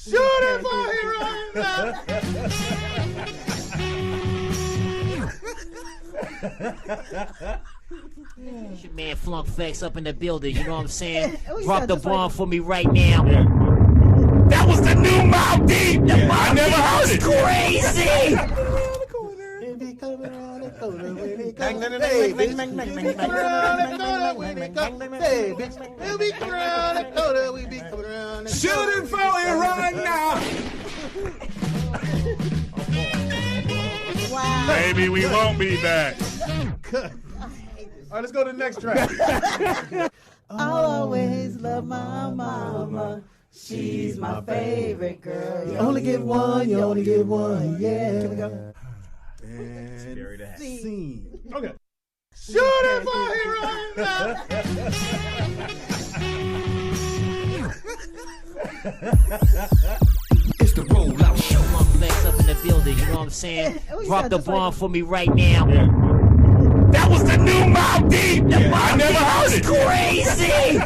Shooting for hero. It's your man Flunk Facts up in the building, you know what I'm saying? Drop the bomb for me right now. That was the new Mobb Deep! I never heard it! Crazy! Shooting for it right now! Wow. Baby, we won't be back. All right, let's go to the next track. I'll always love my mama. She's my favorite girl. You only get one, you only get one. Yeah. Here we go. And scene. Okay. Shooting for hero. It's the rollout show. Flunk Facts up in the building, you know what I'm saying? Drop the bomb for me right now. That was the new Mobb Deep! I never heard it! Crazy!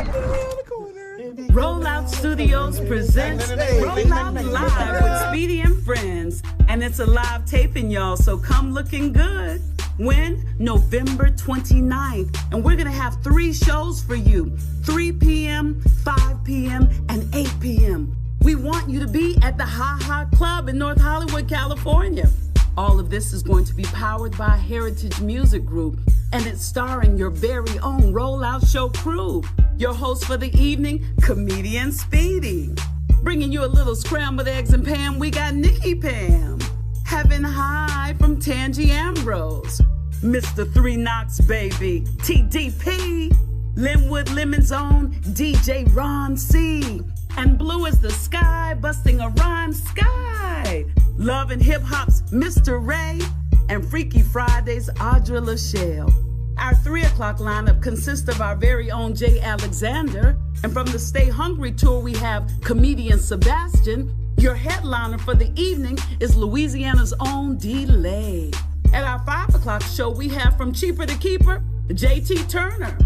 Rollout Studios presents Rollout Live with Speedy and Friends. And it's a live taping, y'all, so come looking good. When? November 29th. And we're going to have 3 shows for you. 3 p.m., 5 p.m., and 8 p.m. We want you to be at the Ha Ha Club in North Hollywood, California. All of this is going to be powered by Heritage Music Group, and it's starring your very own Rollout Show crew. Your host for the evening, comedian Speedy. Bringing you a little scrambled eggs and Pam, we got Nikki Pam. Heaven High from Tangi Ambrose. Mr. 3 Knox Baby, TDP. Linwood Lemon's own DJ Ron C. And Blue as the Sky, busting a rhyme Sky. Love and Hip Hop's Mr. Ray. And Freaky Fridays, Audra LaShelle. Our 3 o'clock lineup consists of our very own Jay Alexander. And from the Stay Hungry tour, we have comedian Sebastian. Your headliner for the evening is Louisiana's own D-Lay. At our 5 o'clock show, we have from Cheaper to Keeper, JT Turner.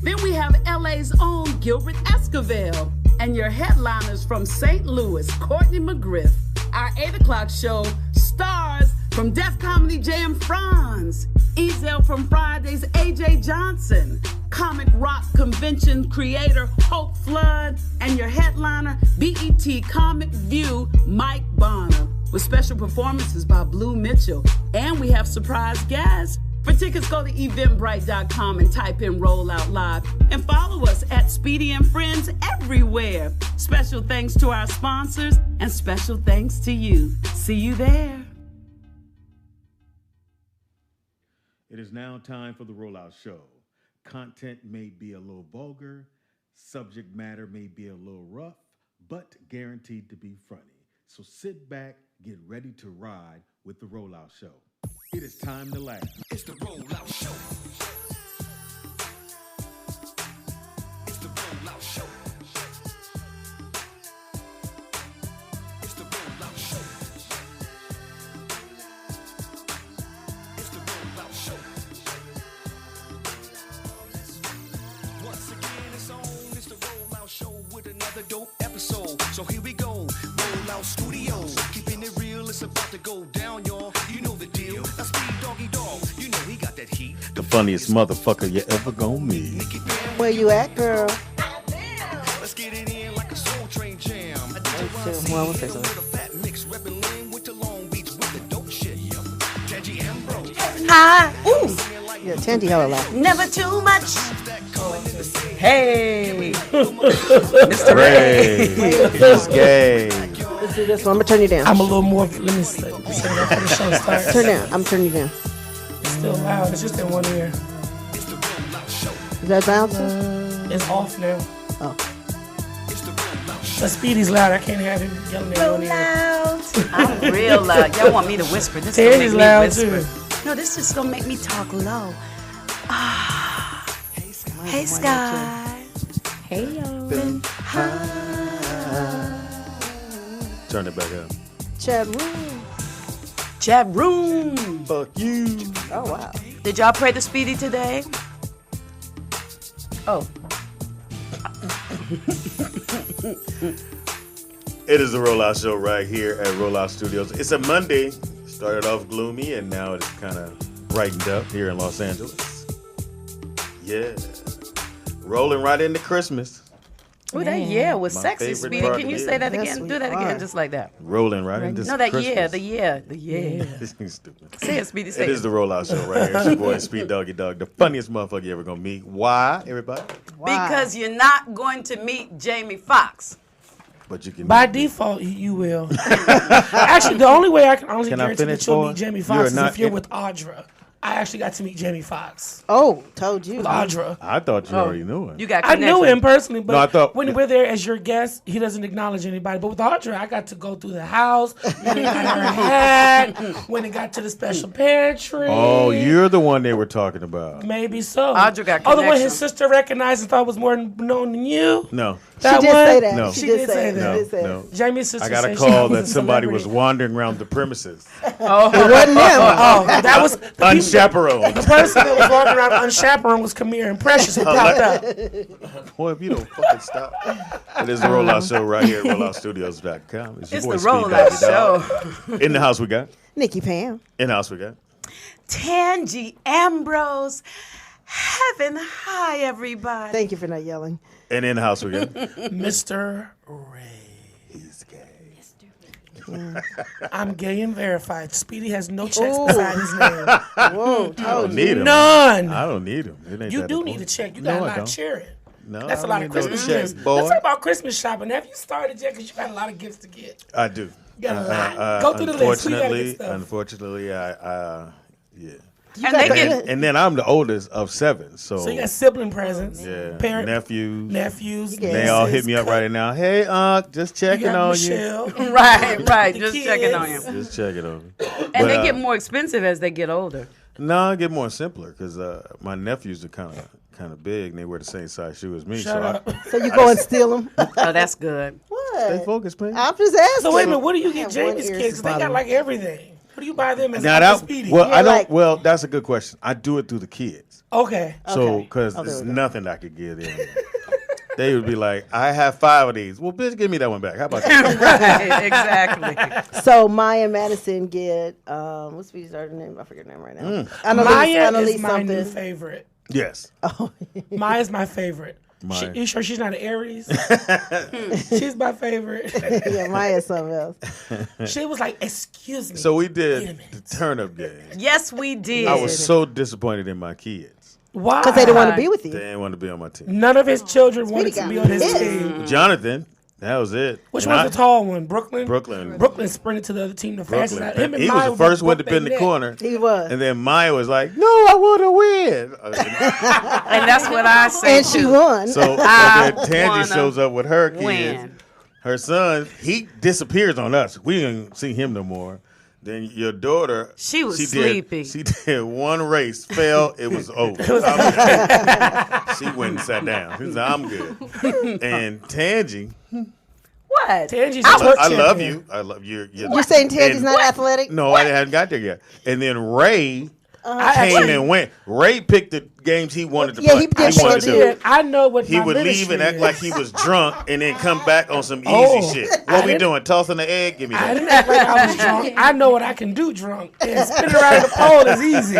Then we have LA's own Gilbert Esquivel. And your headliners from St. Louis, Courtney McGriff. Our 8 o'clock show stars from Def Comedy Jam Franz. Ezel from Fridays, AJ Johnson. Comic Rock Convention creator Hope Flood. And your headliner, BET Comic View, Mike Bonner. With special performances by Blue Mitchell. And we have surprise guests. For tickets, go to eventbrite.com and type in Rollout Live. And follow us at Speedy and Friends everywhere. Special thanks to our sponsors and special thanks to you. See you there. It is now time for the Rollout Show. Content may be a little vulgar, subject matter may be a little rough, but guaranteed to be funny. So sit back, get ready to ride with the Rollout Show. It is time to laugh. It's the rollout show. It's the rollout show. It's the rollout show. It's the rollout show. Once again, it's on. It's the rollout show with another dope episode. So here we go. Rollout Studios. Keeping it real, it's about to go down, y'all. You know the deal. That's Speed Doggy Dog. You know he got that heat. The funniest motherfucker you ever gonna meet. Where you at, girl? Let's get it in like a soul train jam. Well, we'll say so. Hi. Ooh. Yeah, Tandy hella loud. Never too much. Hey. Mr. Ray. He's gay. Let's do this one. I'm gonna turn you down. I'm a little more. Let me say that before the show starts. Turn down. I'm turning you down. It's still loud. It's just in one ear. Is that loud? It's off now. Oh. But Speedy's loud. I can't have him yelling at one ear. Loud. I'm real loud. Y'all want me to whisper? This is Tandy's gonna loud make me whisper. too. No, this is gonna make me talk low. Ah. Hey, Sky. Hey, Jovan. Turn it back up. Chat room. Chat room. Fuck you. Oh, wow. Did y'all pray to Speedy today? Oh. It is the Rollout Show right here at Rollout Studios. It's a Monday. Started off gloomy, and now it's kind of brightened up here in Los Angeles. Yeah. Rolling right into Christmas. Oh, that yeah was My sexy, favorite Speedy. part Can of you the say year. that Yes, again? we Do that are. again, just like that. Rolling right into No, that Christmas. the yeah. Stupid. Say it, Speedy. Say It is the Rollout Show right here. It's your boy, Speed Doggy Dog, the funniest motherfucker you ever gonna meet. Why, everybody? Because you're not going to meet Jamie Foxx. But you can By meet me. default, you will. Actually, the only way I can honestly Can I guarantee finish, that you'll boy? meet Jamie You're Foxx is not if you're in- with Audra. I actually got to meet Jamie Foxx Oh, told you. with Audra. I thought you already knew him. You got I knew connection. him personally, but No, I thought- when we're there as your guest, he doesn't acknowledge anybody. But with Audra, I got to go through the house, when it got her hat, when it got to the special pantry. Oh, you're the one they were talking about. Maybe so. Audra got Oh, the one connection. his sister recognized and thought was more known than you? No. She That did one? say that. No. She did say that. No, She did say no. Jamie's sister I got a said call she that was a somebody was celebrity. wandering around the premises. It wasn't them. Oh, that was the people- Unchaperoned. The person that was walking around unchaperoned was Kamir and Precious who popped up. Boy, if you don't fucking stop. It is the Rollout Show right here at rolloutstudios.com. It's your It's boy, the Speed Rollout Doggy Dog. Show. In the house we got. Nikki Pam. In the house we got. Tangi Ambrose. Heaven high, everybody. Thank you for not yelling. And in the house we got. Mr. Ray. He's gay. I'm gay and verified. Speedy has no checks beside his name. Whoa, I told don't you. need him. None. I don't need him. It ain't You that do important. need a check. You No, got a I lot don't. of cheering. No, That's I a lot don't of need no Christmas check, gifts. boy. Let's talk about Christmas shopping. Have you started yet? Because you got a lot of gifts to get. I do. You got a lot. Go through the list. Who you gotta get stuff? Unfortunately, I yeah. And they get And then I'm the oldest of 7, so, So you got sibling presents. yeah, Parent, nephews. nephews. They all hit nieces, me up right now. Hey, just You checking got on Michelle. right. The Just kids. checking on him. you. Just checking on me. And they get more expensive as they get older. No, I get more simpler because my nephews are kind of big and they wear the same size shoe as me. Shut up. So you go and steal them? Oh, that's good. Stay What? focused, man. I'm just asking. So wait a minute, what do you I get have one Jamie's ear kids? 'Cause they got bottom. like everything. What do you buy them as Now Uncle that Speedy? well, Yeah, I don't. like- Well, that's a good question. I do it through the kids. Okay. So, Okay. because Oh, there there's we go. nothing I could give them. They would be like, I have 5 of these. Well, bitch, give me that one back. How about that? Right, exactly. So Maya and Madison get what's Speedy's other name? I forget her name right now. Annalise, Maya Annalise is my new something. favorite. Yes. Maya's my favorite. Maya. You sure she's not an Aries? She's my favorite. Yeah, Maya's something else. She was like, excuse me. So we Wait a did minute. the turnip game. Yes, we did. I was so disappointed in my kids. Why? Because they didn't want to be with They you. didn't want to be on my team. None of his children wanted Speedy to be got on his pissed. team. Jonathan, that was it. Which And one's the tall one? Brooklyn? Brooklyn. Brooklyn sprinted to the other team the fastest. Brooklyn. Him and He Maya was the first one to both be in the neck. corner. He was. And then Maya was like, no, I want to win. And that's what I say And she too. won. So I and then Tangy wanna shows up with her kids. win. Her son, he disappears on us. We didn't see him no more. Then your daughter, She was did- sleepy. She did one race, fell, it was over. She went and sat down. She said, I'm good. And Tangy, What? Tangi's I, a twerk I love champion. you. I love you. You're saying Tangy's not athletic? No, I hadn't got there yet. And then Ray I came actually- and went. Ray picked the games he wanted to Yeah, play. he did wanted sure to- did. I know what He my would leave ministry and act is. like he was drunk and then come back on some easy Oh, shit. I What we didn't- doing? Tossing the egg? Give me I that. didn't act like I was drunk. I know what I can do drunk. And spinning around the pole is easy.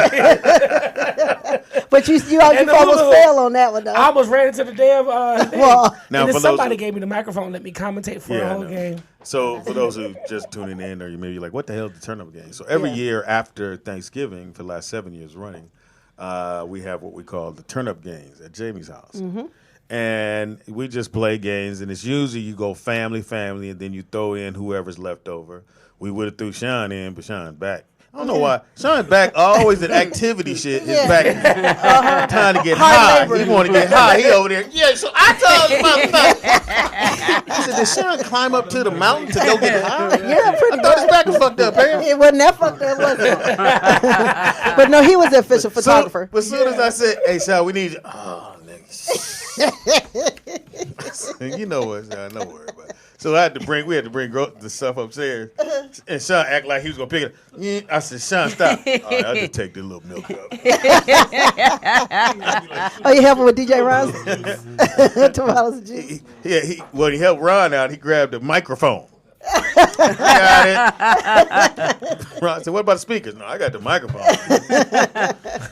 But you And the almost hula- fell on that one, though. I almost ran into the damn thing. Well, Now, and then for somebody those- gave me the microphone and let me commentate for Yeah, the I whole know. game. So for those who just tuning in, or you may be like, "What the hell is the turnip game?" So every Yeah. year after Thanksgiving, for the last 7 years running, we have what we call the turnip games at Jamie's house, and we just play games. And it's usually you go family, and then you throw in whoever's left over. We would have threw Sean in, but Sean back. I don't know why. Sean's back always at activity shit. His back trying to get high. labor. He want to get high. He over there. Yeah, so I told you motherfucker. He said, did Sean climb up to the mountain to go get high? yeah, pretty I thought his back was fucked up, man. It wasn't that fucked up, was it? But no, he was the official photographer. But as soon as I said, hey, Sean, we need you. Oh, nigga. You know what, Sean, don't worry about it. So we had to bring the stuff upstairs. And Sean act like he was going to pick it up. Yeah. I said, Sean, stop. All right, I'll just take the little milk cup. Oh, you helping with DJ Ron's tomatoes and juice? When he helped Ron out, he grabbed the microphone. Got it. I said, what about the speakers? No, I got the microphone.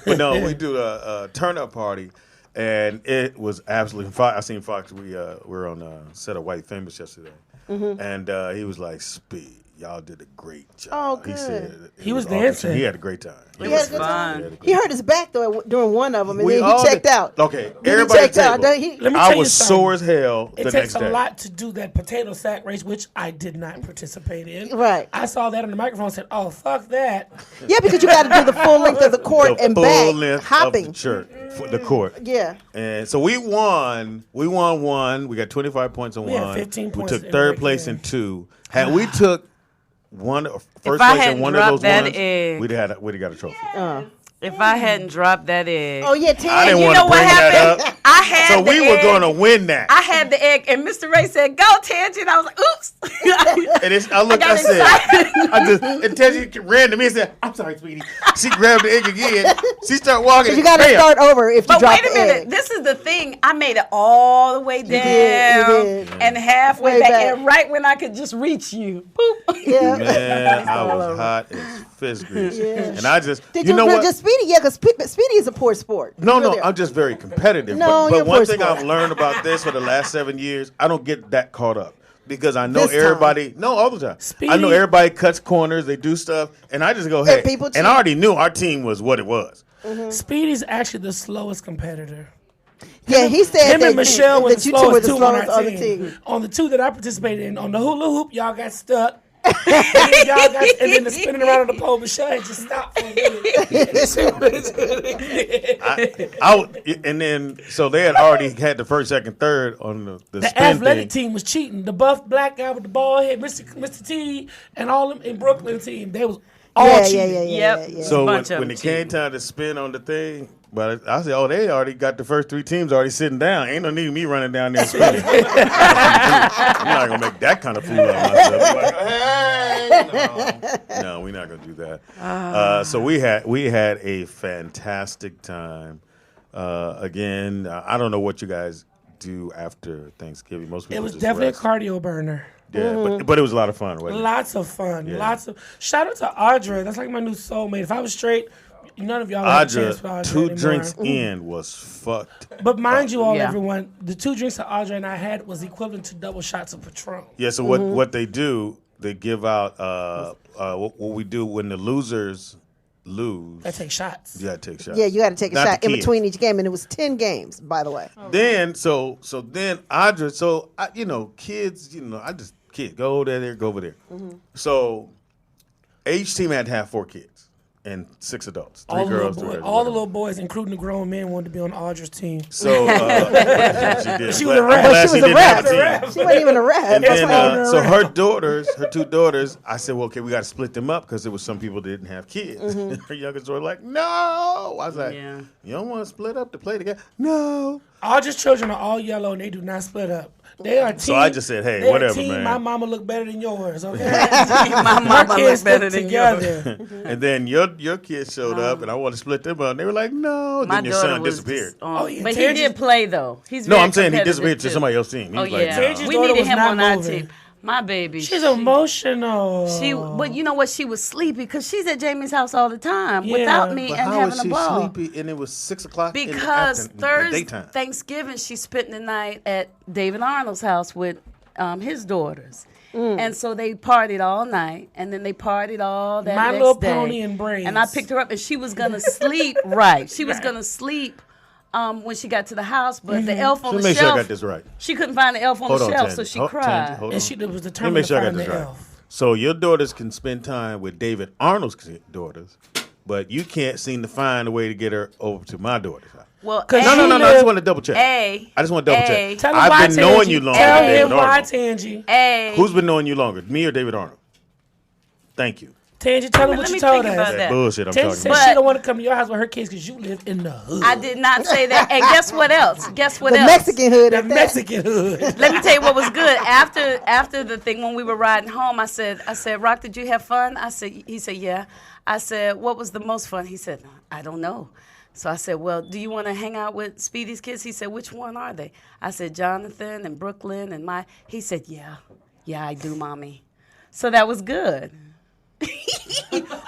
But no, we do a turn-up party, and it was absolutely fun. I seen Fox. We were on a set of White Famous yesterday, and he was like, Speed, y'all did a great job. Oh, good. He said He was awesome. dancing. He had a great time. It was fun. He hurt his back though during one of them, and We then all he checked did- out. Okay, Then everybody he checked at out. the table. Let me I tell you was something. sore as hell It the takes next a day. lot to do that potato sack race, which I did not participate in. Right. I saw that on the microphone and said, oh, fuck that. Yeah, because you got to do the full length of the court The and full back, length hopping. of the church, for the court. Yeah. And so we won. We won one. We got 25 points on We had one. 15 points We took in third regular. place in two. Had we took first I place in hadn't one of dropped those that ones, egg. we'd have got a trophy. If I hadn't dropped that egg. Oh yeah, I Tam. didn't you want know to what bring that happened? up. I had So the we were egg. going to win that. I had the egg, and Mr. Ray said, "Go, Tangent." I was like, "Oops." And I looked. got I said, excited. and Teddy ran to me and said, "I'm sorry, sweetie." She grabbed the egg again. She started walking. You got to Bam. start over if you But drop wait a the minute. egg. This is the thing. I made it all the way did, down you did. and halfway Way back, back. and right when I could just reach you, boop. Yeah. Man, I was hot as fist grease. And I just, Did you know what? Just Speedy? Yeah, because Speedy is a poor sport. No, Really. I'm just very competitive. No, but you're one poor thing sport. I've learned about this for the last 7 years, I don't get that caught up. Because I know This time. everybody, no, all the time. Speedy- I know everybody cuts corners, they do stuff, and I just go, hey. people And cheat. I already knew our team was what it was. Speedy's actually the slowest competitor. Yeah, he said Him that, and Michelle were that the you two were slowest the two on slowest our on the team. team. On the two that I participated in, on the hula hoop, y'all got stuck. and then the spinning around on the pole, Michelle had just stopped for a minute. And then, so they had already had the first, second, third on the The spin athletic thing. team was cheating. The buff black guy with the ball head, Mr. T, and all them in Brooklyn team, they was all cheating. Yep. So Bunch of when them it came time to spin on the thing, but I said, oh, they already got the first three teams already sitting down. Ain't no need of me running down there spinning. I'm not going to make that kind of fool out of myself. I'm like, hey, no, we're not going to do that. So we had a fantastic time. Again, I don't know what you guys do after Thanksgiving. Most people It was just definitely rest. a cardio burner. Yeah, but it was a lot of fun, wasn't it? Lots of fun. Yeah. Shout out to Audra. That's like my new soulmate. If I was straight, none of y'all would have a chance for Audra, Audra 2 anymore. drinks in was fucked. But mind you all, Yeah. everyone, the 2 drinks that Audra and I had was equivalent to double shots of Patron. Yeah, so what they do, they give out what we do when the losers lose. I take shots. You gotta take shots. Yeah, you got to take a Not shot the in kids. between each game, and it was 10 games, by the way. Then so then Audra, kids, kids go over there, go over there. So each team had to have 4 kids and 6 adults, 3 girls, 3 guys, All the whatever. little boys, including the grown men, wanted to be on Audra's team. So she did. She was a rep. I'm But glad she was a didn't have a rep. team. She wasn't even a rep. And That's then, why- so her 2 daughters, I said, well, okay, we got to split them up because there was some people that didn't have kids. Her youngest daughter like, no. I was like, Yeah. you don't want to split up to play together? No. Audra's children are all yellow and they do not split up. They are team. So I just said, hey, they are whatever, team, man. My mama look better than yours, okay? My mama kids looks better stick than yours. together. And then your kids showed up, and I wanted to split them up. And they were like, no. My Then your daughter son was disappeared. just on- Oh, yeah, but he Tangi's- did play though. He's No, very I'm saying he competitive, disappeared to too. somebody else's team. He Oh was like, yeah, no. Tangi's we daughter needed was him not on our moving. team. My baby, She's emotional. But you know what? She was sleepy because she's at Jamie's house all the time Yeah. without me But and how having was a she ball. sleepy and it was 6 o'clock in the Because afternoon, Thursday, daytime? Thanksgiving, she spent the night at David Arnold's house with his daughters. And so they partied all night, and then they partied all that My next Little day. Pony and braids. And I picked her up, and she was going to sleep, right. She was going to sleep when she got to the house, but the elf on Let the me make sure I shelf, got this right. she couldn't find the elf on Hold the on, shelf, Tangi. so she Hold- cried. Tangi, hold And on. she was Let me determined make to sure I got find this the right. elf. So your daughters can spend time with David Arnold's daughters, but you can't seem to find a way to get her over to my daughter's house. Well, Cause No, she I just want to double check. A. I just want to double A. check. Tell him why, I've been knowing Tangi. you longer Tell than him David why, Arnold. Tangi. A. Who's been knowing you longer, me or David Arnold? Thank you. Tangi, tell him what Let you me told think about us. that. That bullshit I'm Tangi talking said about. she don't want to come to your house with her kids because you live in the hood. I did not say that. And guess what else? Guess what the else? Mexican hood. The at that. Mexican hood. Let me tell you what was good. After the thing when we were riding home, I said, Rock, did you have fun? He said, yeah. I said, what was the most fun? He said, I don't know. So I said, well, do you want to hang out with Speedy's kids? He said, which one are they? I said, Jonathan and Brooklyn and He said, yeah, I do, Mommy. So that was good.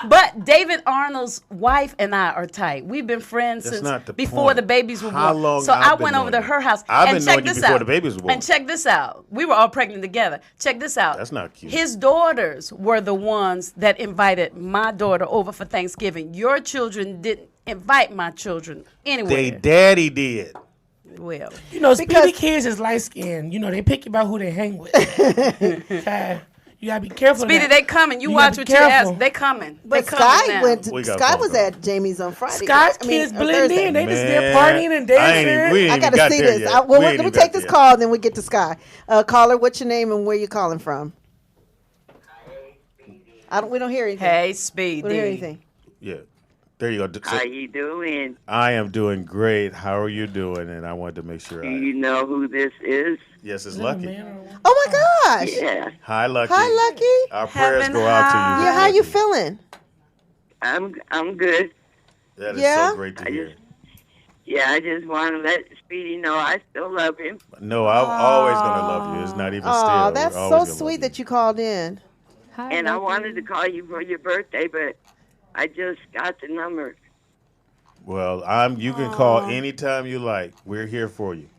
But David Arnold's wife and I are tight. We've been friends That's since not the before point. the babies were How born. long So I've I been went over knowing to you? her house. I've and been check knowing you this before out. the babies were born. And check this out. We were all pregnant together. Check this out. That's not cute. His daughters were the ones that invited my daughter over for Thanksgiving. Your children didn't invite my children anywhere. They daddy did. Well, You know, Speedy kids is light skinned. You know, they pick about who they hang with. Okay. You gotta be careful. Speedy, of that. they coming. You gotta watch be what you careful. ask. They coming. But they coming Sky now. went. We got Sky phone was call. at Jamie's on Friday. Sky's I mean, kids on blend Thursday. in. They just there Man, partying and dancing. we ain't I even gotta got see there this. yet. Well, We let ain't me even take got this there call, and then we get to Sky. Caller, what's your name and where you calling from? We don't hear anything. Hey, Speedy. We don't hear anything. Yeah. There you go. How you doing? I am doing great. How are you doing? And I wanted to make sure Do you know who this is? Yes, it's Lucky. Oh my gosh! Yeah, Hi, Lucky. Hi, Lucky. Our prayers Heaven go out to you. Yeah, how you feeling? I'm good. That is Yeah? so great to hear. I just want to let Speedy know I still love him. No, I'm always going to love you. It's not even still. Oh, We're that's always so gonna sweet love that you called in. And I wanted to call you for your birthday, but I just got the number. Well, you can call anytime you like. We're here for you.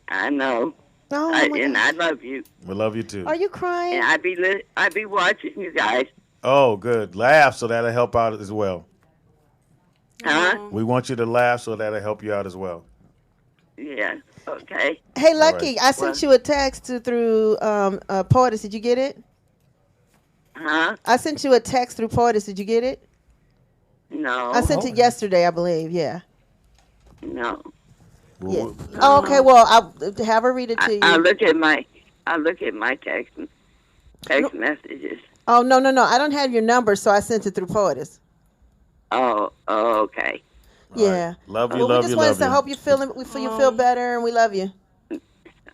I know. Oh, my And gosh. I love you. We love you too. Are you crying? And I be watching you guys. Oh, good. Laugh so that'll help out as well. Huh? We want you to laugh so that'll help you out as well. Yeah. Okay. Hey, Lucky, right. I sent you a text through Poetus. Did you get it? Huh? I sent you a text through Poetus. Did you get it? No. I sent it yesterday, I believe. Yeah. No. Yeah. Oh, okay. Well, I'll have her read it to you. I look at my text messages. Oh, no. I don't have your number, so I sent it through Poetus. Oh, okay. Yeah. Right. Love you, Well, love we just you, wanted love to you. hope you feel better, and we love you.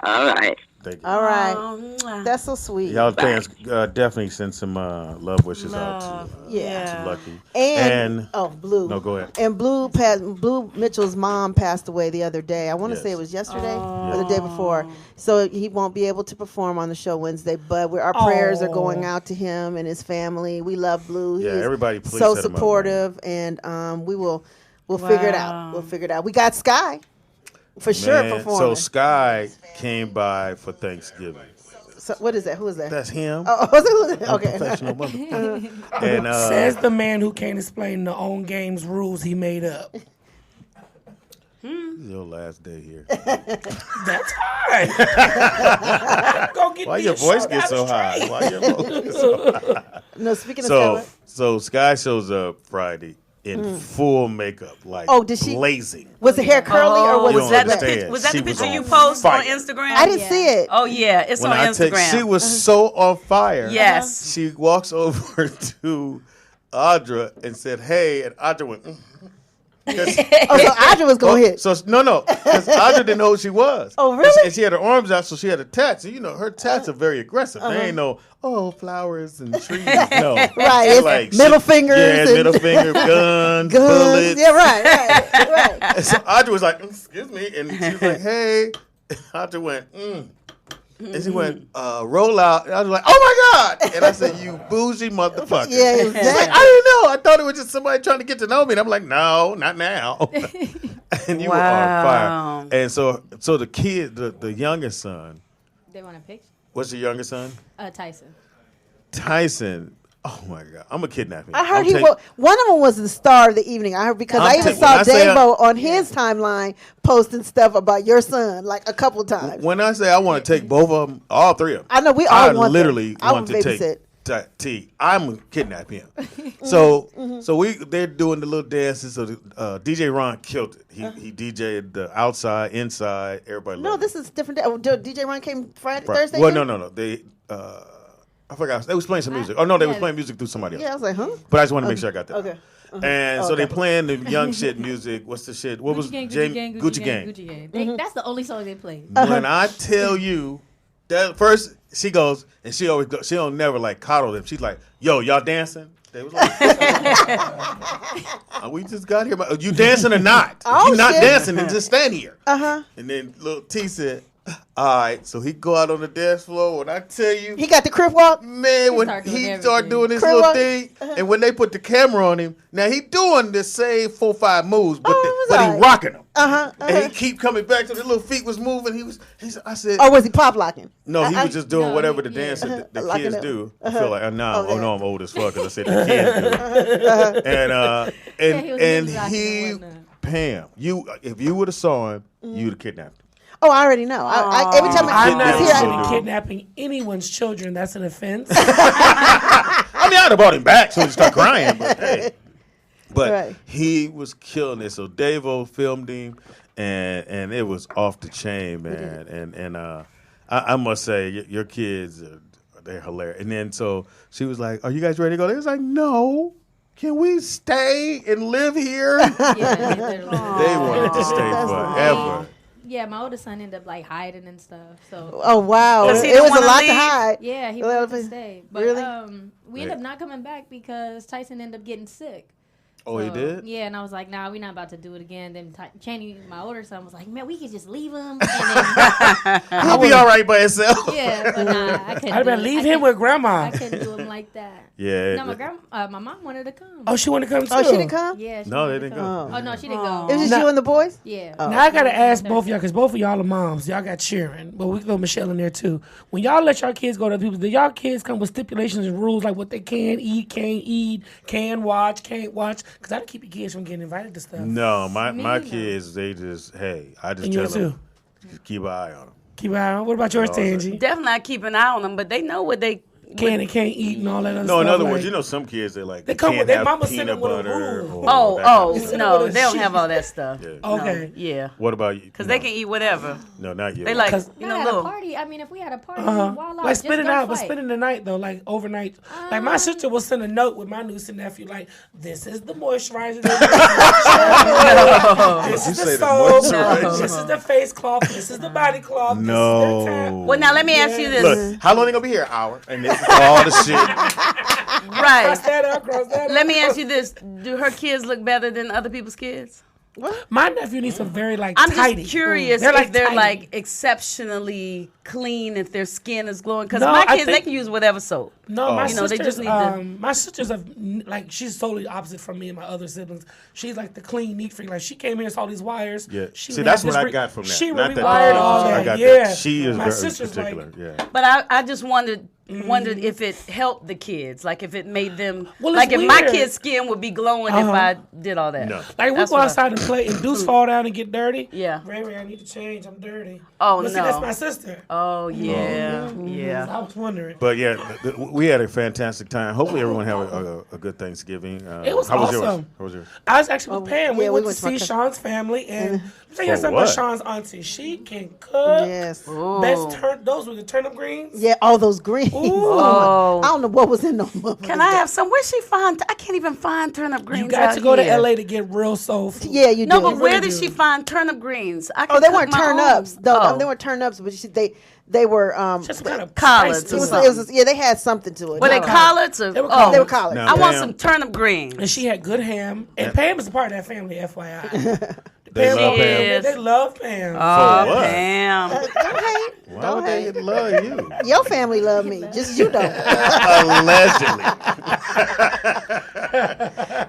All right. Thank you. All right. That's so sweet. Y'all fans definitely send some love wishes out Yeah. to Lucky. And Blue. No, go ahead. And Blue Mitchell's mom passed away the other day. I want to say it was yesterday or the day before. So he won't be able to perform on the show Wednesday. But our prayers are going out to him and his family. We love Blue. Yeah, He's everybody please so set him up, supportive, and we'll figure it out. We'll figure it out. We got Sky for sure Man, performing. so Sky came by for Thanksgiving. So what is that? Who is that? That's him. Oh, I'm okay. professional mother. And Says the man who can't explain the own game's rules he made up. your last day here. That's hard. Go get Why me your a voice shot get so straight. high? Why your voice get so high? No, speaking of So Sky shows up Friday in full makeup, like did she? blazing. Was the hair curly or You was don't it? understand. Was that She the was picture on you post on fire. Instagram? I didn't see it. Oh yeah, it's When on Instagram. she was so on fire. Yes. She walks over to Audra and said, "Hey," and Audra went. So Audra was going to hit. So no, because Audra didn't know who she was. Oh, really? And she had her arms out, so she had a tat. So her tats are very aggressive. They ain't no flowers and trees. No, Right, They're it's middle fingers Yeah, and- middle finger, guns, bullets. Yeah, right. And so Audra was like, "Excuse me," and she was like, "Hey." Audra went, And she went, roll out. And I was like, oh my God. And I said, you bougie motherfucker. Yeah, She's exactly. like, I didn't know. I thought it was just somebody trying to get to know me. And I'm like, no, not now. And you were on fire. And so the kid, the youngest son. They want a picture? What's your youngest son? Tyson. Tyson. Oh my God. I'm going to kidnap him. I heard one of them was the star of the evening. I heard because I even saw Davo on his timeline posting stuff about your son like a couple times. When I say I want to take both of them, all three of them. I know we all want literally them. I want would to babysit. take T. I'm gonna kidnap him. So they're doing the little dances. So DJ Ron killed it. He DJ'd the outside, inside. Everybody. No, loved this is different. DJ Ron came Thursday. Well, too? no. They I forgot. They was playing some music. Oh no, they was playing music through somebody else. Yeah, I was like, huh? But I just want to make sure I got that. Okay. And so they playing the young shit music. What's the shit? What was Gucci Gang? Gucci Gang? Gucci Gang. That's the only song they played. When I tell you that first she goes and she always she don't never like coddle them. She's like, yo, y'all dancing? They was like, we just got here. You dancing or not? If Oh, you not shit. dancing, then just stand here. Uh-huh. And then little T said, All right, so he go out on the dance floor. When I tell you, He got the crib walk. man, when start doing he everything. start doing his Crib little walk. thing, and when they put the camera on him, now he doing the same 4-5 moves, but, Oh, it was but he alright. rocking them. Uh-huh, And he keep coming back to the little feet was moving. I said, Or was he pop locking? no, he was just doing No, whatever the yeah. dance that the Locking kids up. do. I feel like, no, Okay. no, I'm old as fuck because I said the kids do. And he was and really rocking he, and whatnot. Pam, if you would have saw him, you'd have kidnapped him. Oh, I already know. I every time I'm not he's interested here, in kidnapping anyone's children. That's an offense. I mean, I'd have brought him back so he start crying, but hey. But Right. he was killing it. So Davo filmed him, and it was off the chain, man. And I must say, your kids, they're hilarious. And then so she was like, "Are you guys ready to go?" They was like, "No. Can we stay and live here?" Yeah, They wanted to stay forever. Yeah, my oldest son ended up like hiding and stuff. So Oh wow, Does he it was wanna a lot leave? to hide. yeah, he Well, wanted to stay. But really? we ended up not coming back because Tyson ended up getting sick. Oh, he So, did? Yeah, and I was like, nah, we're not about to do it again. Then Chaney, my older son, was like, man, we could just leave him. And then, He'll be all right by himself. yeah, but nah, I couldn't. I'd do better it. leave I him couldn't- with grandma. I couldn't do him like that. Yeah. No, my mom wanted to come. Oh, she want to come too. Oh, she didn't come. Yeah. She No, wanted they to didn't come. go. Oh no, she didn't go. It was just Nah. you and the boys. Yeah. Oh. Now I gotta ask both of y'all because both of y'all are moms. Y'all got cheering, but we can throw Michelle in there too. When y'all let y'all kids go to other people, do y'all kids come with stipulations and rules like what they can eat, can watch, can't watch? Because I keep your kids from getting invited to stuff. No, my neither. kids, they just, hey, I just And tell yours them, too. just keep an eye on them. Keep an eye on. What about yours, Tangy? Definitely, I keep an eye on them, but they know what they. Can and can't eat and all that other stuff. No, in other like- words, you know some kids, they like, They come can't with- their have mama send peanut them with a butter. rule. or Oh, that kind of Send stuff. them no, with a they don't sheet. have all that stuff. Yeah. No, Okay. yeah, What about you? because they can eat whatever. No, not you. They like, 'Cause- you Not know, at a little. party. I mean, if we had a party, Uh-huh. wild out. Like Just spending don't out, but fight. spending the night though, like overnight. Like my sister will send a note with my niece and nephew, like, "This is the moisturizer. This You is say the the soap. moisturizer. This is the face cloth. This is the body cloth. This is No. their time." Well, now let me ask you this. Look, how long they gonna be here? An hour. And this is all the shit. Right. Cross that out. Cross that out. Let me ask you this: do her kids look better than other people's kids? My nephew needs some very like I'm tidy. just curious They're if like they're tidy. like exceptionally clean, if their skin is glowing. Because No, my I kids, they think- can use whatever soap. No, my You know, they sisters. just need to- My sisters have like she's totally opposite from me and my other siblings. She's like the clean, neat freak. Like she came here and saw these wires. Yeah. She See, would that's have what this I got from that. She Not really that wired they- all I that. got Yeah, that. She is my very sister's particular. like, Yeah. But I just wondered if it helped the kids, like if it made them, Well, like it's if my weird. kid's skin would be glowing if I did all that. No. Like we That's go what I- outside and play, and Deuce fall down and get dirty. Yeah. Ray, I need to change. I'm dirty. Oh, but see, no. that's my sister. Oh yeah, yeah. I was wondering. But yeah, we had a fantastic time. Hopefully, everyone had a good Thanksgiving. It was how was yours? awesome. How was yours? I was actually with Pam. We yeah, went we to see Sean's family, and let me tell you For something about what? Sean's auntie. She can cook. Yes. Those were the turnip greens. Yeah, all those greens. Oh. I don't know what was in them. Can I have some? Where's she find? I can't even find turnip greens. You got out to go here. to LA to get real soul food. Yeah, you No, do. but where really did do. she find turnip greens? I Oh, can they cook weren't my turnips. own. No, Oh. they weren't turnips, but they were Just kind of Collards spicy or to it it. was, yeah, they had something to it. Were they No. collards? Or, They were oh, collards. They were collards. Now, I want Pam, some turnip greens. And she had good ham. And Pam is a part of that family, FYI. They love She Pam. is. They love Pam. Oh, what? damn. Don't hate. Why Don't would they hate. love you? Your family love me, just you don't. Allegedly.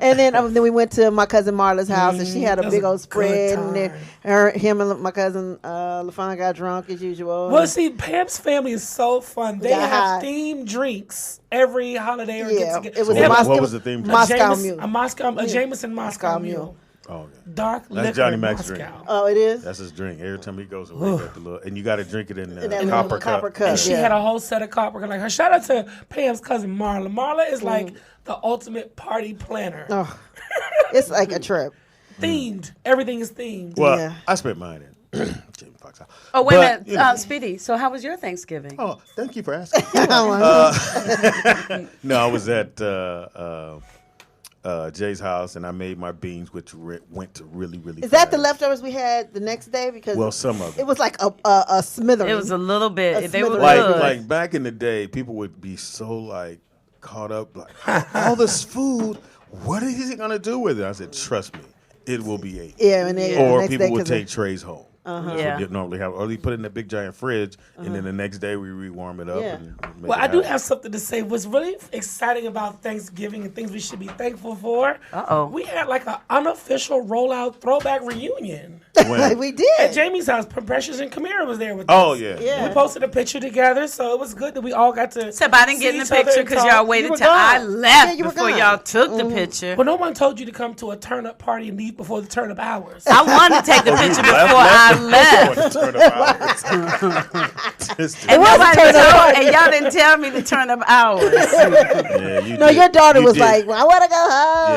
And then we went to my cousin Marla's house, and she had a That was big a old good spread. And then time. him and my cousin LaFon got drunk as usual. Well, see, Pam's family is so fun. They got have high. themed drinks every holiday or Yeah, get together. it was They a have What was the theme? Moscow Mule. A Jameson Moscow Mule. Mule. Oh, yeah. Dark That's liquor Johnny Mac's Moscow. drink. Oh, it is. That's his drink. Every time he goes away, got the little, and you got to drink it in that the little copper copper cup. cup. And she Yeah. had a whole set of copper. Like her shout out to Pam's cousin Marla. Marla is like the ultimate party planner. Oh, it's like a trip. Themed. Everything is themed. Well, Yeah. I spent mine in Jamie Foxx house. Oh, wait But, a minute. you know- Speedy, so how was your Thanksgiving? Oh, thank you for asking. No, I was at Jay's house, and I made my beans, which went to really, really. Is that the fast. leftovers we had the next day? Because Well, some of it it. was like a smither. It was a little bit. They were smithereen. good. Like back in the day, people would be so like caught up, like all this food. What is he gonna do with it? I said, trust me, it will be ate. Yeah, and then Or the next people day, would 'cause take trays home. Yeah. That's what they normally have. Or they put it in a big giant fridge, and then the next day we rewarm it up. Yeah. And make Well, it I do happen. have something to say. What's really exciting about Thanksgiving and things we should be thankful for, we had like an unofficial rollout throwback reunion. When? We did. At Jamie's house, Precious and Kamira was there with Oh, us. yeah. Yeah. We posted a picture together, so it was good that we all got to. Except I didn't see get in the each other picture and because talk. y'all waited were till I gone. left Yeah, you were before gone. y'all took the picture. Well, no one told you to come to a turn-up party and leave before the turn-up hours. I wanted to take the picture before I left. And nobody told, and y'all didn't tell me to turn up hours. No, your daughter was like, well, I want to go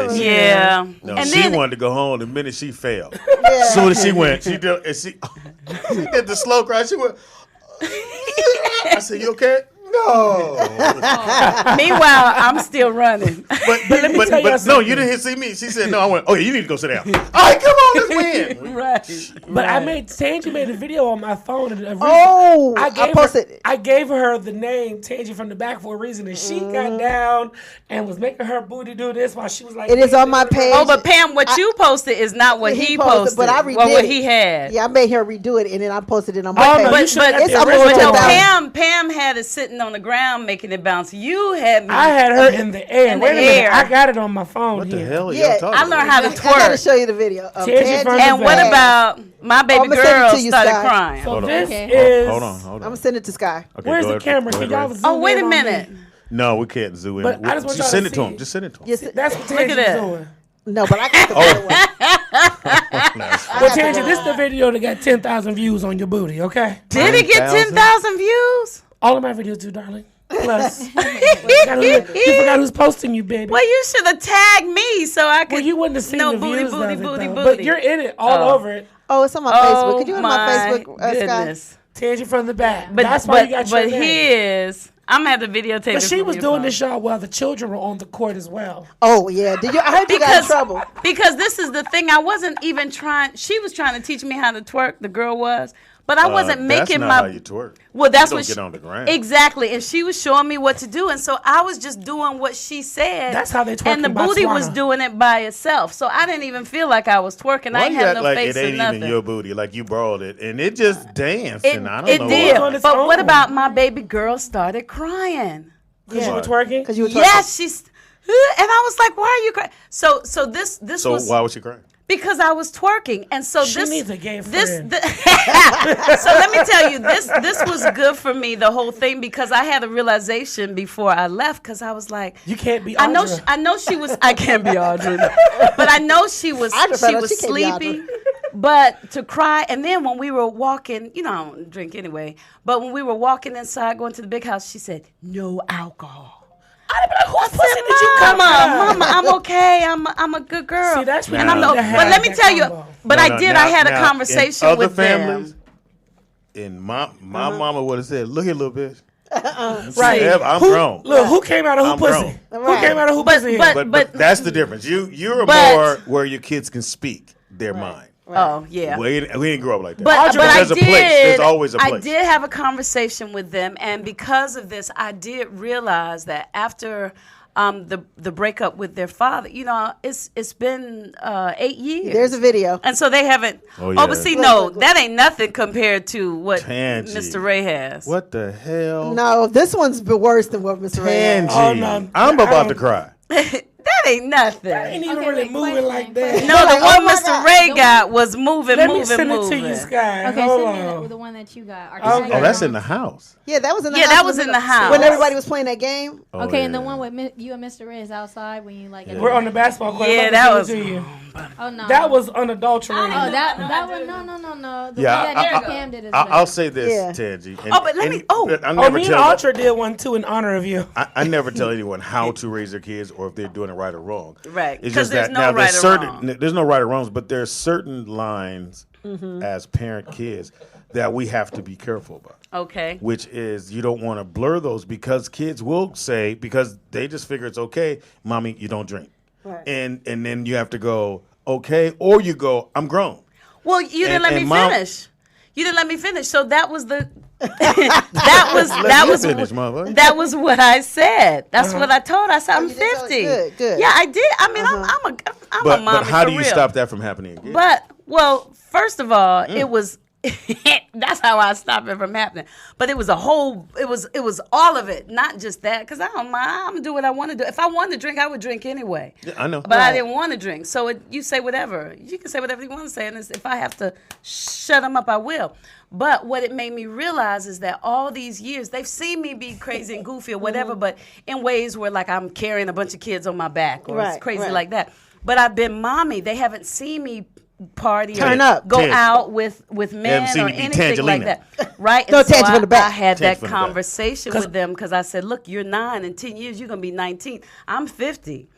home. Yeah. No, And she then wanted to go home the minute she fell. Yeah. As soon as she went, she did, and she did the slow cry. She went. I said, "You okay?" No. meanwhile, I'm still running. But let me tell y'all no, something. you didn't see me. She said, "No." I went, "Oh, yeah, you need to go sit down." All right, come on, let's win. Right. But Tangie made a video on my phone. And I posted it. I gave her the name Tangie from the back for a reason, and she got down and was making her booty do this while she was like. It is on my page. Oh, but Pam, what you posted is not what he posted. But I redid what it. he had. Yeah, I made her redo it, and then I posted it on my Oh, page. no, you should have it's got up the over original. 10,000. Pam had it sitting on the ground making it bounce. You had me. I had her in the air. In the Wait a minute, air. I got it on my phone. What the here. hell are Yeah, y'all talking I learned how to about? twerk. I gotta show you the video. Of Tangie Tangie from And the what back. about my baby I'ma send it girl to you, started Sky. crying? So Hold on. this Okay. is. Hold on. I'm gonna send it to Sky. Okay, Where's go the ahead. camera? Go Can ahead, y'all Ray. zoom Oh, wait in a on me? minute. No, we can't zoom in. But I just want y'all Just send to it to see him. it. Just send it to him. Yes, That's what Look at Tangie's that. doing. no, but I got the other one. Well, Tangie, this is the video that got 10,000 views on your booty, okay? Did it get 10,000 views? All of my videos do, darling. Plus, you forgot who's posting you, baby. Well, you should have tagged me so I could. Well, you wouldn't have seen no, the booty, views booty, of it, booty, though. booty. But you're in it all over it. Oh, it's on my Facebook. Could you go to my Facebook, Sky? goodness. Tangie from the back. But That's why you got your but name. his. I'm gonna have to videotape. But it she from was your doing phone. this, y'all, while the children were on the court as well. Oh yeah, did you? I heard you got in trouble. Because this is the thing. I wasn't even trying. She was trying to teach me how to twerk. The girl was, but I wasn't making that's my. not how you twerk. Well, that's You what don't she, get on the ground. Exactly, and she was showing me what to do, and so I was just doing what she said. That's how they twerk And the in booty was Botswana. doing it by itself, so I didn't even feel like I was twerking. I Why ain't you had act no like face it or ain't nothing. even your booty? Like you borrowed it, and it just danced, It, and I don't it know did, why. on its but what own. about my baby girl started crying? Because you were twerking? Because you were twerking. Yes, she's, and I was like, "Why are you crying?" So this So was why was she crying? because I was twerking, and so She this needs a gay this friend. so let me tell you, this was good for me, the whole thing, because I had a realization before I left, because I was like, You can't be I know Audra. she was. I can't be Audrey, but I know she was. Audra found She out was she can't be sleepy. Audra. But to cry, and then when we were walking, you know, I don't drink anyway. But when we were walking inside, going to the big house, she said, "No alcohol." Whose pussy did you Come come on, out? Mama, I'm okay. I'm a good girl. See, that's when and you I'm need no, to have but let me that tell you, combo. but No, I no, did. now- I had a now, conversation in other with families, them. And my mama would have said, "Look here, little bitch. Right. I'm grown." Look, who came out of who I'm pussy? grown. Who came out of who pussy? but- But that's the difference. You're But- more where your kids can speak their mind. Oh yeah. We didn't grow up like that. But I there's a did. place. There's always a place. I did have a conversation with them, and because of this, I did realize that after the breakup with their father, you know, it's been 8 years. There's a video. and so they haven't. Oh, yeah. But see, Look, no, look, look. that ain't nothing compared to what Tangie. Mr. Ray has. What the hell? No, this one's worse than what Mr. Ray had. Tangie. Oh, no. I'm I about to don't- cry. That ain't nothing. Ain't even Okay, really wait, moving like that. question. No, the Like, one oh my Mr. God. Ray got was moving, Let me moving, send it moving. to you, Sky. Okay, Hold send me on. the one that you got. Or Okay. can I Oh, that's get in the house. Yeah, that was in the Yeah, house. that was in the house. When everybody was playing that game. Oh, Okay, and the yeah. one with you and Mr. Ray is outside when you like. Yeah. We're on the basketball court. Yeah, I'm that about was. to send it to you. Oh no. That was unadulterated. Oh, that one. No. The Yeah, one that Pam did is I'll better. say this, Yeah. Tangie. Oh, but let me- I Oh, never me and tell. Ultra did one too in honor of you. I never tell anyone how to raise their kids or if they're doing it right or wrong. Right, It's 'cause just there's that no now right there's or certain wrong. there's no right or wrongs, but there's certain lines as parent kids that we have to be careful about. Okay. Which is you don't want to blur those because kids will say because they just figure it's okay, mommy, you don't drink, Right. and then you have to go okay, or you go I'm grown. Well, you didn't let me and Mom- finish. You didn't let me finish. So that was the that was finish, mother. that was what I said. That's what I told her. I said I'm you did tell- 50. good. Yeah, I did. I mean, I'm a But mommy how for do you real. stop that from happening again? But well, first of all, it was That's how I stopped it from happening. But it was it was all of it, not just that, because I don't mind. I'm going to do what I want to do. If I wanted to drink, I would drink anyway. Yeah, I know. But I didn't want to drink. So you say whatever. You can say whatever you want to say. And if I have to shut them up, I will. But what it made me realize is that all these years, they've seen me be crazy and goofy or whatever, but in ways where, like, I'm carrying a bunch of kids on my back or it's crazy like that. But I've been mommy. They haven't seen me party Turn or up. go out with men or anything like that. Right? No, and so from the back. I had that conversation with them because I said, look, you're 9. In 10 years, you're going to be 19. I'm 50.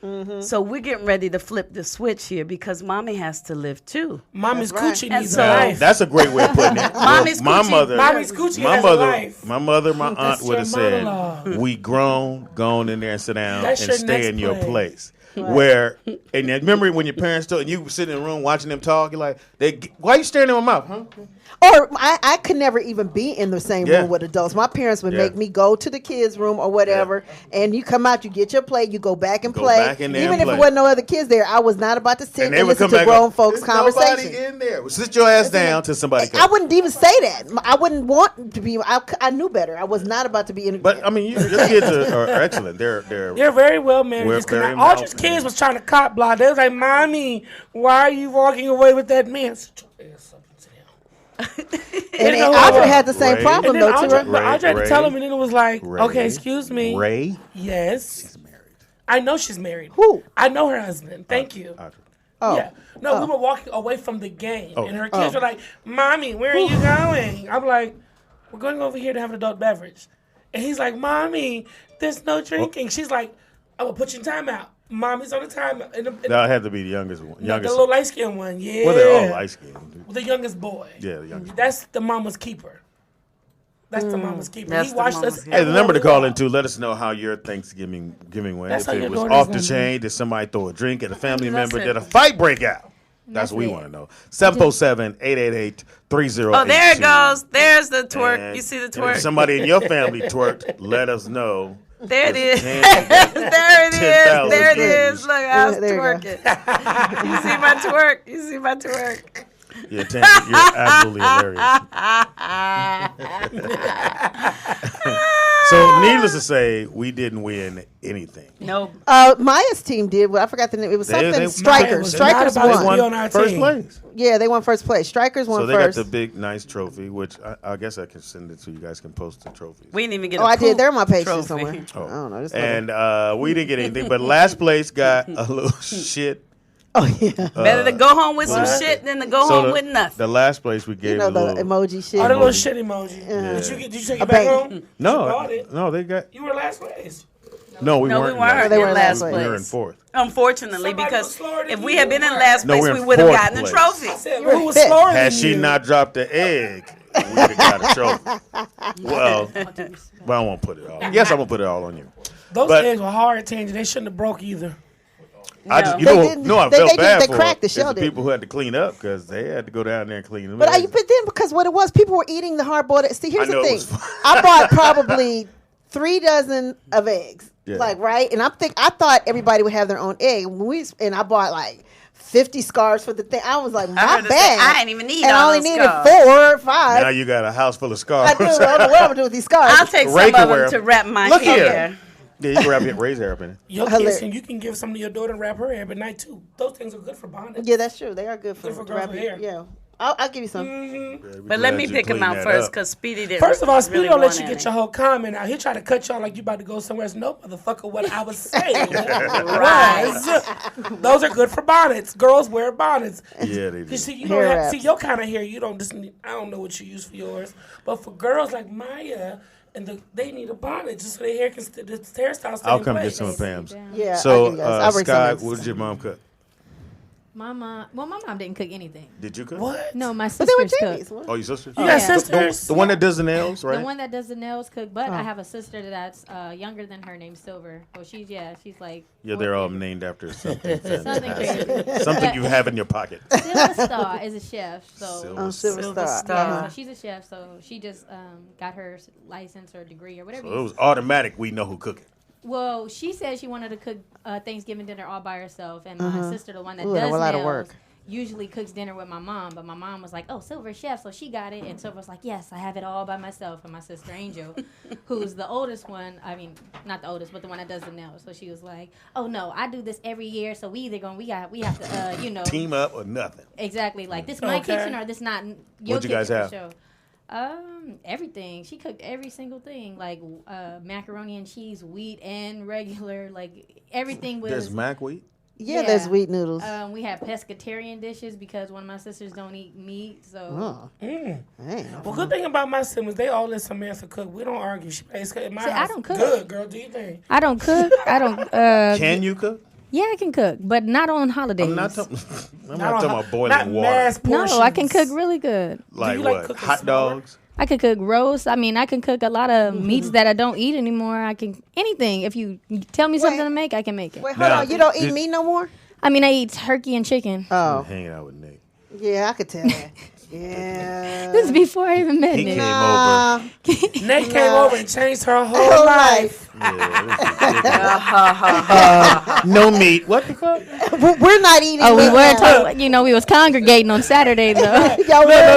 So we're getting ready to flip the switch here because mommy has to live too. Mommy's coochie And needs so- a life. That's a great way of putting it. Mommy's my coochie. mother, Mommy's coochie my has a mother, life. my mother, my aunt That's would have your said, monologue. "We grown, go on in there and sit down That's and your stay next in your place." place." Where, and then remember when your parents told, and you sit in the room watching them talk, you're like, why are you staring in my mouth, huh? Or I could never even be in the same room with adults. My parents would make me go to the kids' room or whatever, and you come out, you get your plate, you go back and play. back in there Even and if play. it wasn't no other kids there, I was not about to sit And they and would listen come to back grown up, folks' "There's nobody conversation. in there. Well, sit your ass down till somebody comes." I wouldn't even say that. I wouldn't want to be. I knew better. I was not about to be in. But I mean, your kids are excellent. They're very well managed. very Audrey's well kids was trying to cop block. They was like, "Mommy, why are you walking away with that man?" Sit your ass up and sit down. And Audrey had the same problem And then though Audrey, too. but Audrey had to tell him, and then it was like, Ray. "Okay, excuse me, Ray. Yes, she's married. I know she's married. Who? I know her husband. Thank you. Audrey. Oh. Yeah. No, we were walking away from the game, Oh. and her kids were like, "Mommy, where are you going?" I'm like, "We're going over here to have an adult beverage," and he's like, "Mommy, there's no drinking." She's like, "I'm gonna put you in timeout." Mommy's on the timeout. And That had to be the youngest one. the little light skinned one, yeah. Well, they're all light skinned. The youngest boy. Yeah, the youngest. That's the mama's keeper. That's the mama's keeper. That's He the watched mama's us. keeper. Hey, the number to call in to let us know how your Thanksgiving went. That's If how it your was daughter's off the gonna chain, did somebody throw a drink at a family That's member? it. Did a fight break out? That's what we it. want to know. 747-888-3082. Oh, there it goes. There's the twerk. And You see the if twerk? somebody in your family twerked, let us know. There it is. Ten- There it is. 10,000 There it views. is. Look, I was There you go. twerking. You see my twerk? You see my twerk? Yeah, you're absolutely hilarious. So, needless to say, we didn't win anything. Nope. Maya's team did. Well, I forgot the name. It was They- something. they- Strikers. Maya was Strikers not about to won. be on our First team. place. Yeah, they won first place. Strikers won So they first. got the big, nice trophy, which I guess I can send it so you guys can post the trophies. We didn't even get Oh, a I did. poop They're on my page trophy. somewhere. Oh. I don't know. Just And we didn't get anything, but last place got a little shit. oh yeah. Better to go home with some shit than to go home with nothing. The last place we gave You know a the little, emoji shit. Oh, the little shit emoji. Yeah. Did you take A it back bank. home? You no, bought it. no, they got You were last place. no, we No, weren't. we weren't They in were in last last place. We were in fourth. Unfortunately, Somebody because was slower than if we you. had been in last No, place, we're we in would have fourth gotten the place. trophy. I said, who was slower than Had she you? not dropped the egg, we'd have got a trophy. Well, but I won't put it all. Yes, I'm gonna put it all on you. Those but- eggs were hard, Tangy. They shouldn't have broke either. I just, you They know, didn't- no, I they- felt they did- bad they for cracked the is shell, the didn't people who had to clean up because they had to go down there and clean them. But then because what it was, people were eating the hard boiled. See, here's I know the it thing. was fun. I bought probably 3 dozen of eggs. Yeah. Like right, and I thought everybody would have their own egg. And I bought like 50 scarves for the thing. I was like, I my heard her say, bad. I ain't even need and I all only those needed scarves. 4 or 5. Now you got a house full of scarves. I do. I don't know what I'm gonna do with these scarves. I'll take Ray some can of wear them to 'em. wrap my Look hair. here. Yeah, you can wrap it, raise hair up in it. Your Hilarious. kids, and you can give some to your daughter and wrap her hair at night too. Those things are good for bonding. Yeah, that's true. They are good for Good for girls wrapping. with hair. Yeah, I'll give you some. But let me pick him out first because Speedy didn't. First of all, Speedy really don't let want you any. get your whole comment out. He tried to cut y'all like you about to go somewhere else. No, motherfucker, what I was saying was those are good for bonnets. Girls wear bonnets. Yeah, they do. You see, you Hair don't have, wraps. see your kind of hair. You don't just need, I don't know what you use for yours, but for girls like Maya, they need a bonnet just so their hair can the hairstyle stay I'll in come place. get some of Pam's. Yeah. I'll So, give you guys. I'll bring some Sky, next what did time. your mom cook? My mom didn't cook anything. Did you cook? What? No, my But they were sisters Jamie's. cook. Oh, your sister? You got Yeah. sisters? The one that does the nails, right? The one that does the nails cook, but I have a sister that's younger than her named Silver. Well, she's like. Yeah, they're all 14. named after something. Something crazy. Something you have in your pocket. Silver Star is a chef, so. Silver Silver Silver Star. Star. Yeah, so she's a chef, so she just got her license or degree or whatever. So it was automatic. We know who cooked it. Well, she said she wanted to cook Thanksgiving dinner all by herself, and my sister, the one that Ooh, does that was a lot of nails, work. usually cooks dinner with my mom, but my mom was like, "Oh, Silver's chef," so she got it, and Silver was like, "Yes, I have it all by myself." And my sister Angel, who's the oldest one, I mean, not the oldest, but the one that does the nails, so she was like, "Oh no, I do this every year, so we either we have to team up or nothing." Exactly, like this my kitchen or this not your What'd you guys kitchen have? for sure. Everything. She cooked every single thing, like macaroni and cheese, wheat and regular, like everything was. There's mac wheat. Yeah, there's wheat noodles. We have pescatarian dishes because one of my sisters don't eat meat. So, Well, good thing about my siblings, they all let Samantha cook. We don't argue. She makes in my house. I don't cook. Good girl, do you think? I don't cook. I don't. Can you cook? Yeah, I can cook, but not on holidays. I'm not talking about boiling water. Mass portions. No, I can cook really good. Like like what? Hot dogs? I could cook roast. I mean, I can cook a lot of meats that I don't eat anymore. I can anything. If you tell me something to make, I can make it. Wait, hold on. You don't eat meat no more? I mean, I eat turkey and chicken. Oh, hanging out with Nick. Yeah, I could tell that. Yeah. This is before I even met He Nick. came over. Nate came over and changed her whole life. No meat. What the fuck? We're not eating. Oh, we meat were now. talking. You know, we was congregating on Saturday though.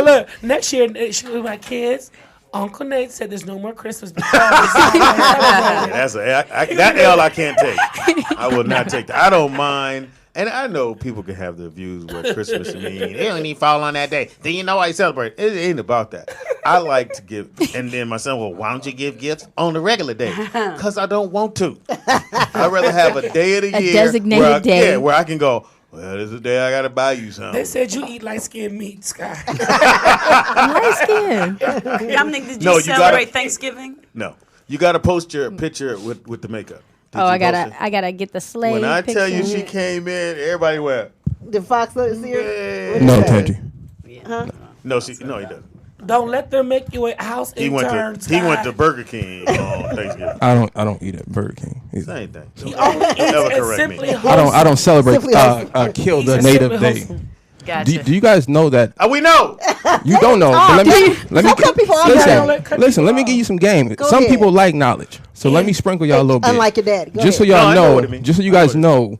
Look. Next year, she was my kids. Uncle Nate said there's no more Christmas because that L I can't take. I will not take that. I don't mind. And I know people can have their views what Christmas means. It don't even fall on that day. Then you know I celebrate. It ain't about that. I like to give. And then my son, well, why don't you give gifts on the regular day? Because I don't want to. I'd rather have a day of the year. Designated day. Yeah, where I can go, well, this is the day I got to buy you something. they said you eat light skinned meat, Sky. I'm light skinned. Dominic, did you celebrate Thanksgiving? No. You got to post your picture with the makeup. Did I you post gotta get the slave. When I picture. tell you she came in, everybody went. The Fox is here. No, Tangy. No, he doesn't. Don't let them make you a house intern. He went to Burger King on Thanksgiving. I don't eat at Burger King either. Same thing. He only eats Never at correct me. Simply I don't celebrate kill the native day. Gotcha. Do you guys know that? We know. You don't know. But let me listen. Let me give you some game. Some ahead. people like knowledge, so let me sprinkle y'all a little bit. Unlike your daddy. Go Just so ahead. y'all I know know, what it means. just so you guys know,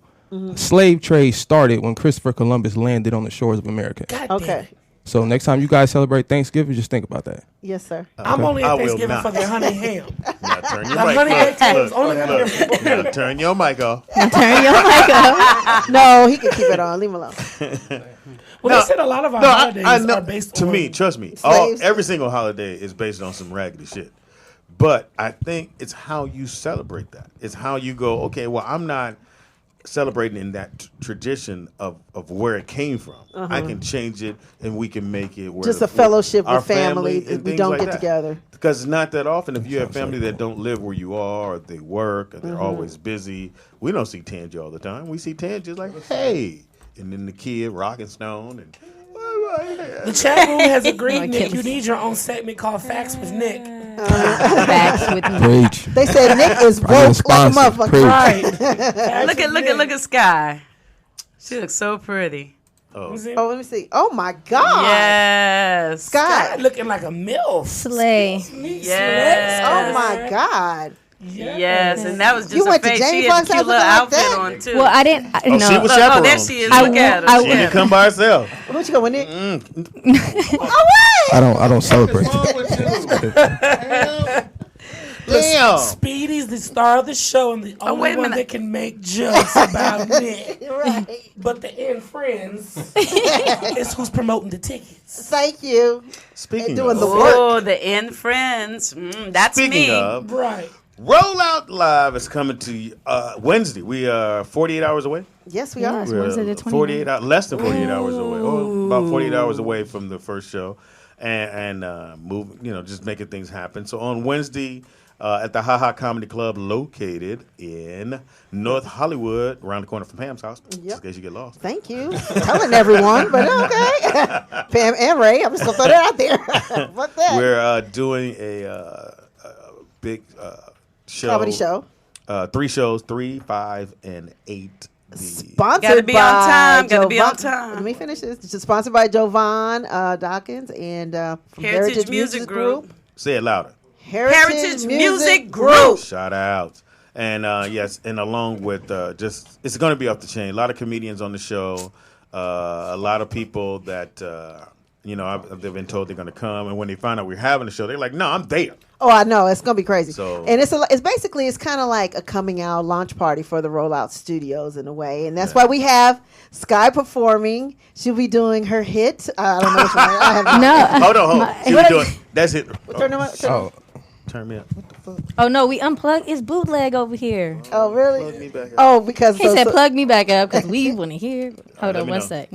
slave trade started when Christopher Columbus landed on the shores of America. Okay. So next time you guys celebrate Thanksgiving, just think about that. Yes, sir. I'm only I at will Thanksgiving not. for the honey ham. Now turn your The mic honey off. ham is only Look. Now turn your mic off. Turn your mic up. No, he can keep it on. Leave him alone. Well, they said a lot of our holidays I know. are based To on. me, trust me, Slaves. every single holiday is based on some raggedy shit. But I think it's how you celebrate that. It's how you go, okay, well, I'm not celebrating in that tradition of where it came from. I can change it and we can make it where Just a fellowship our with family. and We things don't like get that. together. Because it's not that often. If you have family that don't live where you are, or they work, or they're always busy, we don't see Tangy all the time. We see Tangy like, hey, and then the kid rocking stone and. The chat room has agreed, Nick. You need your own segment called Facts with Nick. Facts with me. Preach. They said Nick is woke like a sponsor. motherfucker. Preach. Right. Look at Sky. She looks so pretty. Oh, let me see. Oh my God. Yes. Sky. Looking like a MILF. Slay. Yes. Oh my God. Yes, and that was just You a went to face. Jamie She had a Foxx cute house little looking like outfit that? on too. Well, I didn't. Oh, she was Oh, chaperone. there she is. I Look at her. I She didn't come by herself. What you go with Nick? I don't celebrate. Damn. Speedy's the star of the show and the only wait a one minute. that can make jokes about Nick. Right. But the end friends is who's promoting the tickets. Thank you. Speaking doing of, the work. Oh, the end friends. That's speaking me. of, Right. Rollout Live is coming to you Wednesday. We are 48 hours away. Yes, we are. Yes. We're Wednesday the 29th. 48 hours, less than 48 hours away, or about 48 hours away from the first show, and move, just making things happen. So on Wednesday at the Ha Ha Comedy Club, located in North Hollywood, around the corner from Pam's house, just in case you get lost. Thank you. Telling everyone, but okay. Pam and Ray, I'm just going to throw that out there. Fuck that. We're doing a big show. Comedy show. 3 shows, 3, 5, and 8. Sponsored Gotta be by on time. Gotta be on Jovan- time. Let me finish this. It's sponsored by Jovan Dawkins and from Heritage Music Group. Say it louder. Heritage Music Group. Shout out. And yes, and along with it's going to be off the chain. A lot of comedians on the show. A lot of people that they've been told they're going to come, and when they find out we're having a show, they're like, "No, I'm there." Oh, I know, it's gonna be crazy. So, and it's kind of like a coming out launch party for the Rollout Studios in a way, and that's why we have Sky performing. She'll be doing her hit. I don't know which one. I have No. Hold on. She'll be doing. That's it. Turn me up. What the fuck? Oh no, we unplugged his bootleg over here. Oh really? Plug me back up. Oh, because he said plug me back up because we want to hear. Hold on, one sec.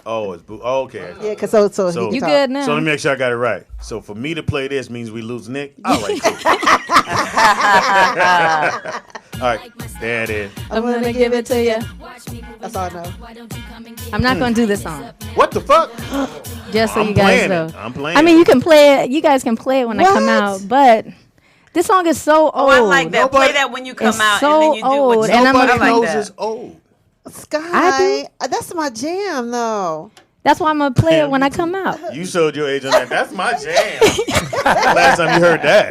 Oh, it's okay. Yeah, because so you good now? So let me make sure I got it right. So for me to play this means we lose Nick. All right. Cool. All right, there it is. I'm gonna give it to you. That's all I know. I'm not gonna do this song. What the fuck? Just so I'm you guys know. I'm playing. I mean, you can play it. You guys can play it when I come out, but this song is so old. Oh, I like that. Play that when you come out, so and then you do what old, you and Nobody I like knows that. it's old. Sky, that's my jam though. That's why I'm gonna play it when I come out. You showed your age on that. That's my jam. Last time you heard that.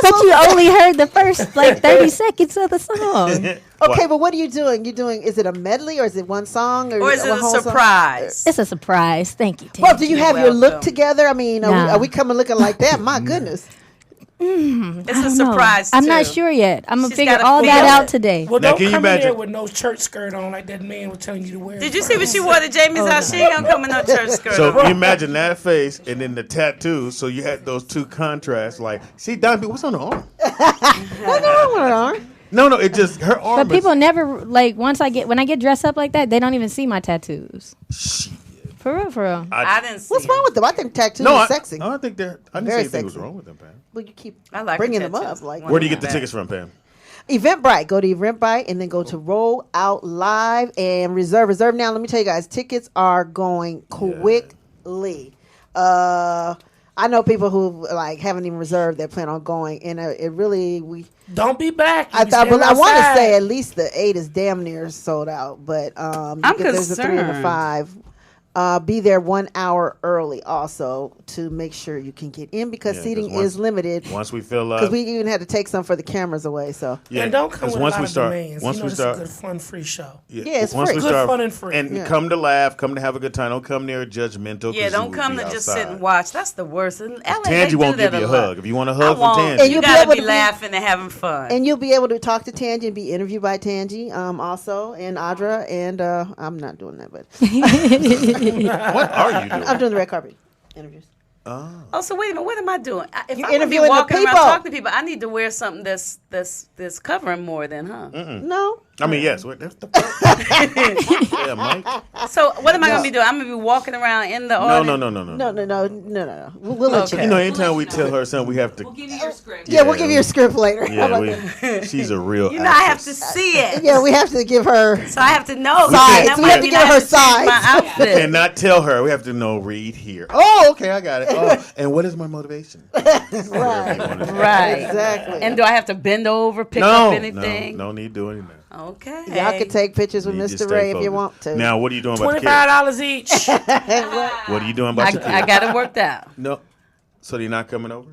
But you only heard the first 30 seconds of the song. Okay, but what are you doing? Is it a medley or is it one song Or is it a whole surprise? It's a surprise. Thank you, Tim. Well, do you have your look together? I mean, Nah. are we coming looking like that? My goodness. It's a surprise. I'm too. not sure yet. I'm gonna She's figure gotta all feel that it. out today. Well, Now, don't can you come in there imagine? with no church skirt on like that man was telling you to wear. Did you see what she wore to Jamie's house? She ain't gonna come in no church skirt. So on. you imagine that face and then the tattoos. So you had those two contrasts. Like, see, Don, what's on the arm? No, it just her arm. But people never when I get dressed up like that, they don't even see my tattoos. For real. I didn't see. What's wrong with them? I think tattoos No, are I sexy. don't think they're. I didn't Very say anything was sexy. wrong with them, Pam. Well, you keep I like bringing the them tattoos. up. Like Where do you get the tickets from, Pam? Eventbrite. Go to Eventbrite and then go to Roll Out Live and reserve. Reserve now. Let me tell you guys, tickets are going quickly. I know people who haven't even reserved. They plan on going, and it really Don't be back. I want to say at least the 8 is damn near sold out, but there's a 3 and a 5. Be there 1 hour early also to make sure you can get in because seating is limited. Once we fill up, because we even had to take some for the cameras away. So and don't come with once a lot we of start, demands. once you know, we this start, is a good, fun, free show. Yeah, it's once free. we Good, start, fun, and free. and come to laugh, come to have a good time. Don't come near judgmental. Yeah, 'cause don't you come will to be just outside. sit and watch. That's the worst. In LA, Tangy they won't do give that you a lot. hug. If you want a I hug from won't. Tangy, And You you'll be gotta able be to be- laughing and having fun. and you'll be able to talk to Tangy and be interviewed by Tangy also and Audra and I'm not doing that, but what are you doing? I'm doing the red carpet interviews. Oh, so wait a minute. What am I doing? If You're I'm gonna be interviewing the walking around people. talking to people, I need to wear something that's covering more than, huh? No. I mean, yes. What the yeah, Mike. So what am I gonna be doing? I'm gonna be walking around in the No. No. We'll let you You know. know, anytime we tell her something, we have to. give you your script. Yeah, we'll give you a script later. How about Yeah, she's a real. You know, I have actress. to see it. Yeah, we have to give her So I have to know. sides. That We might have to mean give I her to change my sides. We outfit. cannot tell her. We have to know. Read here. Oh, okay, I got it. Oh, and what is my motivation? Right. Exactly. And do I have to bend over, pick No, up anything? no need to do anything. Okay. Y'all can take pictures with You just Mr. stay Ray if you focused. want to. Now, what are you doing about the kids? $25 each. What are you doing about your kids? I got it worked out. No. So you're not coming over?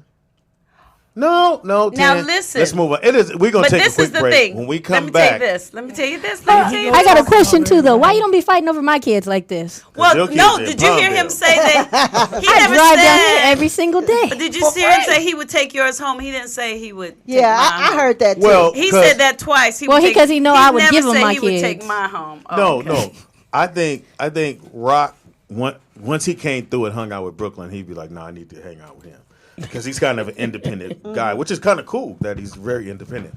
No. Now Tan. listen. Let's move on. It is. We're gonna But take a this quick is the break. thing. When we Let come me back, tell you this. Let me tell you this. Let me tell you I this. got a question too, though. Why you don't be fighting over my kids like this? Well, your kids no. in Did you hear him Palmdale. say that? He I never drive down here said. every single day. But did you see him say he would take yours home? He didn't say he would. Take Yeah, mine I home. heard that too. Well, He 'cause- said that twice. Well, because he know I would give him never my said he would kids. take my home. Oh, okay. No. I think Rock. Once he came through and hung out with Brooklyn, he'd be like, "Nah, I need to hang out with him." Because he's kind of an independent guy, which is kind of cool that he's very independent.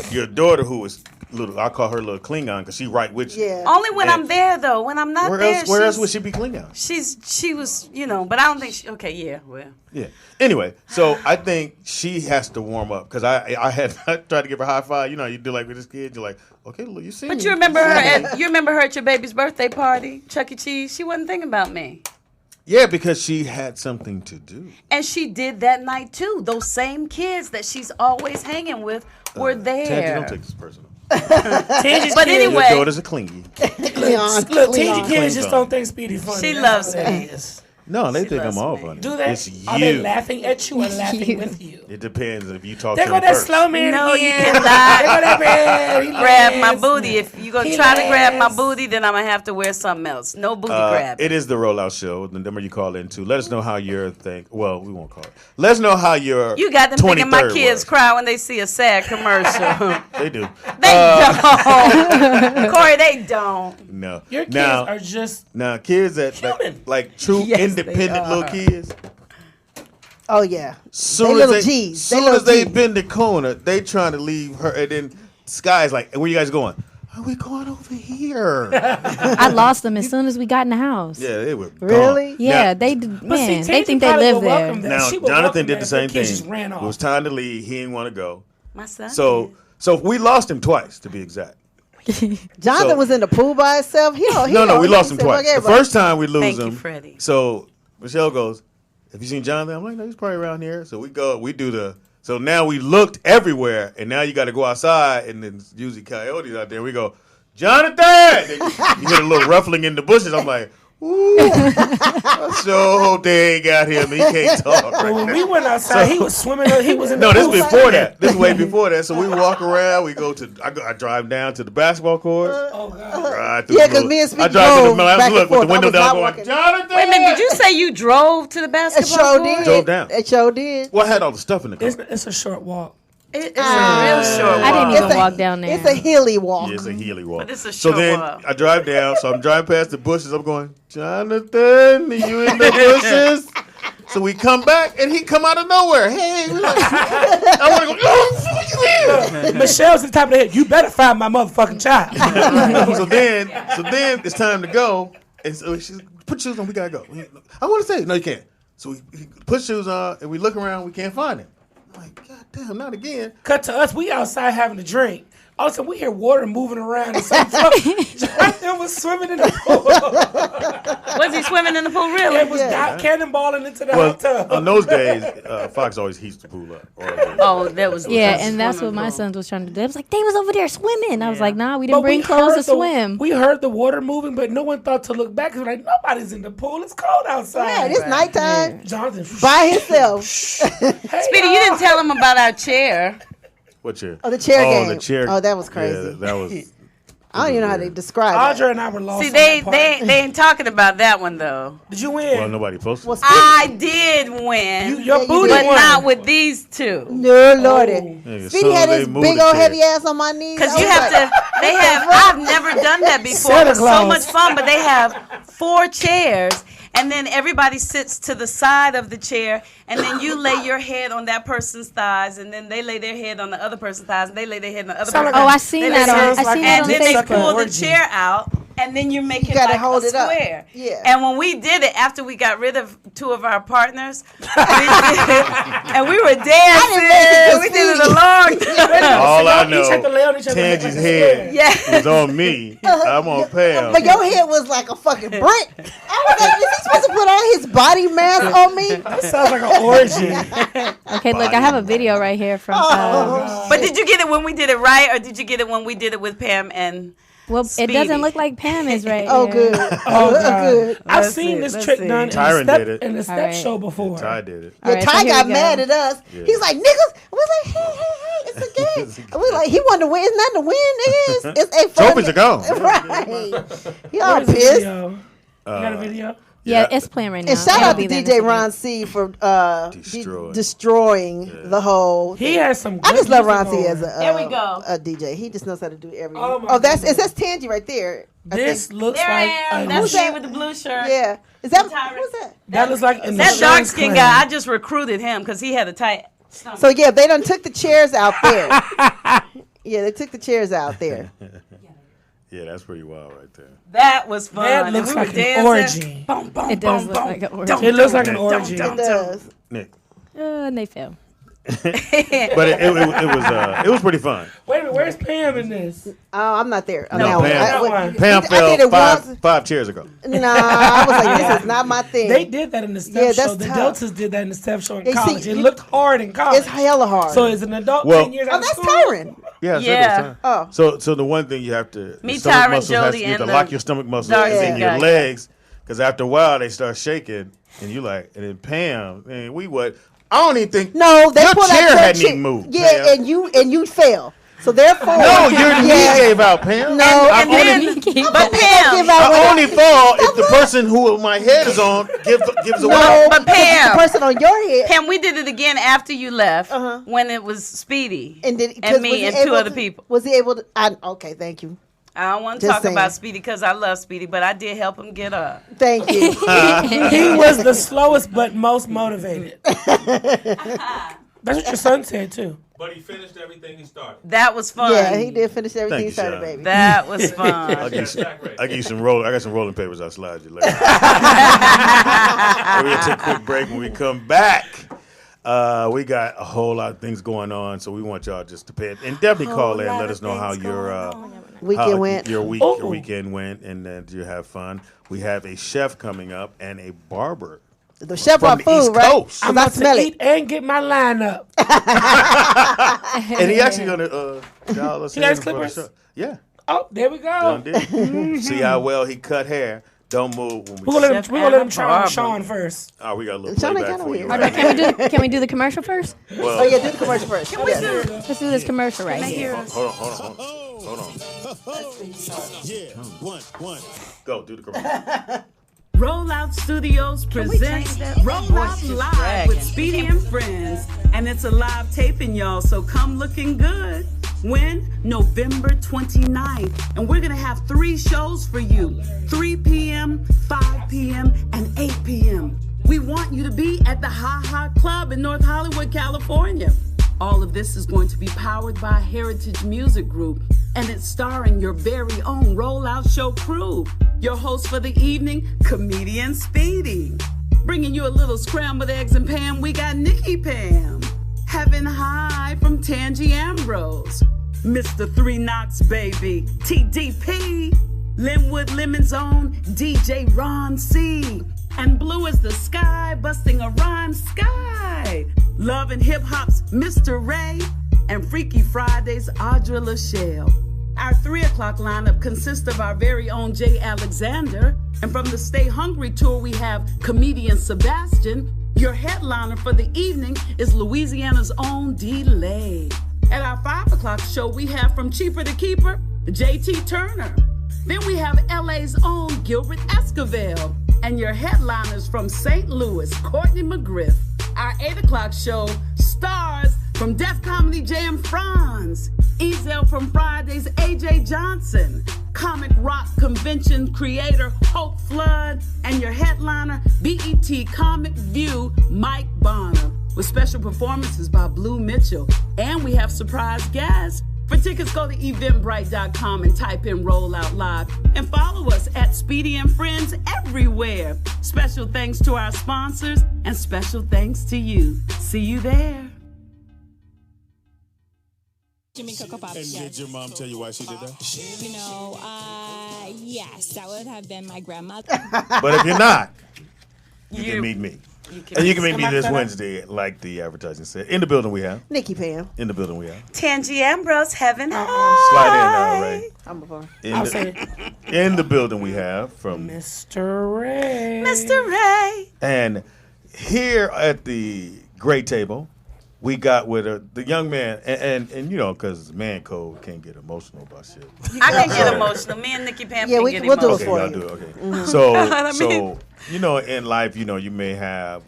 Your daughter, who is little, I call her little Klingon because she right with you. Yeah. Only when And I'm there, though. When I'm not Where there, else would she be Klingon? She was, but I don't think she. Okay, yeah, well. Yeah. Anyway, so I think she has to warm up because I tried to give her a high five. You know, you do like with this kid. You're like, okay, look, you see. But me. you remember her at your baby's birthday party, Chuck E. Cheese. She wasn't thinking about me. Yeah, because she had something to do. And she did that night too. Those same kids that she's always hanging with were there. Tangy, don't take this personal. Tangy's But kids- anyway- Your daughter's a clingy. Cleon. Look, Tangy kids just don't think Speedy funny. She That's loves what it me. is. No, they think loves I'm all me. funny. Do they? It's Are they you. laughing at you or laughing with you? It depends if you talk There to go them that first. slow man No, you again. cannot There go that man. He grab my lands. booty if you you're going to try to grab my booty, then I'm going to have to wear something else. No booty grab. It is the Rollout Show. The number you call into. Let us know how your thing. Well, we won't call it. Let us know how your. You got them thinking my kids cry when they see a sad commercial. They do. They don't. Corey, they don't. No. Your kids are just. Now, kids that like true independent little kids. Oh yeah, Soon as they bend the corner, they trying to leave her, and then Sky's like, "Where you guys going?" "Oh, we're going over here." I lost them as soon as we got in the house. Yeah, they were gone. Really. Yeah, they think they live there. Now Jonathan did the same thing. It was time to leave. He didn't want to go. My son. So we lost him twice, to be exact. Jonathan was in the pool by himself. No, we lost him twice. The first time we lose him. Thank you, Freddie. So Michelle goes, "Have you seen Jonathan?" I'm like, "No, he's probably around here." So we go, so now we looked everywhere, and now you got to go outside, and then it's usually coyotes out there. We go, "Jonathan!" You hear a little ruffling in the bushes. I'm like, "Ooh, I sure hope they ain't got him. He can't talk." Right When now. we went outside, he was swimming. He was in the No, this pool. is before that. This is way before that. So we walk around. We go to. I drive down to the basketball court. Oh God. Yeah, because me and Speedy I drive to the drove middle. back and Look with forth. the I window was down, not going, walking. "Jonathan!" Wait a minute, did you say you drove to the It basketball sure court? did. Drove down. It sure did. Well, I had all the stuff in the car. It's a short walk. It's a real short walk. I didn't even walk down there. It's a hilly walk. Yeah, it's a Healy walk. But it's a So short then walk. I drive down. So I'm driving past the bushes. I'm going, "Jonathan, are you in the bushes?" So we come back, and he come out of nowhere. Hey, we like, I want to go. "Oh, fuck you in." Michelle's at the top of the head. You better find my motherfucking child. so then it's time to go. And so she's put shoes on. We gotta go. I want to say no, you can't. So we put shoes on, and we look around. We can't find him. I'm like, "God damn, not again." Cut to us. We outside having a drink. All of a sudden, we hear water moving around. And Jonathan was swimming in the pool. Was he swimming in the pool, really? It was cannonballing into the hot tub. On those days, Fox always heats the pool up. Oh, that was and that's what my sons was trying to do. It was like, they was over there swimming. I was like, nah, we didn't bring clothes to swim. We heard the water moving, but no one thought to look back. Because like, nobody's in the pool. It's cold outside. Man, it's nighttime. Jonathan. By himself. Speedy, you didn't tell him about our chair. What chair? Oh, the chair game. The chair. Oh, that was crazy. Yeah, that was. I don't even know how to describe it. Audra and I were lost. See, on they that part. ain't talking about that one though. Did you win? Well, nobody posted. I did win, Your booty but won. not with these two. No, Lordy. Yeah, Speedy had his big old heavy ass on my knees. Because I you was have like, to, they have, I've never done that before. Santa It's so Claus. much fun, but they have 4 chairs. And then everybody sits to the side of the chair, and then you lay your head on that person's thighs, and then they lay their head on the other person's thighs, and they lay their head on the other Sound person's like Oh, thighs. I seen They that lay on. their- I seen that And on then they Facebook. pull the chair out, and then you make it gotta like hold a it up. square. Yeah. And when we did it, after we got rid of 2 of our partners, we did it, and we were dancing. We did it a long time. All I Each had to lay on know, each other Tangi's like a head Yeah. was on me. I'm on Pam. But your head was like a fucking brick. I was like, is he supposed to put on his body mask on me? That sounds like an orgy. Okay, look, I have a video right here from. But did you get it when we did it right, or did you get it when we did it with Pam and? Well, Speedy. it doesn't look like Pam is right Oh, here. good. Oh, Look God. good. I've Let's seen see, this let's trick see. done Tyron did it. in the step Alright. show before. Ty did it. Yeah, All right, Ty so here got we go. mad at us. Yeah. He's like, niggas. We was like, hey, it's a game. And we like, he wanted to win. It's nothing to win. It is. It's a fun Trophies are gone. Right. He all Where's the pissed. video? You got a video? Yeah, it's playing right now. And shout It'll out be to there in a DJ second. Ron C for Destroy. destroying the whole. He has some. I good just love music Ron C on. as There we go. a DJ. He just knows how to do everything. Oh, my That's Tangy right there. I This think. looks There I like am. a- That's Who's me that? with the blue shirt. Yeah. Is that Tyron. who's that? that looks like in the That dark Shawn's skin Clan. guy, I just recruited him because he had a tight stomach. So yeah, they done took the chairs out there. Yeah, they took the chairs out there. Yeah, that's pretty wild right there. That was fun. That And looks we were like an dancing. orgy. Boom, boom, It does boom, look boom. like an orgy. It looks like an orgy. It does. Nick. And they fell. But it was pretty fun. Wait a minute, where's Pam in this? Oh, I'm not there. No, Pam I fell did it once. five chairs ago. Nah, I was like, this is not my thing. They did that in the step Yeah, show. that's The tough. Deltas did that in the step show in Yeah, see, college. It looked hard in college. It's hella hard. So as an adult, Well- 10 years Oh, out of that's school, Tyron. Yeah, Yeah. Oh. So the one thing you have to Me, your stomach Tyron, muscles Jody, you have to and lock the your stomach muscles dark and then skin your guy. legs, because after a while they start shaking, and you like, and then Pam, man, I don't even think No, they your pulled chair out your hadn't chair. even moved. Yeah, Pam. and you fell. So therefore, No, your knee gave out, Pam. No, And then, but Pam, I only fall if the person who my head is on gives away. no, but Pam, the person on your head. Pam, we did it again after you left when it was Speedy And me and two other people. Was he able to? Okay, thank you. I don't want to Just talk saying. about Speedy because I love Speedy, but I did help him get up. Thank you. He was the slowest but most motivated. That's what your son said too. But he finished everything he started. That was fun. Yeah, he did finish everything Thank he you, started, Sean. baby. That was fun. I give you some roll. I got some rolling papers. I'll slide you later. We're gonna take a quick break. When we come back, we got a whole lot of things going on. So we want y'all just to pay it and definitely call in. Let us know how your Weekend went. Your weekend went, and then you have fun. We have a chef coming up and a barber. The chef from brought the East food, right? Coast. I'm I about smell to it. eat and get my line up. And he actually gonna dial us He got his in for the clippers? show. Yeah. Oh, there we go. Done did. See how well he cut hair. Don't move when we. We're gonna let him try on Barber. Sean first. Oh, we got a little Sean ain't playback got for no you. hair. Right Can we do the commercial first? Well, Oh yeah, do the commercial first. Can we do it? Let's do this commercial right here. hold on. Go do the commercial. Rollout Studios presents Rollout Live with Speedy and Friends. And it's a live taping, y'all, so come looking good. When? November 29th. And we're going to have 3 shows for you. 3 p.m., 5 p.m., and 8 p.m. We want you to be at the Ha Ha Club in North Hollywood, California. All of this is going to be powered by Heritage Music Group, and it's starring your very own Rollout Show crew. Your host for the evening, comedian Speedy. Bringing you a little scrambled eggs and Pam, we got Nikki Pam. Heaven High from Tangi Ambrose. Mr. Three Knox Baby, TDP. Linwood Lemon's own DJ Ron C. And Blue as the Sky, busting a rhyme sky. Love and Hip Hop's Mr. Ray. And Freaky Fridays, Audra LaShelle. Our 3 o'clock lineup consists of our very own Jay Alexander. And from the Stay Hungry tour, we have comedian Sebastian. Your headliner for the evening is Louisiana's own D-Lay. At our 5 o'clock show, we have from Cheaper to Keeper, JT Turner. Then we have LA's own Gilbert Esquivel. And your headliners from St. Louis, Courtney McGriff. Our 8 o'clock show stars from Def Comedy Jam Franz. Ezel from Fridays, AJ Johnson. Comic Rock Convention creator Hope Flood. And your headliner, BET Comic View, Mike Bonner. With special performances by Blue Mitchell. And we have surprise guests. For tickets, go to eventbrite.com and type in Rollout Live. And follow us at Speedy and Friends everywhere. Special thanks to our sponsors and special thanks to you. See you there. Jimmy Cocoa Pop. And did your mom tell you why she did that? You know, yes, that would have been my grandmother. But if you're not, you can meet me. And you can meet me this Am I Wednesday, like the advertising said. In the building we have. Nikki Pam. In the building we have. Tangi Ambrose, Heaven High. Slide in, Ray. I'm before. In the building we have from Mr. Ray. Mr. Ray. And here at the great table, we got with the young man, and you know, because man code can't get emotional about shit. I can get emotional. Me and Nikki Pam can get we'll do emotional. it for you. Okay, y'all do it. Okay. Mhm. So, you know, in life, you know, you may have,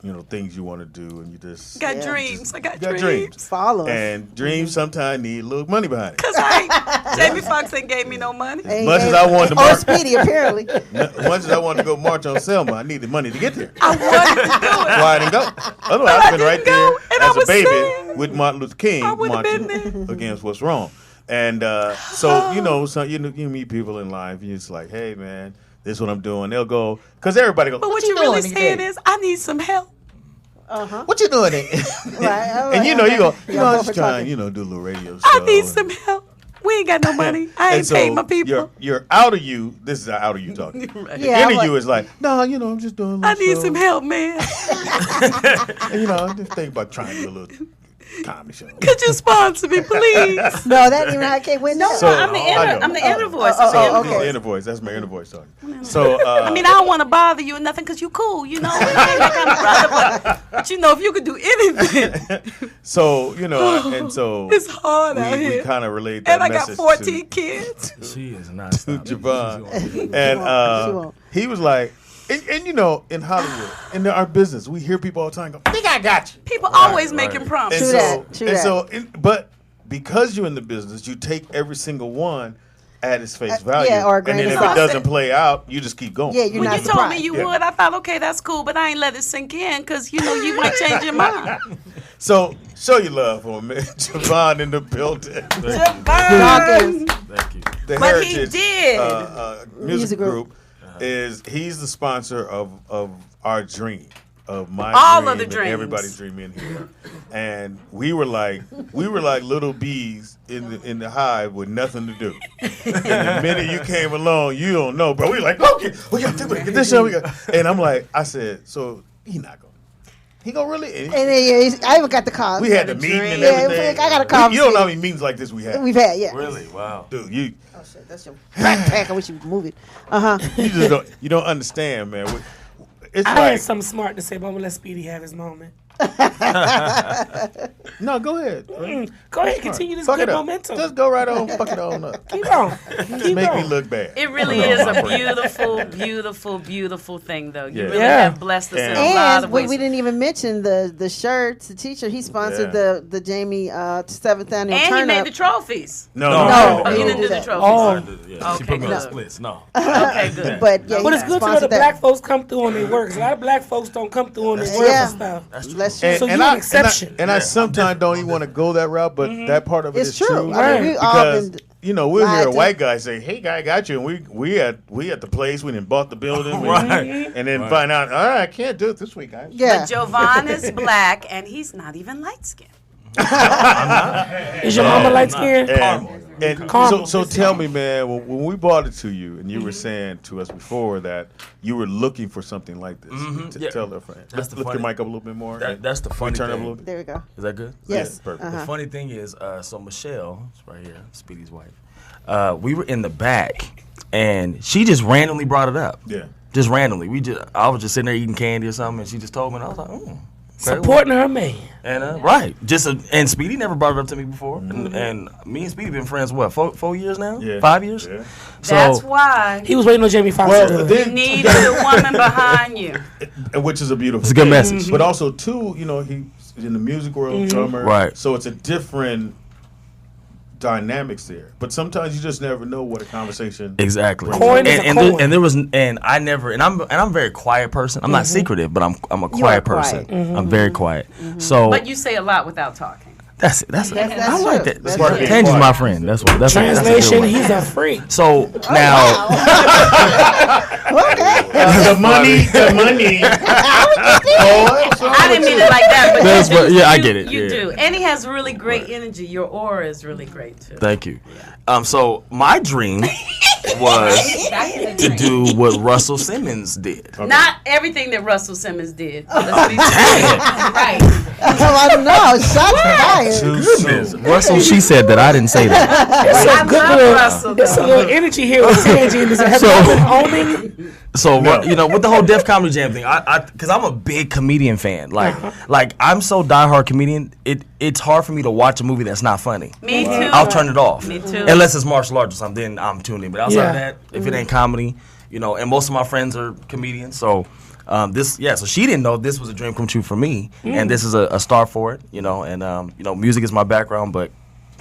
you know, things you want to do, and you just Got dreams. I got got dreams. Follow us. And dreams sometimes need a little money behind it. Because Jamie Foxx ain't gave me no money. As much as I wanted to Or march, Speedy, apparently. as much as I wanted to go march on Selma, I needed money to get there. I wanted to do it. That's why I didn't go. Otherwise, I'd been right there and I as a was baby sad. with Martin Luther King marching against what's wrong. And so, you know, you meet people in life, and you're just like, hey, man, this is what I'm doing. They'll go, because everybody goes, But what you really saying is, I need some help. what you doing? And you know, you go, you know, I'm just trying, you know, do a little radio show. I need some help. We ain't got no money. I ain't paid my people. You're out of you. This is out of you talking. Right. The Yeah, inner I'm you is like, no, you know, I'm just doing a little I need show. some help, man. And, you know, I just think about trying to do a little comedy show. Could you sponsor me, please? No, that ain't even how I can't win. No, I'm the inner voice. The inner voice. That's my inner voice talking. So I mean, I don't want to bother you or nothing because you cool, you know. I ain't that kind of brother, but you know, if you could do anything. So and so it's hard out here. We kind of relate that and I message got 14 kids. She is not to Jovan, and he was like. And in Hollywood, in our business, we hear people all the time go, "I think I got you." People always making promises. But because you're in the business, you take every single one at its face value. Or and then if it doesn't play out, you just keep going. Yeah, you're not When you told me you would, I thought, okay, that's cool, but I ain't let it sink in because you might change your mind. So show your love for me, Jovan in the building. Jovan, thank you. The but Heritage he did. Music group. He's the sponsor of our dream, of my all dream, of the dreams, everybody's dream in here, and we were like little bees in the hive with nothing to do. And the minute you came along, you don't know, bro. We like, okay, we got to get this show. And I'm like, I said, so he not gonna. He gonna really? And then, I even got the call. We had the meeting and everything. I got a call. You don't know how many meetings like this we had. We've had, yeah. Really? Wow. Dude, you. Oh shit, that's your backpack. I wish you would move it. You just don't understand, man. It's I like, had something smart to say, but I'm gonna let Speedy have his moment. No, go ahead. Go ahead, continue this good momentum. Just go right on, fuck it on up. Keep on. Just make me look bad. It really is a beautiful, beautiful, beautiful thing, though. You really have blessed us in a lot of ways. We didn't even mention the shirts, the t-shirt. He sponsored the Jamie 7th annual and turn he made up. the trophies. No, he didn't do the trophies. Oh, she put me on the splits. No. Okay, good. But it's good to know the black folks come through on their work. 'Cause a lot of black folks don't come through on their work and stuff. That's true. So you're an exception. And I sometimes don't even want to go that route, but that part of it is true. I mean, we all been we'll hear a white guy say, "Hey, guy, I got you," and we at the place. We didn't bought the building, and then find out, all right, I can't do it this week, guys. Yeah. But Jovan is black, and he's not even light skinned. Is your mama light skinned? And so tell me, man, when we brought it to you, and you were saying to us before that you were looking for something like this, tell our friends. Lift your mic up a little bit more. That's the funny turn thing. up a little bit. There we go. Is that good? Yes. Yeah, perfect. The funny thing is, so Michelle, right here, Speedy's wife, we were in the back, and she just randomly brought it up. Yeah. Just randomly. I was just sitting there eating candy or something, and she just told me, and I was like, supporting her man. And and Speedy never brought it up to me before. And me and Speedy been friends what, 4 years now? Yeah. 5 years? Yeah. So that's why he was waiting on Jamie Foxx to do it. You need a woman behind you. Which is a beautiful It's a good thing. message. But also too, he's in the music world, drummer. Right. So it's a different dynamics there, but sometimes you just never know what a conversation. Exactly. And there was I never and I'm a very quiet person. I'm not secretive, but I'm a quiet person. I'm very quiet. So, but you say a lot without talking. That's I like that. That's right. Tangi's my friend. That's translation. He's a freak. So now, the money. I didn't mean it like that, but I get it. You do, and he has really great energy. Your aura is really great too. Thank you. So my dream was to do what Russell Simmons did. Okay. Not everything that Russell Simmons did. Let's be right. I don't know. Shots fired. Goodness. Russell, she said that. I didn't say that. It's a little energy here with Tangy. Have you been owning? So with the whole Def Comedy Jam thing, because I'm a big comedian fan. Like I'm so diehard comedian. It's hard for me to watch a movie that's not funny. Me too. I'll turn it off. Me too. Unless it's martial arts or something, then I'm tuned in. But outside of that, if it ain't comedy, and most of my friends are comedians, so. So she didn't know this was a dream come true for me, and this is a start for it, and music is my background, but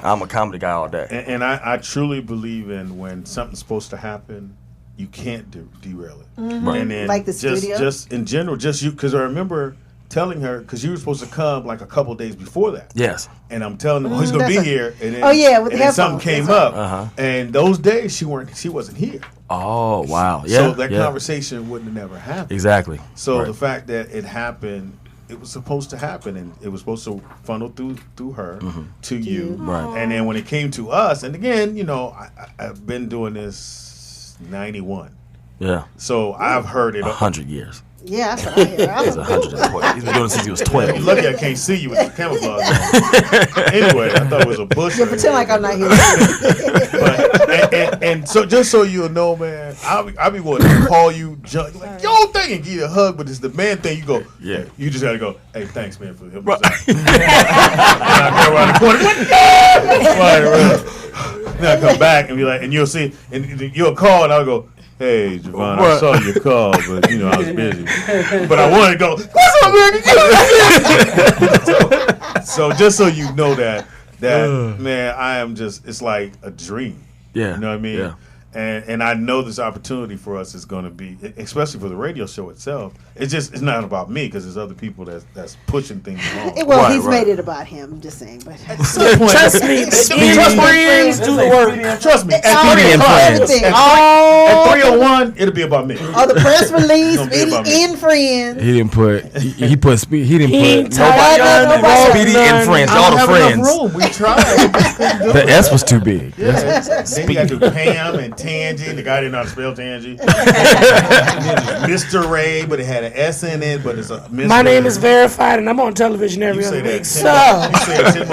I'm a comedy guy all day. And I truly believe in when something's supposed to happen, you can't derail it. Right. And then like the studio? just in general, just you, because I remember telling her, because you were supposed to come like a couple days before that. Yes. And I'm telling them, he's going to be here. And then, with and the then something came up. And those days she wasn't here. Oh, wow. Yeah. So that conversation wouldn't have never happened. Exactly. So the fact that it happened, it was supposed to happen, and it was supposed to funnel through her to you. Right. And then when it came to us, and again, I've been doing this 91. Yeah. So I've heard it 100 years. Yeah, that's what I hear. He's 112. He's been doing it since he was 12. You're lucky I can't see you with the camouflage on. Anyway, I thought it was a bush. Yeah, pretend like I'm not here. and so just so you'll know, man, I'll be wanting to call you, like, yo, thing, and give you a hug, but it's the man thing. You go, yeah. You just gotta go, hey, thanks, man, for helping us out. And I go around the corner, what? Then I come back and be like, and you'll see, and you'll call, and I'll go, hey, Jovan, I saw your call, but I was busy. But I wanted to go, what's up, man? So just so you know that man, I am just, it's like a dream. Yeah. You know what I mean? Yeah. And I know this opportunity for us is going to be, especially for the radio show itself. It's not about me because there's other people that's pushing things along. Well, he's made it about him. I'm just saying, but trust me, friends do the work. Trust me. At 301, it'll be about me. Oh, the press release, Speedy in friends. He didn't put nobody Speedy in friends. All the friends. Room. We tried. The S was too big. Yeah. Then you got to do Pam and Tangy. The guy didn't know how to spell Tangy. Mr. Ray, but it had an S in it, but it's a Mr. My name is verified, and I'm on television every other week. So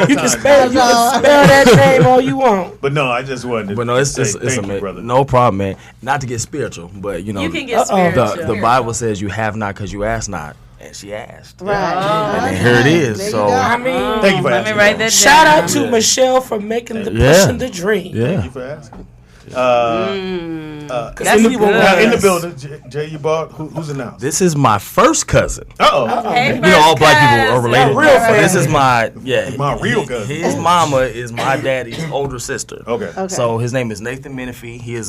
you can spell that name all you want. But no, I just wanted to. But no, it's thank you, brother. No problem, man. Not to get spiritual, but you can get spiritual. The Bible says you have not because you ask not. And she asked. Right. And then here it is. So I mean, thank you for let me write that down. Shout out to Michelle for making the pushing the dream. Yeah. Thank you for asking. That's in the building, Jay, you bought who's announced? This is my first cousin. Hey, you know, all black people are related. Real family. This is my my real cousin. His mama is my daddy's older sister. Okay. So his name is Nathan Menifee. He is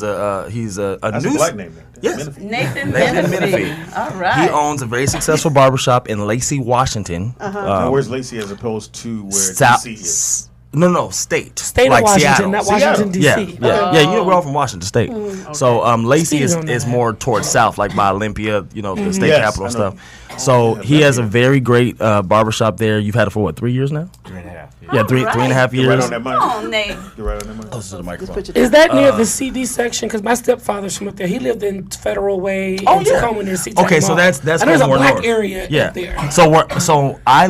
he's a That's news. a black name. Yes. Nathan Menifee. All right. He owns a very successful barbershop in Lacey, Washington. Now, where's Lacey as opposed to where DC is? No, state. State like of Washington, Seattle. not Washington, D.C. Yeah. You know, we're all from Washington State. So Lacey is more towards south, like by Olympia, the state capital and stuff. So he has a very great barbershop there. You've had it for what, 3 years now? 3.5. Yeah, three and a half years. You're right on that money. Come on, Nate. You're right on that money. Close to the microphone. Is that near the CD section? Because my stepfather's from up there. He lived in Federal Way in Tacoma near C-Town Okay, so that's there's a more black north. area up there. So I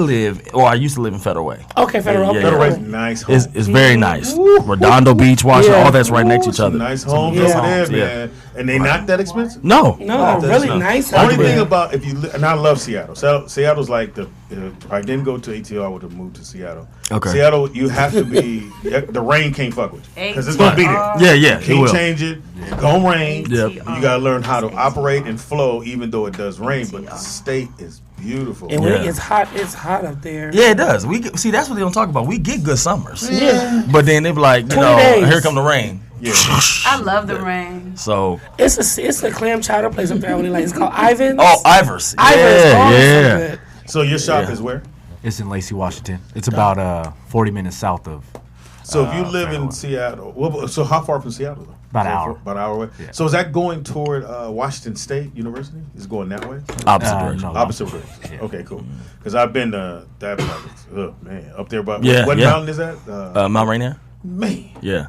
used to live in Federal Way. Okay, Federal. Federal Way's nice home. It's very nice. Redondo Beach, Washington, all that's right next to each other. Nice homes over there, man. And they not that expensive? No, they're really nice. The only thing about and I love Seattle. Seattle's like if I didn't go to ATL, I would have moved to Seattle. Okay. Seattle, you have to be. The rain can't fuck with you because it's gonna be there. Yeah. You can't change it. It's gonna rain. Yep. You gotta learn how to operate and flow, even though it does rain. But the state is beautiful. And when it gets hot, it's hot up there. Yeah, it does. See, that's what they don't talk about. We get good summers. Yeah. But then they be like, 20 days. here come the rain. Yeah. I love the rain. So it's a clam chowder place up there. It's called Ivan's. Oh, Ivers. Yeah. So your shop is where? It's in Lacey, Washington. It's about 40 minutes south of. So if you live in Seattle, so how far from Seattle? About an hour. About an hour away. Yeah. So is that going toward Washington State University? Is it going that way? Opposite direction. No, Opposite direction. Yeah. Okay, cool. Because I've been to that place. Man, up there. What mountain is that? Mount Rainier. Man. Yeah.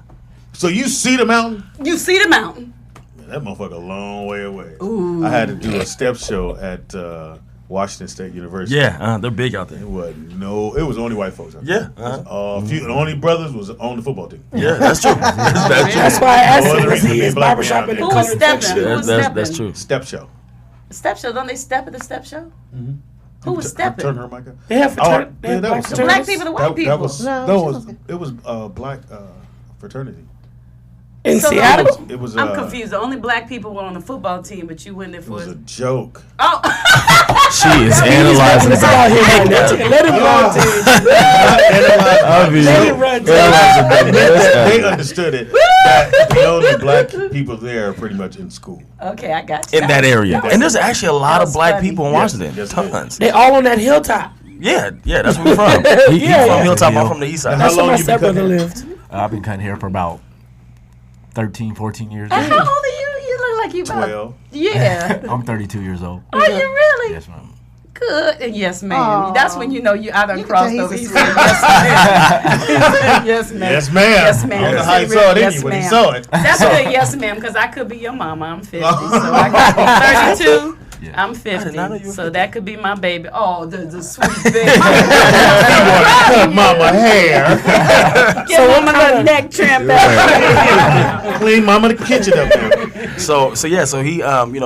So you see the mountain? You see the mountain. Man, that motherfucker a long way away. Ooh. I had to do a step show at Washington State University. Yeah, they're big out there. It was only white folks out there. Yeah. The only brothers was on the football team. Yeah, that's true. That's why I asked him, was he his barbershop in the Who was stepping? That's true. Step show. Step show? Don't they step at the step show? Mm-hmm. Who was stepping? Turn her mic up. They have black people, the white people. It was black fraternity. In Seattle? It was. I'm confused. The only black people were on the football team, but you went there for it. Was a joke. Oh. She is analyzing Let him run. They understood it. That the only black people there are pretty much in school. Okay, I got you. In that area. And there's actually a lot of black people in Washington. Yes, tons. They all on that hilltop. Yeah, that's where we're from. He's from Hilltop. I'm from the east side. That's where my stepbrother lived. I've been cutting hair for about 13, 14 years. And how old are you? You look like you 12. Yeah. I'm 32 years old. Are you really? Yes, ma'am. Good. And yes, ma'am. Aww. That's when you know I done crossed over. Yes, ma'am. Yes, ma'am. Yes, ma'am. I don't know how he saw it in you when he saw it. That's good, yes, ma'am, because I could be your mama. I'm 50, so I got 32. I'm 50, so that could be my baby. Oh, the sweet baby. Cut mama hair. Give mama the neck trim back. Clean mama the kitchen up there. So he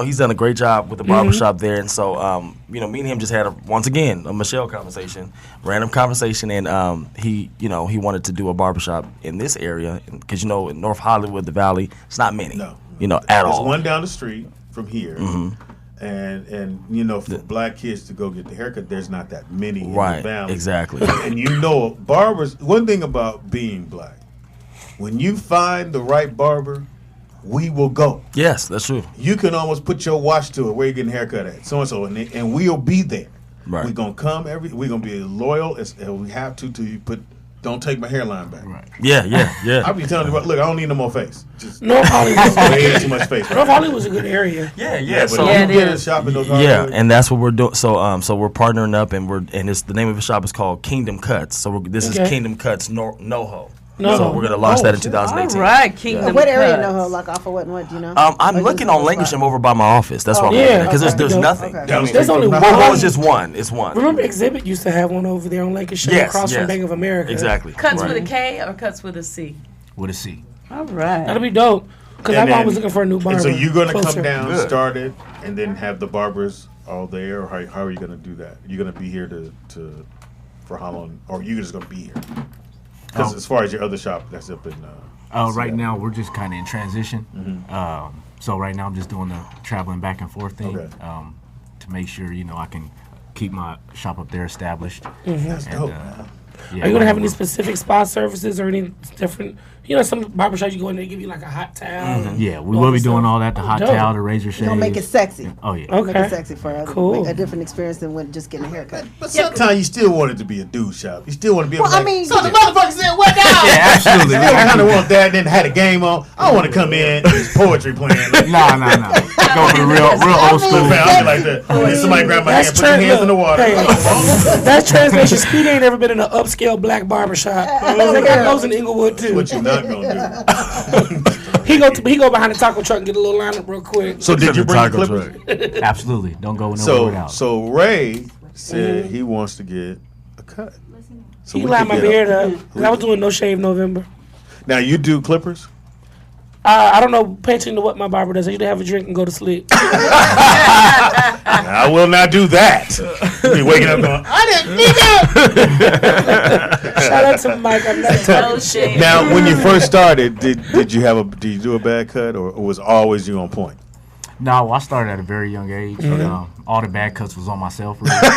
he's done a great job with the barbershop there, and so me and him just had once again a Michelle conversation, random conversation, and he wanted to do a barbershop in this area because in North Hollywood, the Valley, it's not many, at all. There's one down the street from here. And for black kids to go get the haircut, there's not that many in the Valley. Exactly. And barbers, one thing about being black, when you find the right barber, we will go. Yes, that's true. You can almost put your watch to it, where you getting a haircut at, so-and-so, and we'll be there. Right. We're going to come we're going to be as loyal as we have to you don't take my hairline back. Right. Yeah. I'll be telling you, look, I don't need no more face. Just North Hollywood. way too much face. North Hollywood's a good area. Yeah. But So you get a shop in those Hollywood. and that's what we're doing. So we're partnering up, and the name of the shop is called Kingdom Cuts. So this is Kingdom Cuts NoHo. No. So we're gonna launch that in 2018. All right, Kingdom What area Cuts. NoHo, like off of what and what, do you know? I'm looking on Lankershim over by my office. That's why I'm looking because there's nothing. Okay. There's only one. It's just one. It's one. Remember Exhibit used to have one over there on Lancashire across from Bank of America. Exactly. Cuts with a K or cuts with a C? With a C. All right. That'll be dope. Because I'm always looking for a new barber. And so you're going to closer. come down, start it, and then have the barbers all there, or how are you going to do that? You're going to be here for how long, or you're just going to be here? Because as far as your other shop, that's up in. Right now we're just kind of in transition. So right now I'm just doing the traveling back and forth thing to make sure I can keep my shop up there established. That's dope. Are you going to have any specific spa services or any different? Some barbershops you go in there, they give you like a hot towel. Yeah, we will be doing all that. The hot towel, the razor shave. You'll make it sexy. Oh yeah. Okay. Make it sexy for others. Cool. A different experience than when just getting a haircut. But sometimes you still want it to be a dude shop. You still want to be able to. so the motherfucker said, "What now?" Yeah, absolutely. I kind of want that. Then had a game on. I don't want to come in. There's poetry playing. No. Go for the real old school. I'll be like that. And somebody grab my hand, put your hands in the water. That's translation. Speedy ain't ever been in an upscale black barbershop. That goes in Inglewood too. What you not gonna do? He go behind the taco truck and get a little lineup real quick. So did you bring the clippers? Absolutely. Don't go nowhere without. So Ray said he wants to get a cut. So he lined my beard up. I was doing no shave November. Now you do clippers? I don't know. Pay attention to what my barber does. I usually have a drink and go to sleep. I will not do that. Be waking up going, I didn't need that. Shout out to Mike. I'm not talking shit. Now, when you first started, did you do a bad cut, or was always you on point? No, I started at a very young age. All the bad cuts was on myself. Really. Yeah,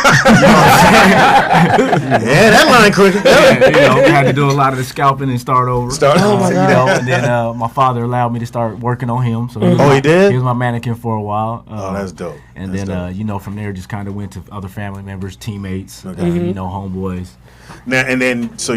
that line crooked. Had to do a lot of the scalping and start over. God. And then my father allowed me to start working on him. So he did? He was my mannequin for a while. That's dope. And that's then dope. from there, just kind of went to other family members, teammates, homeboys. Now and then, so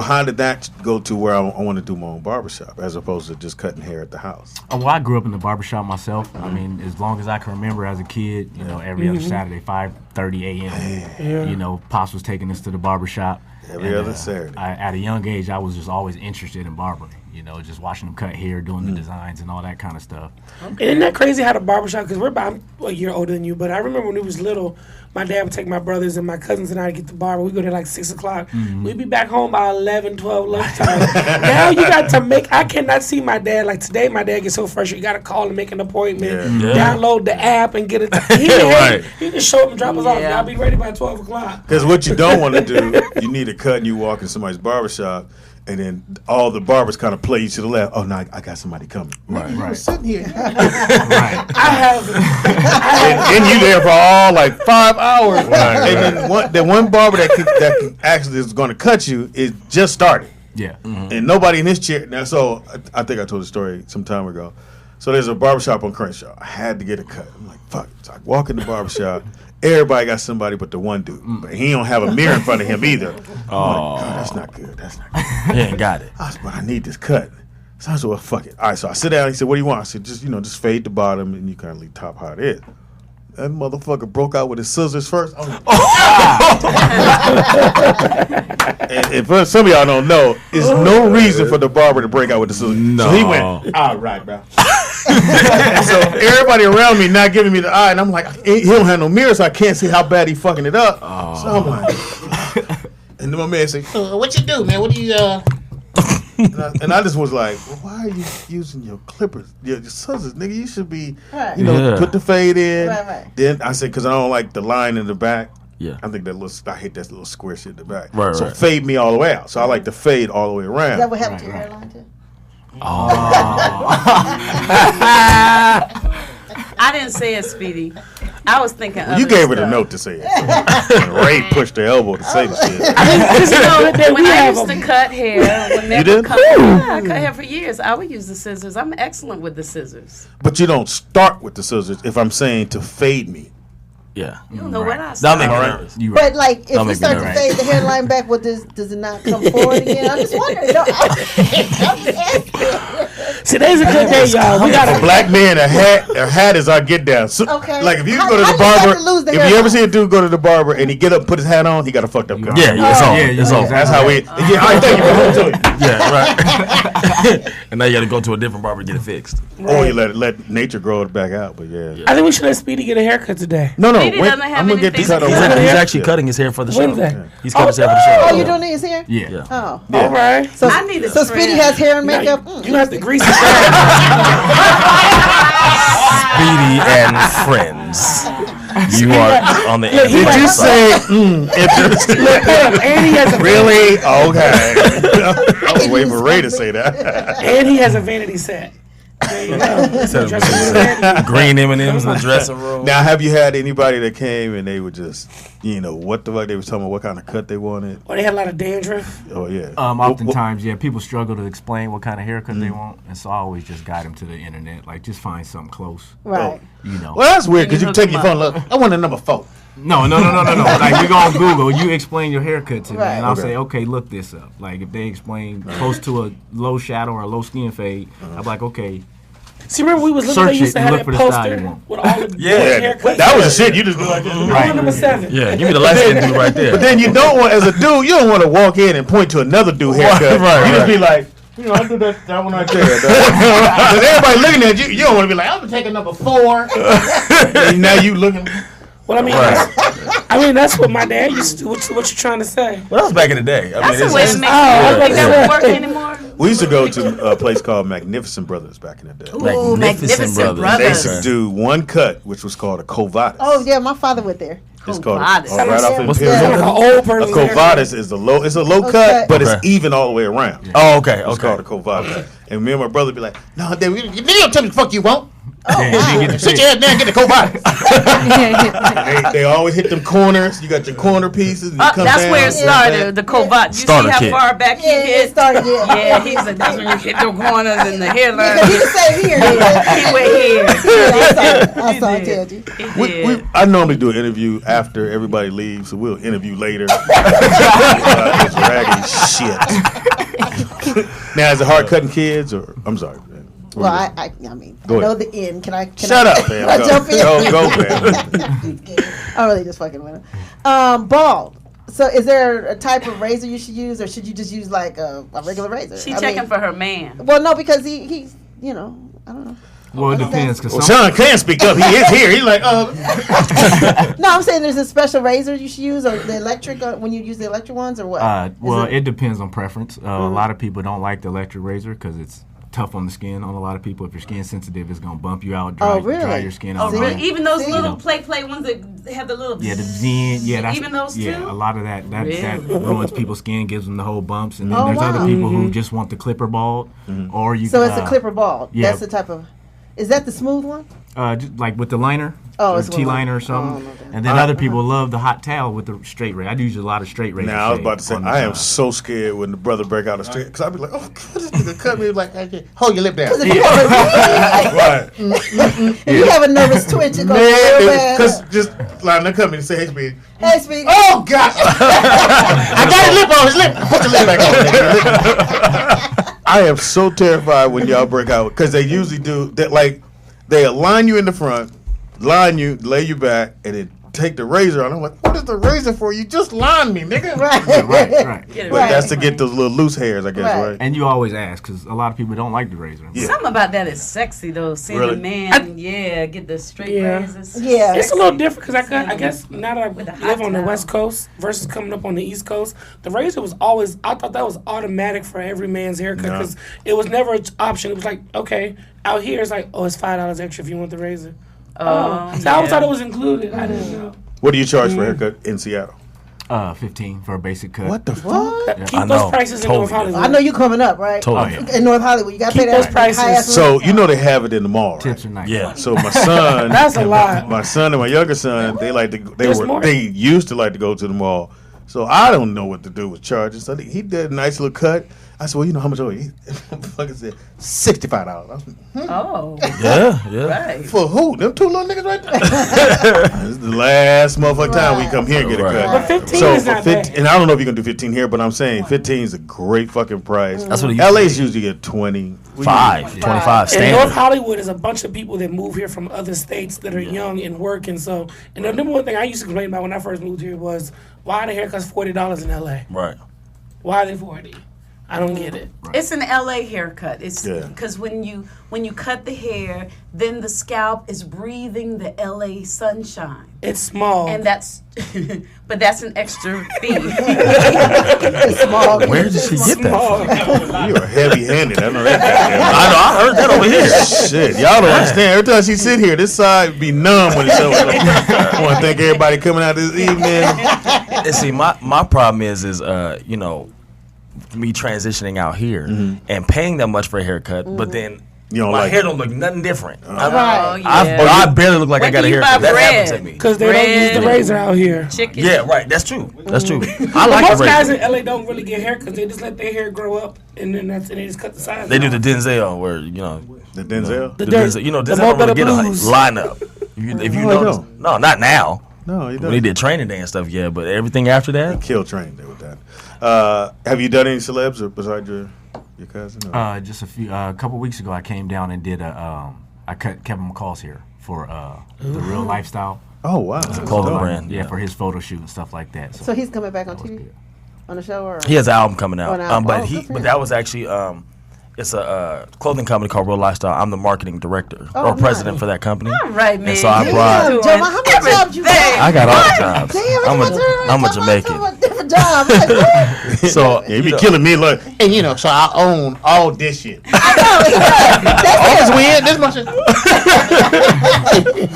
how did that go to where I want to do my own barbershop as opposed to just cutting hair at the house? Well, I grew up in the barbershop myself. I mean, as long as I can remember as a kid, every other Saturday, 5:30 a.m. Pops was taking us to the barbershop. Every other Saturday. At a young age, I was just always interested in barbering. Just watching them cut hair, doing the designs and all that kind of stuff. Isn't that crazy how the barbershop, because we're about a year older than you, but I remember when we was little, my dad would take my brothers and my cousins and I to get the barber. We go there like 6 o'clock. We'd be back home by 11, 12 lunchtime. Now you got to I cannot see my dad. Like today, my dad gets so frustrated. You got to call and make an appointment, download the app and get it. He just show up and drop us off. Y'all be ready by 12 o'clock. Because what you don't want to do, you need a cut and you walk in somebody's barbershop, and then all the barbers kind of play you to the left. Oh, no, I got somebody coming. Right. Sitting here. Right. And you there for all like 5 hours. And then one barber that actually is going to cut you is just started. Yeah. And nobody in his chair. Now, so I think I told the story some time ago. So there's a barbershop on Crenshaw. I had to get a cut. I'm like, fuck. So I walk in the barbershop. Everybody got somebody but the one dude. But he don't have a mirror in front of him either. I'm like, God, that's not good. He ain't got it. I said, but I need this cut. So I said, well, fuck it. All right, so I sit down. He said, what do you want? I said, just fade the bottom and you kind of leave top how it is. That motherfucker broke out with his scissors first. And for some of y'all don't know, there's no reason for the barber to break out with the scissors. No. So he went, all right, bro. So everybody around me not giving me the eye, and I'm like, he don't have no mirror, so I can't see how bad he fucking it up. So I'm like, and then my man say, "What you do, man? What do you?" And I just was like, well, why are you using your clippers, your scissors, nigga? You should be, put the fade in. Right. Then I said, because I don't like the line in the back. Yeah. I think I hate that little square shit in the back. Right, so right. fade me all the way out. So I like to fade all the way around. Is that what happened to your hairline too? I didn't say it, Speedy. I was thinking other You gave her the stuff. note to say it. And Ray pushed her elbow to say the shit. When I used to cut hair, when they You did? would come, yeah, I cut hair for years. I would use the scissors. I'm excellent with the scissors. But you don't start with the scissors if I'm saying to fade me. Yeah. You don't know what I That'll said. make me nervous. You But like, if That'll you make me start to nervous. fade the hairline back, does it not come forward again? I'm just wondering. Today's a good day, y'all. We got a black man. A hat is our get down. So, Okay. Like if you How- go to how the do you have barber, to lose the if you hairline? ever see a dude go to the barber and he get up, and put his hat on, he got a fucked up car. Yeah, it's on. It's on. That's how we. Yeah, I thank you. Hold to it. Yeah, right. And now you got to go to a different barber to get it fixed. Or you let nature grow it back out. But yeah. I think we should let Speedy get a haircut today. No. Speedy doesn't have I'm gonna get this anything out to of do. He's actually cutting his hair for the show. Wednesday. He's cutting his hair for the show. Oh, you doing his hair? Yeah. Oh. All right. So, I need a so Speedy trim. has hair and makeup. You have to grease it. Speedy and friends. You are on the Look, he Did like- you say interesting? And he has a Really? Okay. I was waiting for Ray to say that. And he has a vanity set. There you go. Green M&M's in the dressing room. Now, have you had anybody that came and they were just, what the fuck they was talking about, what kind of cut they wanted? Well, they had a lot of dandruff. Oh yeah. Oftentimes, people struggle to explain what kind of haircut they want, and so I always just guide them to the internet. Like, just find something close. Right. Well, that's weird because you take your phone. Look, I want a number 4. No. Like, you go on Google, you explain your haircut to me, Right. and I'll Okay. say, okay, look this up. Like, if they explain close to a low shadow or a low skin fade, I'm like, okay. See, remember we was looking, Search they used it to and have look that for the style you poster want. with all the Yeah, haircuts. that was the shit. You just do like that. Right. Number 7. Yeah, give me the light skin dude right there. But then you don't want, as a dude, you don't want to walk in and point to another dude haircut. Right, you just right. be like, I do that one right there. Because everybody looking at you, you don't want to be like, I'm gonna take a number 4. And now you looking. Well, I mean, that's what my dad used to do. What you trying to say? Well, that was back in the day. That's a way to make I it. They don't work anymore. We used to go to a place called Magnificent Brothers back in the day. Ooh, Magnificent They used Brothers. to do one cut, which was called a covadis. Oh yeah, my father went there. It's called Covadis. right off in What's Imperial. that? Like an old A person covadis is it's a low cut, but it's Okay. even all the way around. Oh, okay, It's called a covadis. And me and my brother be like, no, Dad, you don't tell me the fuck you want. Sit your head down and get the covadis. they always hit them corners. You got your corner pieces. And you come That's down, where it started. The covat. You Starter see how kit. far back he It hit? started. Yeah. Yeah, he said that's when you hit the corners and the hairline. He can say here. He went here. I saw it, Teddy. He did. I normally do an interview after everybody leaves, so we'll interview later. This raggedy shit. Now, is it hard cutting kids, or I'm sorry, man. Well, I mean, Go I know ahead. the end. Can I? Shut up, man. Can I jump in? Go, man. I'm really just fucking with him. Bald. So, is there a type of razor you should use, or should you just use like a regular razor? She checking for her man. Well, no, because he's I don't know. Well, it depends. Cause Well, Sean can speak up. He is here. He's like, No, I'm saying there's a special razor you should use, or the electric when you use the electric ones, or what? well, it depends on preference. A lot of people don't like the electric razor because it's tough on the skin. On a lot of people, if your skin's sensitive, it's gonna bump you out, dry your skin Oh, out. really? Even those See? little play ones that have the little. Yeah, the zen. Yeah, that's even those yeah. too. A lot of that Really? ruins people's skin, gives them the whole bumps, and then Oh, there's other wow. people who just want the clipper bald, or you. So it's a clipper bald. yeah. That's the type of. Is that the smooth one? Just like with the liner, Oh, or it's T-liner or one. something, Oh, okay. and then other people love the hot towel with the straight razor. I use a lot of straight razor. now I was about to say, on the I am side. so scared when the brother break out a straight, because I'd be like, oh, God, this nigga cut me like, hold your lip down. Right. You have a nervous twitch. It goes real bad. Because just like they come in and say, hey, Speedy. Hey, Speedy. Oh, God. I got his lip on his lip. Put the lip back on. I am so terrified when y'all break out, because they usually do that, like, they align you in the front, line you, lay you back, and then take the razor out. I'm like, what is the razor for? You just lined me, nigga. Right. But that's to get those little loose hairs, I guess, right? And you always ask because a lot of people don't like the razor. Yeah. Something about that is sexy though. Seeing a man, get the straight razors. Yeah, it's a little different because I guess now that I live on the West Coast versus coming up on the East Coast, the razor was always. I thought that was automatic for every man's haircut because it was never an option. It was like, okay, out here it's like, oh, it's $5 extra if you want the razor. So I always thought it was included. I didn't know. What do you charge for a haircut in Seattle? 15 for a basic cut. What the fuck? Yeah. Keep those prices in North Hollywood. I know you coming up, right? Totally. In North Hollywood, you got to pay those prices. So you know they have it in the mall, right? Tips are nice. Yeah. So my son, that's a lot. My son and my younger son, they used to like to go to the mall. So I don't know what to do with charges. So he did a nice little cut. I said, well, you know how much? He fucking said $65. Oh. Yeah. Right. For who? Them two little niggas right there? This is the last motherfucking time we come here and get a cut. But 15 is not bad. And I don't know if you can do 15 here, but I'm saying 15 is a great fucking price. That's what it LA's usually get 20. 25 standard. And North Hollywood is a bunch of people that move here from other states that are young and work. And so, and the number one thing I used to complain about when I first moved here was, why are the haircuts $40 in LA? Right. Why are they 40? I don't get it. It's an LA haircut. It's because when you cut the hair, then the scalp is breathing the LA sunshine. It's small, and that's but that's an extra fee. It's small. Where did she get that? You are heavy-handed. I know that. I heard that over here. Shit, y'all don't understand. Every time she sit here, this side be numb when it shows up. I want to thank everybody coming out this evening. And see, my problem is you know, me transitioning out here and paying that much for a haircut, but then my hair don't look nothing different. I barely look like I got a haircut. That happened to me because they don't use the razor out here. Chicken. Yeah, right. That's true. That's true. I like most guys in LA don't really get haircuts. They just let their hair grow up and then they just cut the sides. They do the Denzel where you know the Denzel. The Denzel. You know Denzel don't really get a lineup. If you notice, no, not now. No, he doesn't. When he did Training Day and stuff, yeah, but everything after that, he killed Training Day with that. Have you done any celebs or besides your cousin? Or? Just a few. A couple weeks ago, I came down and did I cut Kevin McCall's hair for the Real Lifestyle. Oh wow, it's a clothing brand. Yeah, for his photo shoot and stuff like that. So he's coming back on TV, on the show, or he has an album coming out. But but that was actually it's a clothing company called Real Lifestyle. I'm the marketing director or president for that company. All right, man. And so I brought. Jovan, how many jobs you got? I got all the jobs. I'm a Jamaican. Different job. Like, so you be killing me, like, and you know, so I own all this shit. I know. All this weird. This much.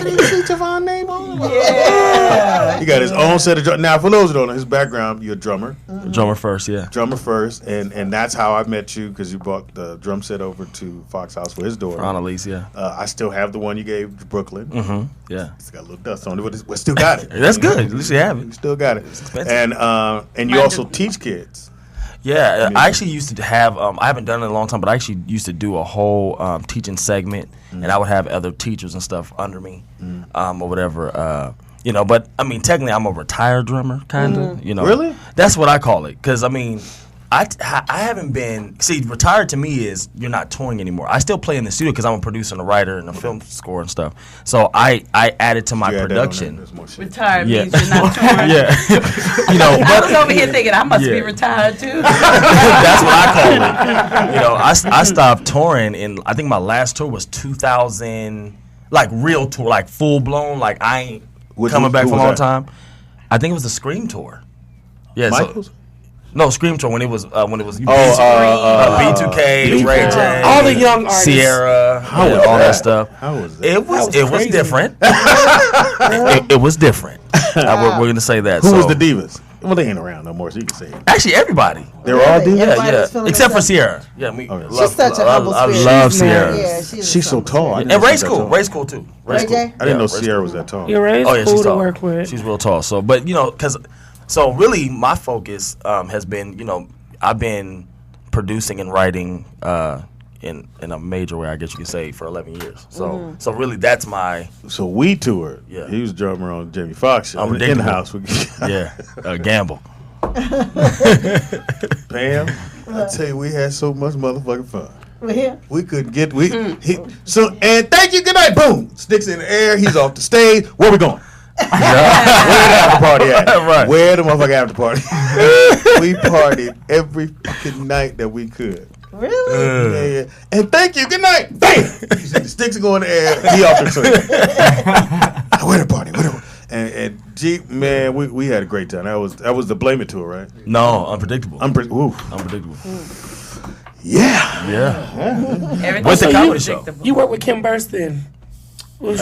Did you see Jovan name on it? Yeah. He got his own set of drums. Now, for those who don't know his background, you're a drummer. Drummer first, yeah. Drummer first, and that's how I met you because you brought the drum set over to Fox House for his daughter. For Annalise, yeah. I still have the one you gave to Brooklyn. Mm-hmm. Yeah. It's got a little dust on it, but we still got it. That's good. At least you have it. We still got it. And you also teach kids. Yeah, I actually used to have, I haven't done it in a long time, but I actually used to do a whole teaching segment, and I would have other teachers and stuff under me or whatever. You know, but, I mean, technically I'm a retired drummer, kind of. You know, really? That's what I call it, because, I mean, I haven't been, see, retired to me is you're not touring anymore. I still play in the studio because I'm a producer and a writer and a film score and stuff. So I added to my production. Retired means you're not touring. Yeah. You know, I was over here thinking I must be retired too. That's what I call it. You know, I stopped touring in, I think my last tour was 2000, like real tour, like full blown, like I ain't coming back for a long time. I think it was the Scream tour. Yeah. Michaels? No, Scream tour when it was B2K, Ray J, all the young artists, Sierra, all that stuff. How was it? It was different. it was different. We're gonna say that. Who was the divas? Well, they ain't around no more, so you can say it. Actually, everybody. They were all divas. Yeah, except for Sierra. Yeah, me. She's such a humble spirit. I love Sierra. Yeah, she's so tall. And Ray's cool. Ray's cool too. Ray J? I didn't know Sierra was that tall. Yeah, Ray's cool to work with. She's real tall. So, but you know, so really, my focus has been, you know, I've been producing and writing in a major way, I guess you could say, for 11 years. So so really, that's my. So we toured. Yeah, he was drummer on Jamie Foxx show. I'm in the house. Gamble. Pam, I tell you, we had so much motherfucking fun. Yeah. We couldn't get and thank you, good night, boom, sticks in the air. He's off the stage. Where we going? Where the after party at? Right. Where the motherfucker after party? We partied every fucking night that we could. Really? Yeah. And thank you. Good night. Bam. The sticks are going in the air. He off the tree. Where the party? And G, man, we had a great time. That was the Blame It tour, right? No, Unpredictable. Unpredictable. Yeah. What's the comedy show? You work with Kim Burston.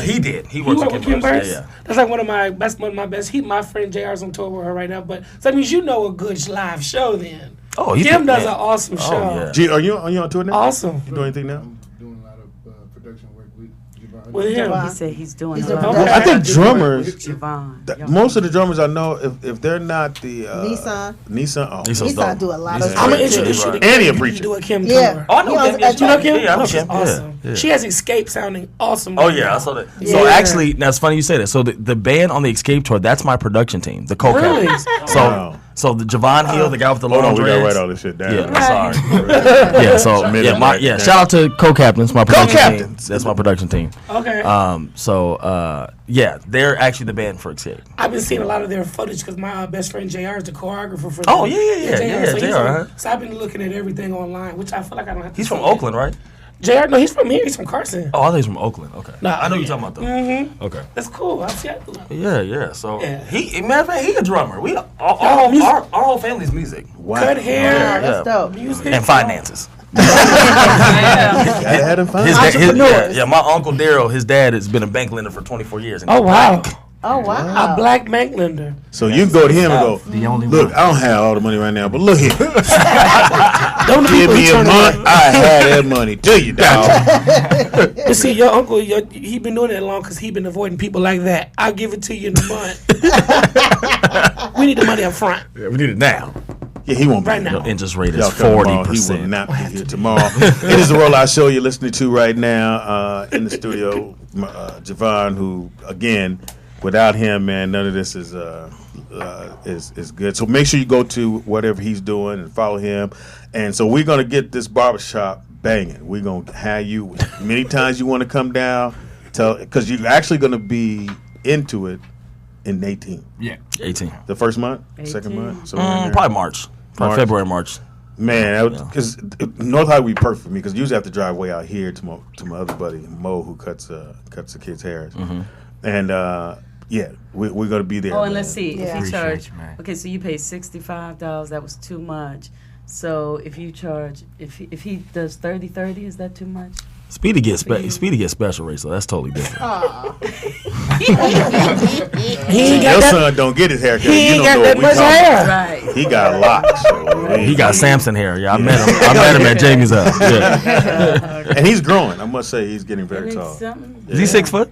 He did. He worked with Kim Burston. Yeah. That's like one of my best. My friend JR's on tour with her right now. But so that means you know a good live show then. Oh, Kim does an awesome show. Yeah. G, are you on tour now? Awesome. You doing anything now? I'm doing a lot of production work with Jovan. With him. He said he's doing He's a lot. doing I think drummers. Jovan. Most of the drummers I know, if they're not the Nissan. Nissan do a lot of I'm stuff. gonna introduce you to And he a Kim. preacher. You do a Kim Yeah. tour. Oh, I know Kim. You know Kim? Yeah, I know Oh, she's Kim. awesome. Yeah. She has Escape sounding awesome. Oh yeah, I saw that. Yeah. So actually, that's funny you say that. So the band on the Escape tour, that's my production team, the co-captains. Really? So Wow. So the Jovan Hill, the guy with the Hold long on, we dreads. gotta write all this shit down. Yeah, I'm sorry. Yeah, so yeah, shout out to co-captains, my production team. That's my production team. Okay. Yeah, they're actually the band for Escape. I've been seeing a lot of their footage because my best friend JR is the choreographer for. Oh, them. yeah, So, JR, huh? so I've been looking at everything online, which I feel like I don't have to. He's from see. Oakland, right? JR, no, he's from here. He's from Carson. Oh, I thought he's from Oakland. Okay. Nah, I know you're talking about though. Mm-hmm. Okay. That's cool. I see. Yeah. So Yeah. matter of fact, he a drummer. We our whole family's music. Wow. Cut hair. Yeah. That's dope. Music. And finances. Gotta have them fun. My uncle Daryl, his dad has been a bank lender for 24 years. And Oh wow. Oh wow. A black bank lender. So you can go to him and go, The only look, one. I don't have all the money right now, but look here. Don't Give me a month, I had that money to you, dog. But see, your uncle, he been doing that long because he been avoiding people like that. I'll give it to you in a month. We need the money up front. Yeah, we need it now. Yeah, he won't be Right here. now. Interest rate is Y'all come tomorrow, 40%. He will not be here tomorrow. It is the Rollout Show you're listening to right now in the studio. Jovan, who, again, without him, man, none of this is good. So make sure you go to whatever he's doing and follow him. And so we're going to get this barbershop banging. We're going to have you many times you want to come down, because you're actually going to be into it in 18. Yeah. 18. The first month? 18. Second month? So Probably March. Probably February, March. Man, because North High would be perfect for me because usually I have to drive way out here to my other buddy Mo, who cuts the kids' hair, and we're gonna be there. Oh, and man. let's see if you Appreciate charge. you, man. Okay, so you pay $65. That was too much. So if you charge, if he does 30/30, is that too much? Speedy gets special rates, so that's totally different. Your son don't get his hair cut. He You ain't don't got know that what we much talking hair. about. Right. He got locks. So He got Samson hair. Yeah, I met him at Jamie's house. Yeah. and he's growing. I must say, he's getting very tall. Something Is he 6 foot?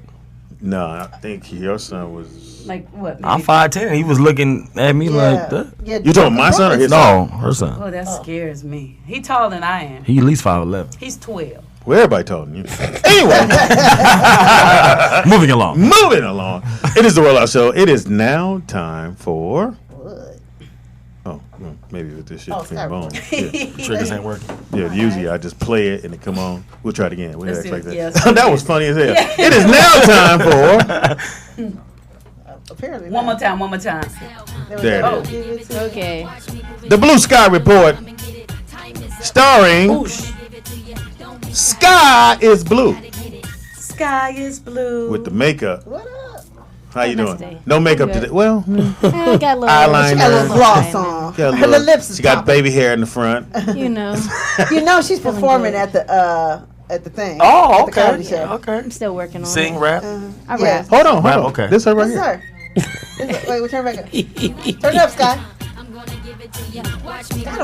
No, I think your son was. like what? I'm maybe- 5'10". He was looking at me like that. Yeah, You talking my son or his No, son? her son. Oh, that scares me. He taller than I am. He at least 5'11". He's 12. Well, everybody told you. Anyway, Moving along. It is the Rollout Show. It is now time for. Oh, well, maybe with this shit came on. Yeah. Triggers ain't working. Yeah, usually I just play it and it come on. We'll try it again. We'll Let's act do like it. that. Yes. That was funny as hell. It is now time for Apparently. One more time. There Oh. it is. Okay. The Blue Sky Report, starring Sky is Blue Sky is blue. with the makeup. What up? How you Nice doing? day. No makeup Good. today. Well, I got a little eyeliner. She got a little gloss on. got a Her little- lips is she got popping. baby hair in the front. You know, You know she's Feeling performing good. at the thing. Oh, at the comedy show. Okay. I'm still working on Sing, it. rap. I Yeah. rap. Hold on. Rap, on. okay. This her right This is here. her. Wait, we'll turn it back up. Turn it up, Sky.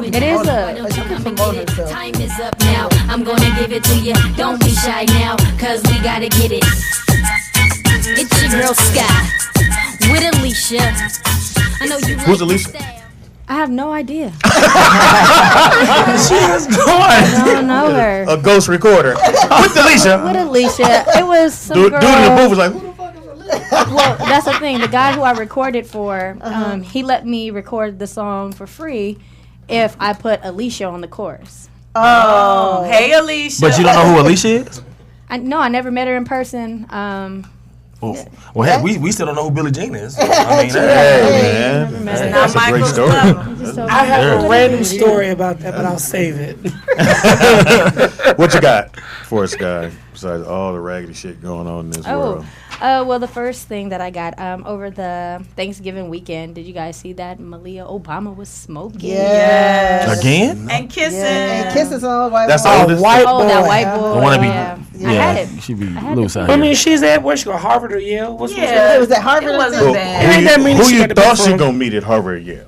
It is a. Like, she can promote herself. Time is up now. I'm gonna give it to you. Don't be shy now, cause we gotta get it. It's your girl Sky with Alicia. I know you Who's like Alicia? I have no idea. She is going. I don't know her. A ghost recorder with Alicia. With Alicia, it was some Dude girl. in the booth was like, who the fuck is Alicia? Well, that's the thing. The guy who I recorded for, he let me record the song for free if I put Alicia on the chorus. Hey, Alicia. But you don't know who Alicia is? No, I never met her in person. Well, heck, we still don't know who Billie Jean is. I mean, man, that's a great story. I have a random story about that, but I'll save it. What you got for us, Guy? Besides all the raggedy shit going on in this world. Well, the first thing that I got over the Thanksgiving weekend, did you guys see that Malia Obama was smoking? Yes. Again? And kissing. Yeah, and kisses on a white boy. That's the oldest. White boy. That white boy. The one that be, I had it. she be I had loose it. out I here. mean, she's at where she go, Harvard or Yale? What's Yeah. It was at Harvard. It I wasn't think. bad. Ain't that many Who she you had to be thought she from? gonna meet at Harvard or Yale?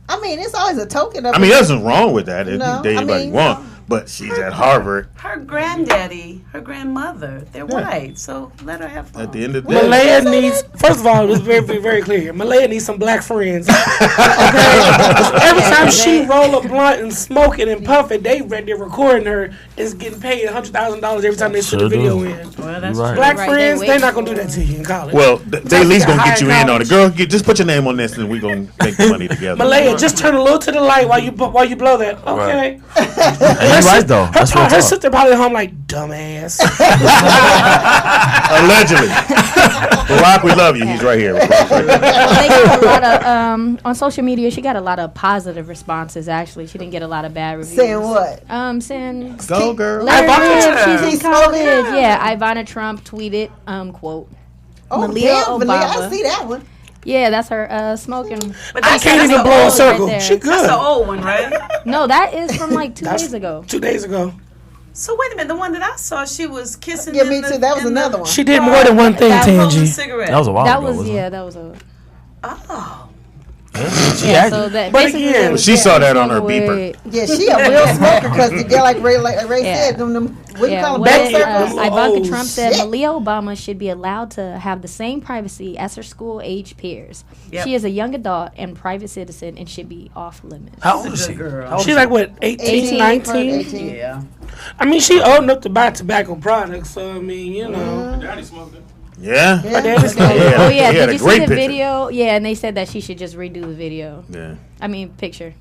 I mean, it's always a token of. I mean, there's nothing wrong with that. If No, you date I anybody mean, you want, but she's at Harvard. Her granddaddy, her grandmother, they're white, so let her have fun. At the end of the day, Malaya needs, first of all, it was very, very, very clear here. Malaya needs some black friends. Every time she roll a blunt and smoke it and puff it, they're recording her is getting paid $100,000 every time they put the video in. Well, that's Right. Black Right, friends, they they're wait. not going to do that to you in college. well, they at least gonna get you Higher in on it. college. Girl, just put your name on this, and we gonna make the money together. Malaya, just turn a little to the light while you blow that. Okay. And you're right, though. That's real Her talk. sister probably home like, dumbass. Allegedly. Barack, we love you. He's right here. They got a lot of on social media. She got a lot of positive responses. Actually, she didn't get a lot of bad reviews. Saying what? Saying Go, girl. let her Ivana live. Trump. She's in college. Yeah, Ivana Trump tweeted, quote, Oh, Malia damn, Malia, I Obama. see that one. Yeah, that's her smoking. But I that's can't even the blow a old circle. right there. She good. That's the old one, right? No, that is from like 2 days ago. 2 days ago. So wait a minute, the one that I saw, she was kissing. Yeah, in me the- too. That was in the- another one. She did more than one thing, That rolling Tangy. cigarette. That was a while That ago. was wasn't it? that was a. Oh. She Yeah, had so it. that But basically again, it was- she saw that on her with- beeper. Yeah, she a real smoker because like Ray Yeah. said, them what you Yeah, call them, what back circles? Ivanka Oh, Trump said shit. Malia Obama should be allowed to have the same privacy as her school age peers. Yep. She is a young adult and private citizen and should be off limits. How old is she? girl. How old She's is like, what, 18, 19? 18. Yeah. I mean, she old enough to buy tobacco products, so I mean, you know. Daddy smoked it. Yeah. Her daddy's Yeah. Oh yeah, He had did a you see great the picture. video? Yeah, and they said that she should just redo the video. Yeah. I mean, picture.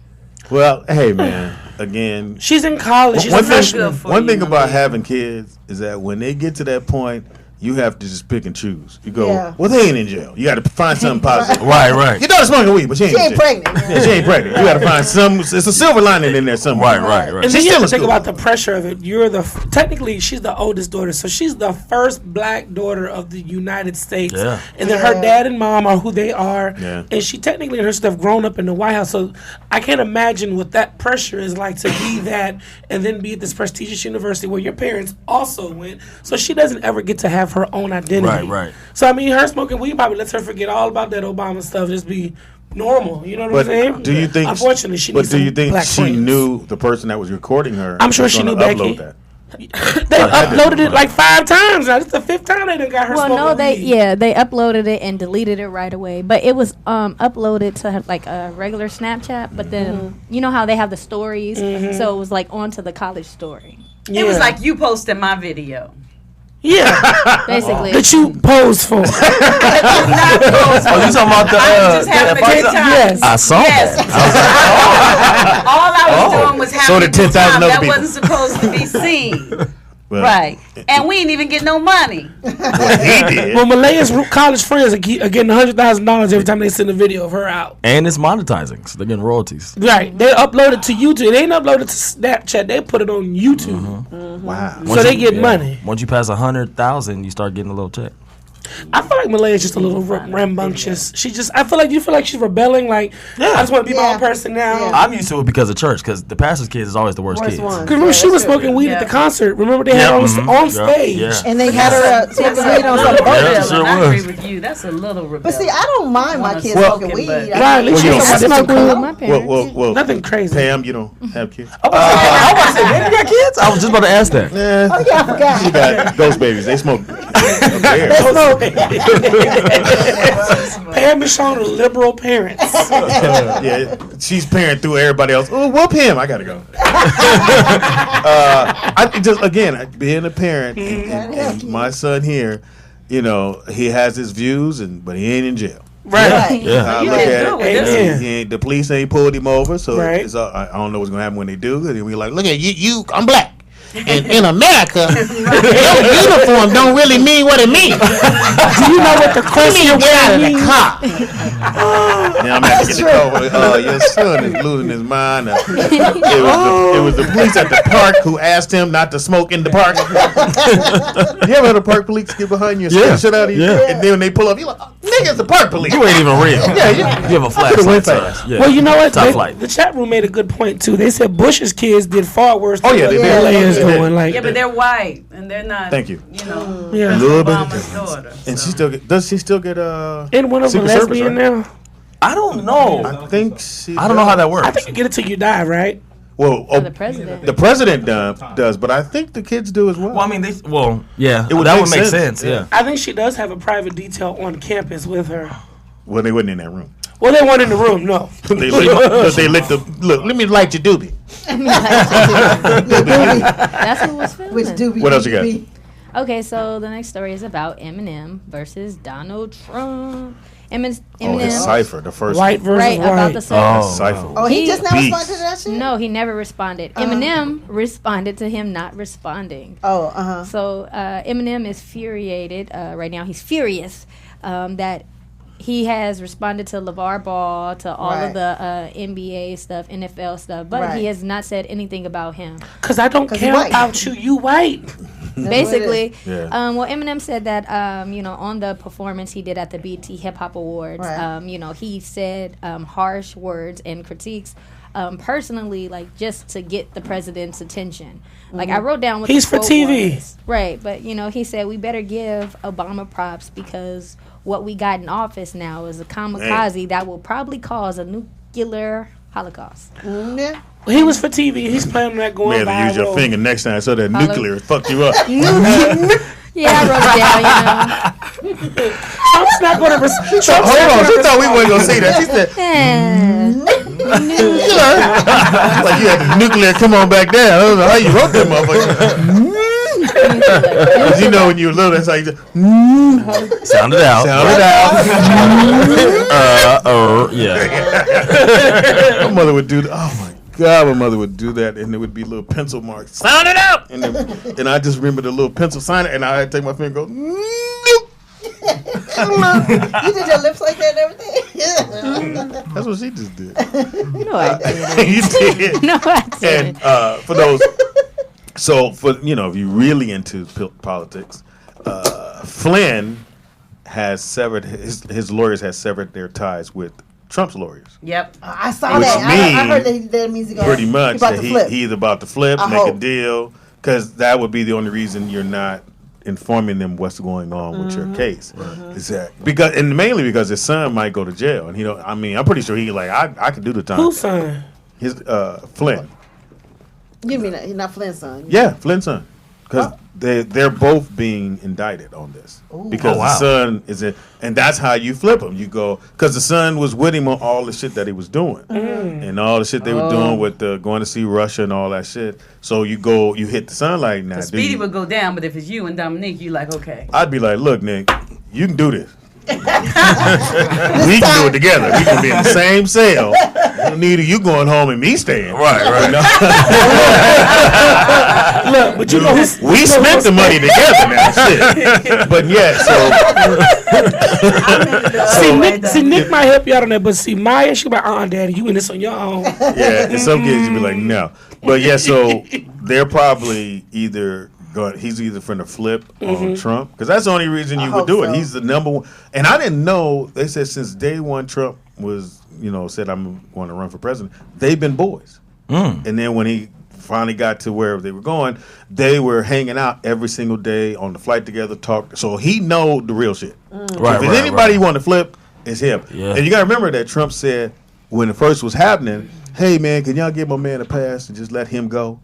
Well, hey, man. Again, She's in college. She's a one freshman. thing about having kids is that when they get to that point, you have to just pick and choose. You go, Yeah. well, they ain't in jail. You got to find something positive. Right, right. Your daughter's smoking weed, but she ain't, She ain't in jail. pregnant. Yeah, she ain't pregnant. You got to find some. It's a silver lining in there somewhere. Right, right. And then She's you have to still think in about school. the pressure of it. You're technically she's the oldest daughter, so she's the first black daughter of the United States. Yeah. And then her dad and mom are who they are. Yeah. And she technically and her stuff grown up in the White House. So I can't imagine what that pressure is like to be that and then be at this prestigious university where your parents also went. So she doesn't ever get to have her own identity. Right, right. So I mean, her smoking weed probably lets her forget all about that Obama stuff. Just be normal. You know what I'm saying? But do you think? Unfortunately, she But needs do you some think black she friends. knew the person that was recording her? I'm sure was she gonna knew Becky. upload that? They uploaded it like 5 times now. This is the 5th time they done got her Well, smoking no, they weed. they uploaded it and deleted it right away. But it was uploaded to like a regular Snapchat. But then you know how they have the stories, so it was like onto the college story. It was like you posted my video. Yeah. Basically. That you posed for. Oh, you talking about the? I was just having a that good first- time. Yes. I saw that. All I was doing was So having did a good 10,000 time. other That people. wasn't supposed to be seen. Well, Right. And we didn't even get no money. He did. Well, Malaya's college friends are getting $100,000 every time they send a video of her out. And it's monetizing, so they're getting royalties. Right. They upload it to YouTube. They ain't uploaded to Snapchat. They put it on YouTube. Wow. So they get money. Once you pass 100,000, you start getting a little check. I feel like Malaya's just a little rambunctious. I feel like she's rebelling. Like, I just want to be my own person now. I'm used to it because of church, because the pastor's kids is always the worst kids. Because remember, she was smoking weed at the concert. Remember, they had her on stage. Yeah. And they had her smoking weed on some Little boat. Yeah, rebellion. sure I was. agree with you. That's a little rebellion. But see, I don't mind my kids Well- smoking weed. Right, at least Well, you she don't- smoke weed with my parents. Well, Nothing crazy. Pam, you don't have kids? I was about to say, man, you got kids? I was just about to ask that. Yeah. Oh, yeah, I forgot. She got ghost babies. They smoke. Pam is showing liberal parents. Yeah, she's parent through everybody else. Oh, whoop him! I gotta go. I just again being a parent, and my son here, you know, he has his views, but he ain't in jail. Right. Yeah. I You look did at good with it. this. He ain't, the police ain't pulled him over, so Right. it's, I don't know what's gonna happen when they do. And we like, look at you, I'm black. in America, your uniform don't really mean what it means. Do you know what the question get out of the means? car. Now I'm going to get the call. Your son is losing his mind. It was the police at the park who asked him not to smoke in the park. You ever had a park police get behind you and scare shit out of you? Yeah. And then when they pull up, you're like, nigga, it's the park police. You ain't even real. Yeah, you have a flashlight. Yeah. Well, you know what? Top flight. The chat room made a good point too. They said Bush's kids did far worse than Oh, yeah, what they did. LA is Yeah. doing. Like, Yeah, but they're white and they're not. Thank you. You know, Yeah. A little bit of Obama's difference. daughter. And she still does she still get and one of them Secret Service, lesbian right? now. I don't know. I think she. I don't know how that works. I think you get it till you die, right? Well, the president. The president does, but I think the kids do as well. Well, I mean, yeah, It would that make would make sense. sense. Yeah. I think she does have a private detail on campus with her. Well, they wasn't in that room. Well, they weren't in the room, no. They lit the look. Let me light your doobie. That's who was filming. Which doobie? What else you got? Okay, so the next story is about Eminem versus Donald Trump. Eminem, Oh, his cipher, the first White versus right white. about the cipher. cipher. Oh, he just now Beast. responded to that shit? No, he never responded. Eminem responded to him not responding. Oh, uh-huh. So Eminem is furiated right now. He's furious that he has responded to LeVar Ball, to all Right. of the NBA stuff, NFL stuff, but Right. he has not said anything about him. Because I don't 'Cause care white. about you. You white. Basically, Yeah. well, Eminem said that on the performance he did at the BET Hip Hop Awards, Right. he said harsh words and critiques, personally, like just to get the president's attention. Like I wrote down what He's the for quote TV. was. Right? But he said we better give Obama props because what we got in office now is a kamikaze that will probably cause a nuclear holocaust. Yeah. He was for TV. He's planning on that going Man, use your viral. finger next time so that Follow- nuclear fucked you up. Yeah, I wrote it down. Trump's not going to. Hold on, she thought we weren't gonna say that. She said, like you had the nuclear come on back down. I don't know how you wrote that motherfucker. Because when you were little, that's how you just Sound it out. sound it out. Yeah. My mother would do that. Oh my God, my mother would do that, and there would be little pencil marks. Sound it out. And I just remember the little pencil sign it, and I had to take my finger and go. Nope. You did your lips like that and everything? That's what she just did. No, I didn't. You did. No, I didn't. And for those, so for if you're really into politics, Flynn has severed his lawyers has severed their ties with Trump's lawyers. Yep. I saw Which that. I heard means that means he pretty much about that to flip. he's about to flip, I make a hope. deal, because that would be the only reason you're not informing them what's going on with your case. Exactly. Mainly because his son might go to jail, and I'm pretty sure I could do the time. Whose son? His Flynn. You mean he's not Flynn's son? Yeah, Flynn's son. Because they're both being indicted on this. Because the son is in, and that's how you flip him. You go, because the son was with him on all the shit that he was doing. And all the shit they were doing with going to see Russia and all that shit. So you hit the son like, nah, Speedy dude. would go down, but if it's you and Dominique, you like, okay. I'd be like, look, Nick, you can do this. We can do it together. We can be in the same cell. Neither you going home and me staying. Right. Look, but we spent the money together now. Shit. But yeah, see, Nick might help you out on that, but see, Maya, she be like, Daddy, you in this on your own. yeah, in some cases you be like, no. But yeah, so they're probably he's either from the flip on Trump, because that's the only reason you would do it. He's the number one. And I didn't know, they said since day one Trump was, said I'm going to run for president, they've been boys. And then when he finally got to where they were going, they were hanging out every single day on the flight together, talk. So he know the real shit. If there's anybody you want to flip, it's him. Yeah. And you got to remember that Trump said when it first was happening, hey man, can y'all give my man a pass and just let him go?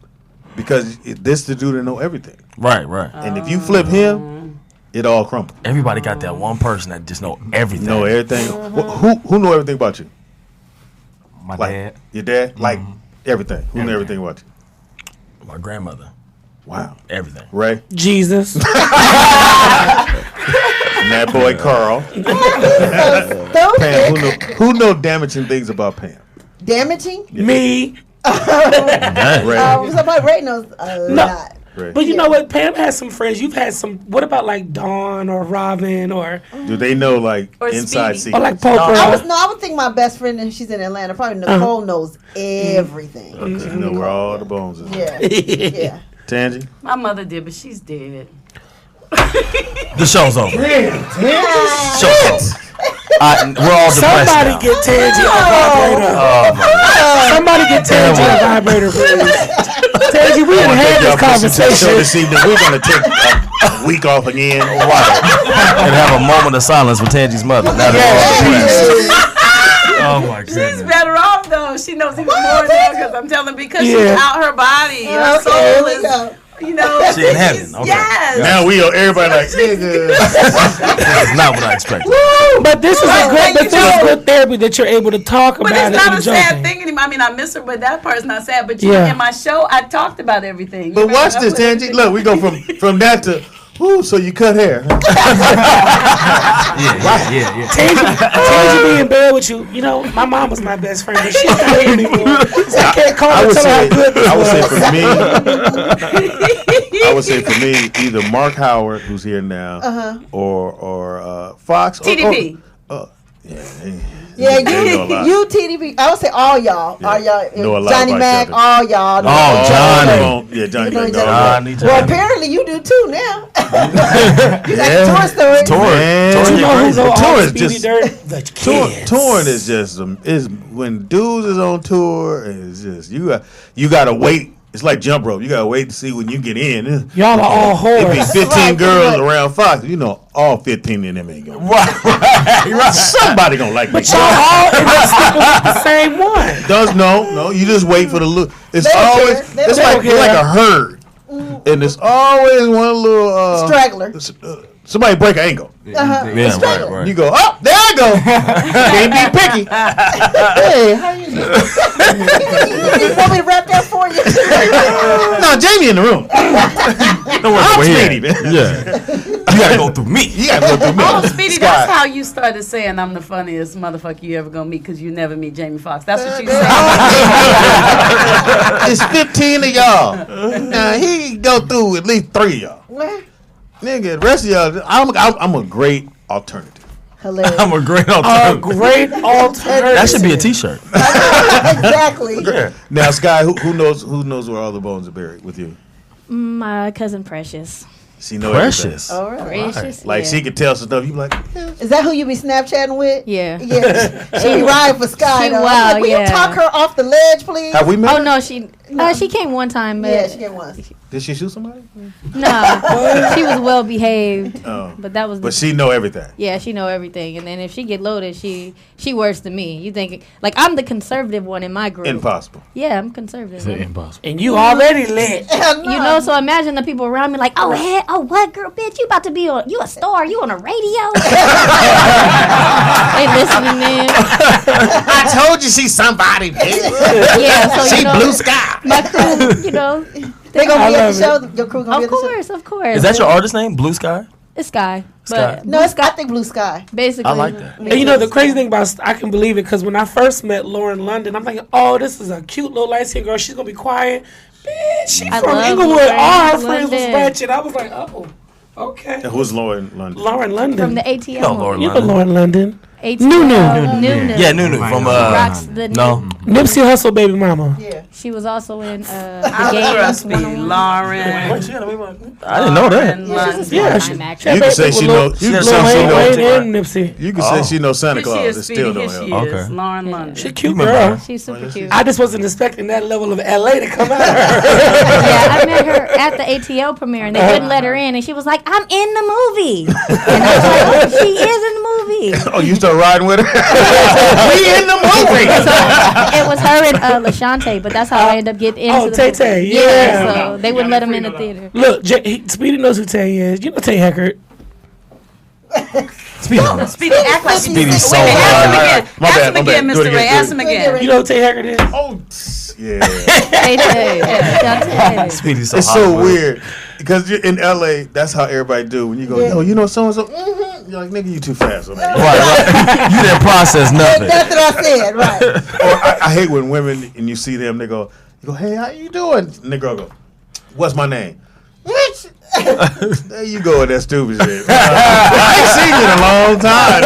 Because this the dude that know everything. Right. And if you flip him, it all crumbles. Everybody got that one person that just know everything. Know everything. Who know everything about you? My dad. Your dad? Like everything. Who know everything about you? My grandmother. Wow. Everything. Ray? Jesus. And that boy Carl. Pam, who know damaging things about Pam? Damaging? Me. Somebody Ray knows a lot. Right. But you know what? Pam has some friends. You've had some. What about like Dawn or Robin or? Do they know like inside secrets? Or like Poker? I would think my best friend, and she's in Atlanta. Probably Nicole knows everything. Okay, you know where all the bones is. Yeah. Yeah. Tangy? My mother did, but she's dead. The show's over. Show's over. We're all depressed Somebody now. get Tangy a vibrator. Oh my God. Somebody get Tangy a vibrator, please. Tangy, we didn't have this conversation. This evening, we're going to take a week off again. And have a moment of silence with Tangy's mother. Now they're all depressed. Oh my goodness. She's better off though. She knows even more now because I'm telling because she's out her body. Her soul is. You know, she in heaven. Okay. Yes. Now everybody like, nigga. That's not what I expected. But this is good therapy that you're able to talk about but it. it's not a sad thing anymore. I mean, I miss her, but that part's not sad. But in my show, I talked about everything. But watch this, Tangy. Look, we go from that to, so you cut hair. Yeah. Tangy be in bed with you. You know, my mom was my best friend, but she's not here anymore. So I can't call her tell her how good this I would say for me, either Mark Howard, who's here now, or Fox. TDP. Yeah, you TDP. I would say all y'all. All y'all. Johnny Mac, all y'all. Johnny. Yeah, Johnny Mac. Well, apparently you do too now. You got the Touring is just when dudes is on tour. It's just you gotta wait. It's like jump rope. You gotta wait to see when you get in. Y'all are all whores. It be 15 girls around Fox. You know, all 15 of them ain't gonna. Right. Somebody gonna like me. But y'all all end up sticking with the same one. No. You just wait for the look. It's always it's like a herd, and it's always one little straggler. Somebody break an ankle. Right. You go, oh, there I go. Can't be picky. Hey, how you doing? You want me to wrap that for you? No, Jamie in the room. Don't worry, man. Yeah. You gotta go through me. Oh, Speedy, that's how you started saying I'm the funniest motherfucker you ever gonna meet because you never meet Jamie Foxx. That's what you said. It's 15 of y'all. Now he go through at least 3 of y'all. Nigga, the rest of y'all, I'm a great alternative. Hilarious. I'm a great alternative. Great alternative. That should be a T-shirt. Exactly. Yeah. Now, Sky, who knows where all the bones are buried with you? My cousin Precious. She knows Precious. Oh, really? Precious. Like she could tell some stuff. You be like, is that who you be Snapchatting with? Yeah. She be riding for Sky. Wow, will you talk her off the ledge, please? Have we met? Oh no, she came one time. Yeah, she came once. Did she shoot somebody? No, she was well behaved. Oh. But that was. But she know everything. Yeah, she know everything. And then if she get loaded, she worse than me. You think like I'm the conservative one in my group? Impossible. Yeah, I'm conservative. Impossible. And you already lit. You know, so imagine the people around me like, what girl, bitch? You about to be you a star? You on a radio? They listening in. I told you she's somebody, bitch. Yeah, so she blue sky. My crew, you know. They gonna be at the show. Your crew gonna be at the show. Of course. Is that your artist name? Blue Sky? It's Sky. Sky. But no, it's I think Blue Sky. Basically. I like that. And you know the crazy thing about I can believe it because when I first met Lauren London, I'm thinking, oh, this is a cute little light skinned girl. She's gonna be quiet. Bitch, she from Inglewood. All her friends was ratchet. I was like, oh, okay. And who's Lauren London? Lauren London from the ATL. You know Lauren You know London. Lauren London. Nunu. Yeah, Nunu from Rocks the Nipsey Hussle baby mama. Yeah. She was also in Trust me, Lauren. I didn't know that. Yeah, you can say she knows. You can say she knows. Nipsey. You can say she knows Santa Claus. It still don't help. Okay. Lauren London. She cute girl. She's super cute. I just wasn't expecting that level of LA to come out of her. Yeah, I met her at the ATL premiere and they wouldn't let her in and she was like, I'm in the movie. And I was like, oh, she is in the movie. Oh, you start riding with her? We in the movie. So it was her and LaShante, but that's how I ended up getting into the Tay-Tay, movie. yeah. So they wouldn't let him in the theater. Look, Speedy knows who Tay is. You know Tay Heckert. Speedy, act like Speedy's so hard. My Ask bad, him again, Mr. Ray. Ask him again. You know who Tay Heckert is? Oh, yeah. Tay-Tay. Speedy's so It's so weird because you're in LA. That's how everybody do when you go. Yo, you know so and so. You're like, nigga, you too fast on that. Right. You didn't process nothing. That's what I said, right? Or I hate when women and you see them, you go, hey, how you doing? And the girl go, what's my name? There you go with that stupid shit. I ain't seen you in a long time.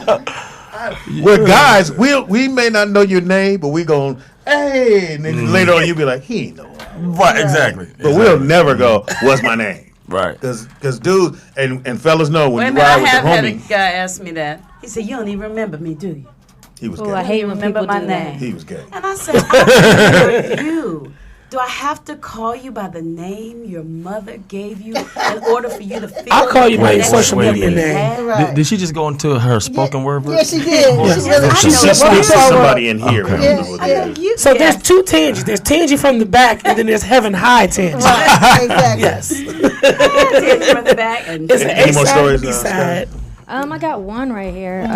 How you doing? With guys, we may not know your name, but we gon' hey, and then later on you be like, he ain't know. Right, exactly. But we'll never go, what's my name? Right. Because dudes and fellas know when Wait a you minute, I ride with the have had a homie. guy ask me that. He said, "You don't even remember me, do you?" He was Oh, gay. I hate when remember people my do that. name. He was gay. And I said, I remember you. Do I have to call you by the name your mother gave you in order for you to feel? I'll call you by your connection social with media me? name. Right. Did she just go into her spoken word version? Yeah, she did. Yeah. She really She did. speaks to somebody in here. Yeah. So there's two Tangies. There's Tangy from the back, and then there's Heaven High Tangy. Right, exactly. Yes. Tangy from the back and It's an Any more A-side and stories, B-side. I got one right here.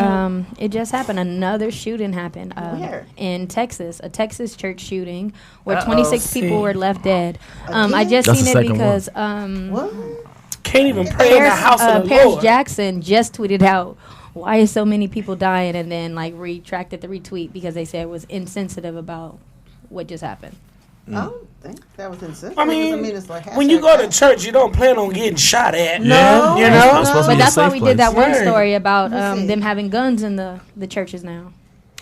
It just happened. Another shooting happened Where? in Texas. A Texas church shooting where Uh-oh. 26 people were left dead. I just That's seen the it second because What? Can't even pray in the house of the Paris Lord. Jackson just tweeted out, "Why is so many people dying?" and then like retracted the retweet because they said it was insensitive about what just happened. I don't think that was insensitive. I mean, it's like when you hashtag go to that. church, you don't plan on getting shot at. No. You know? It's supposed to But be a that's why safe we place. did that one Right. story about Let me see. them having guns in the churches now.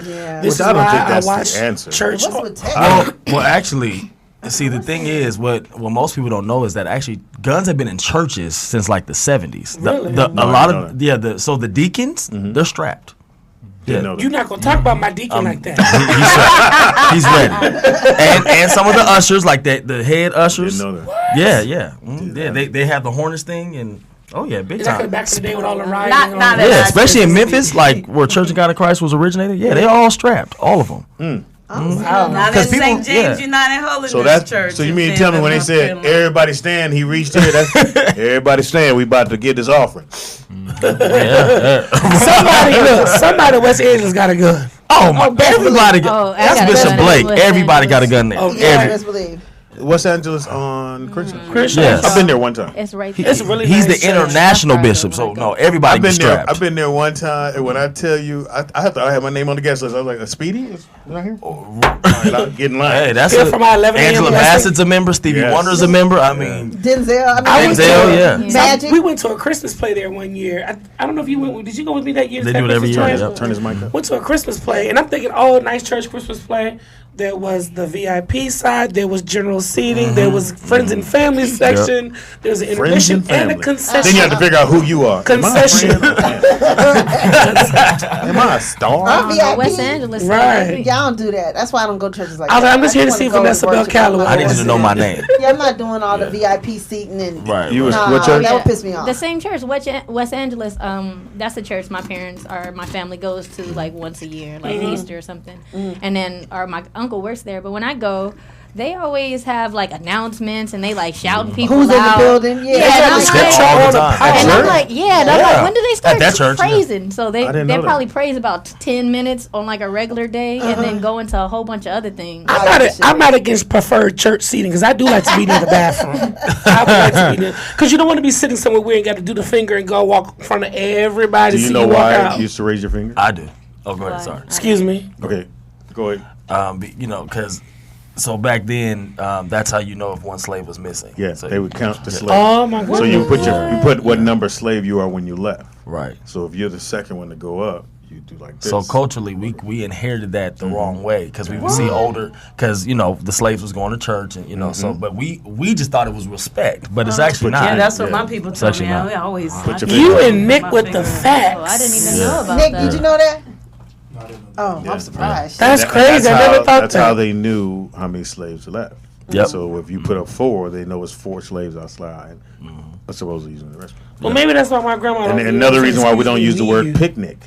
Yeah. This Which is I don't why think that's the watch answer. church. What's with Texas? Well, actually, see, the thing is, what most people don't know is that actually guns have been in churches since like the 70s. Really? A No, lot I know of that. so the deacons, they're strapped. Didn't know that. You're not gonna talk about my deacon like that. He's ready. And some of the ushers, like the head ushers. Didn't know that. Yeah. They have the harness thing and big Is that 'cause time. back in the day with all the rioting? Not and all that Yeah, I especially in just- Memphis, like where Church of God of Christ was originated. Yeah, they all strapped, all of them. Wow. Not in 'Cause people- St. James yeah. United Holiness So that's Church. so you in mean to tell me when they Fayetteville, said North Carolina. everybody stand, he reached here. That's everybody stand. We about to get this offering. Somebody in West Angeles got a gun. Oh my! Everybody Oh, got. I That's got a Bishop gun. Blake. West Everybody got a Angeles. gun there. Oh, Yeah, let's believe. West Angeles on Christian. Christian. Yes. I've been there one time. It's right It's there. really He's nice the church. international That's bishop, right. so no, everybody I've been gets there. strapped. I've been there one time, and when I tell you, I have my name on the guest list. I was like, "A Speedy is right here." Get in line. Hey, that's Here a, for my 11 a.m. Angela lesson. Bassett's a member. Stevie Yes. Wonder's a member. I mean, Denzel. Denzel, yeah. Magic. We went to a Christmas play there one year. I don't know if you went. Did you go with me that year? They to do that it every Christmas year, play? yep. Turn his mic up. Went to a Christmas play, and I'm thinking, oh, nice church Christmas play. There was the VIP side. There was general seating. There was friends and family section. There was an Friends intermission and family. and a concession. Then you have to figure out who you are. Concession. Am I a star? I'm VIP. West Angeles. Right. Y'all don't do that. That's why I don't go to churches like I'm that. just here to wanna see go Vanessa and Bell worship. Calloway. I need you to know my name. Yeah, I'm not doing all the VIP seating and Right. You was Nah, what church? that would piss me off. The same church, West Angeles. That's the church my parents or my family goes to like once a year, like Easter or something. And then, or my uncle works there. But when I go, they always have like announcements and they like shouting people Who's in the out. building? Yeah. and I'm Scripture like, all the time. and I'm like, and I'm like, when do they start At that church, yeah. praising? So I they didn't know that. probably praise about 10 minutes on like a regular day, and then go into a whole bunch of other things. I'm not against preferred church seating because I do like to be near the bathroom. I would like to be there because you don't want to be sitting somewhere where you got to do the finger and go walk in front of everybody. Do you see know you walk why out. you used to raise your finger? I do. Oh, go ahead. Sorry. Excuse me. Okay, go ahead. Because so back then, that's how you know if one slave was missing. Yeah, So they would count the slave. Oh my goodness. So you put what number slave you are when you left. Right. So if you're the second one to go up, you do like this. So culturally, we inherited that the wrong way because we would see older because the slaves was going to church and so but we just thought it was respect, but it's actually not. Yeah, that's what my people It's told actually me. not. I always. You and Nick with the facts. Oh, I didn't even know about Nick, that. did you know that? Oh, I'm surprised. That's crazy. I never thought That's that. how they knew how many slaves left. Yep. So if you put up 4, they know it's 4 slaves outside. I suppose they're using the rest. Well, maybe that's why my grandma. And don't another say reason why we don't excuse use the me, word you. picnic.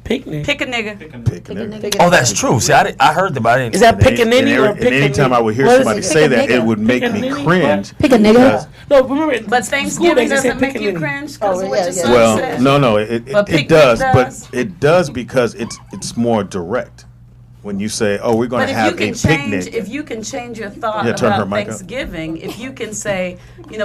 Picnic. Pick a nigga. Picnic. Oh, that's true. See, I heard that, but I didn't. Is that And pickaninny or and anytime I would hear What is somebody it? say that, Pick a it would make me Pickaninny? cringe. Pick a nigga. because- No, remember. But school Thanksgiving days, they said doesn't make you pickaninny. cringe because Oh, of what yeah, your yeah. son Well, said. no, it But it picnic does, does. but it does because it's more direct. When you say, "Oh, we're going But to if have you can a change, picnic," if you can change your thought Yeah, turn her about mic up. Thanksgiving, if you can say,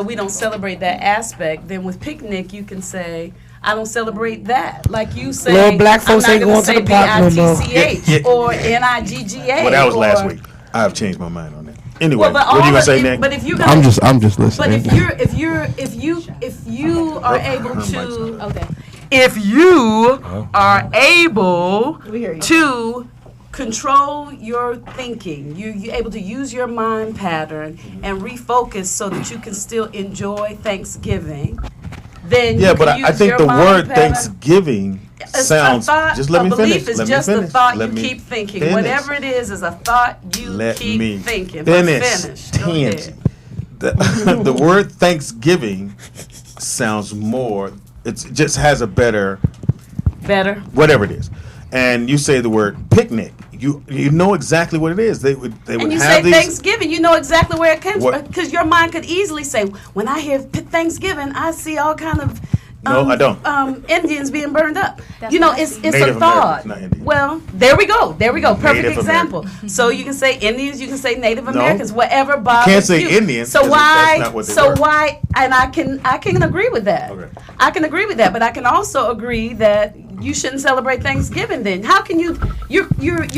we don't celebrate that aspect, then with picnic you can say, I don't celebrate that. Like you say, Little black folks I'm ain't not going to gonna the park no more. say BITCH or NIGGA. Well, that was or, last week. I've changed my mind on that. Anyway, Well, but what are you all gonna of say, it- Nick? but if you're I'm just listening. But if you are able to, Okay. if you are able to control your thinking, you're able to use your mind pattern and refocus so that you can still enjoy Thanksgiving. Then Yeah, you but can I use think your the mind word pattern. Thanksgiving A sounds. thought, Just let a me belief finish. is Let just me a finish. thought Let you me keep thinking. finish. Whatever it is a thought you Let keep me thinking. finish. Finish. Go Tangent. ahead. The word Thanksgiving sounds more. It just has a better. Whatever it is, and you say the word picnic. You know exactly what it is. They would And you have say these. Thanksgiving, you know exactly where it comes What- from, because your mind could easily say, when I hear Thanksgiving, I see all kind of No, I don't. Indians being burned up. That's You know, what I it's see. a Native thought. Americans, not Indians. Well, there we go. Perfect Native example. So you can say Indians, you can say Native Americans, whatever You bothers can't say you. Indians. So 'cause why? That's not what they So were. why? And I can agree with that. Okay. I can agree with that, but I can also agree that you shouldn't celebrate Thanksgiving. Then how can you? You're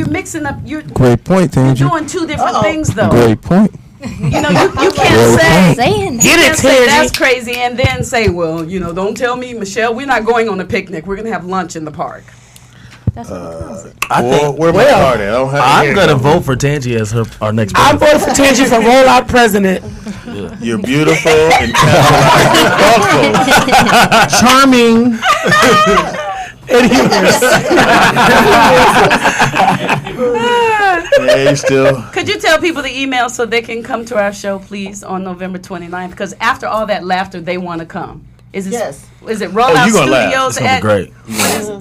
mixing up. You're Great point, you're Tangy. doing two different things though. Great point. You know, you can't say, Saying you Get it, can't say Tangy. that's crazy and then say, well, don't tell me, Michelle, we're not going on a picnic. We're going to have lunch in the park. That's what it calls it. I think Where my card at? I don't have it I'm here. gonna vote for Tangi as our next I'm president. voting for Tangy for rollout president. You're beautiful and thoughtful, charming. Yeah, you still. Could you tell people the email so they can come to our show, please, on November 29th? Because after all that laughter, they want to come. Is it? Yes. Is it Rollout you gonna laugh. Studios It's gonna be great.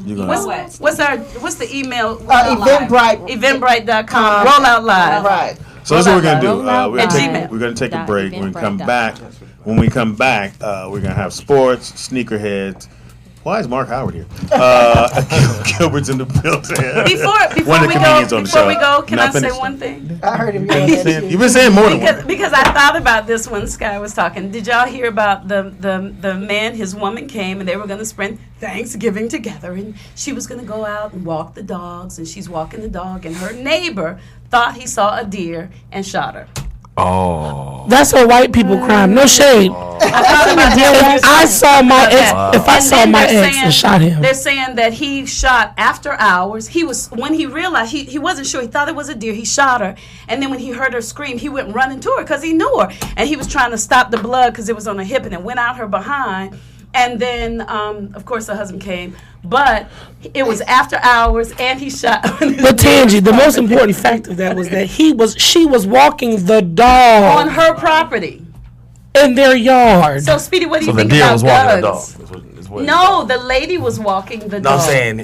You're gonna. What's the email? Eventbrite. Eventbrite.com. Rollout Live. Right. So that's what we're gonna do. At Gmail. We're gonna take a break. When we come Eventbrite.com. back, we're gonna have sports, sneakerheads. Why is Mark Howard here? Gilbert's in the building. Before One of we the go, comedians on the show. can Not I say finished. one thing? I heard him. You've been saying more than one. Because I thought about this when Sky was talking. Did y'all hear about the man, his woman came and they were going to spend Thanksgiving together, and she was going to go out and walk the dogs, and she's walking the dog, and her neighbor thought he saw a deer and shot her. Oh. That's a white people crime. No shade. If I saw my ex, if I And saw then my they're ex and shot him, They're saying that he shot after hours. When he realized he wasn't sure, he thought it was a deer. He shot her, and then when he heard her scream, he went running to her because he knew her, and he was trying to stop the blood because it was on her hip, and it went out her behind. And then, of course, the husband came, but it was after hours, and he shot. but Tangy, the most important fact of that was that she was walking the dog on her property in their yard. So, Speedy, what do you So the think deer about was walking the guns? dog. No, the lady was walking the No, dog. I'm saying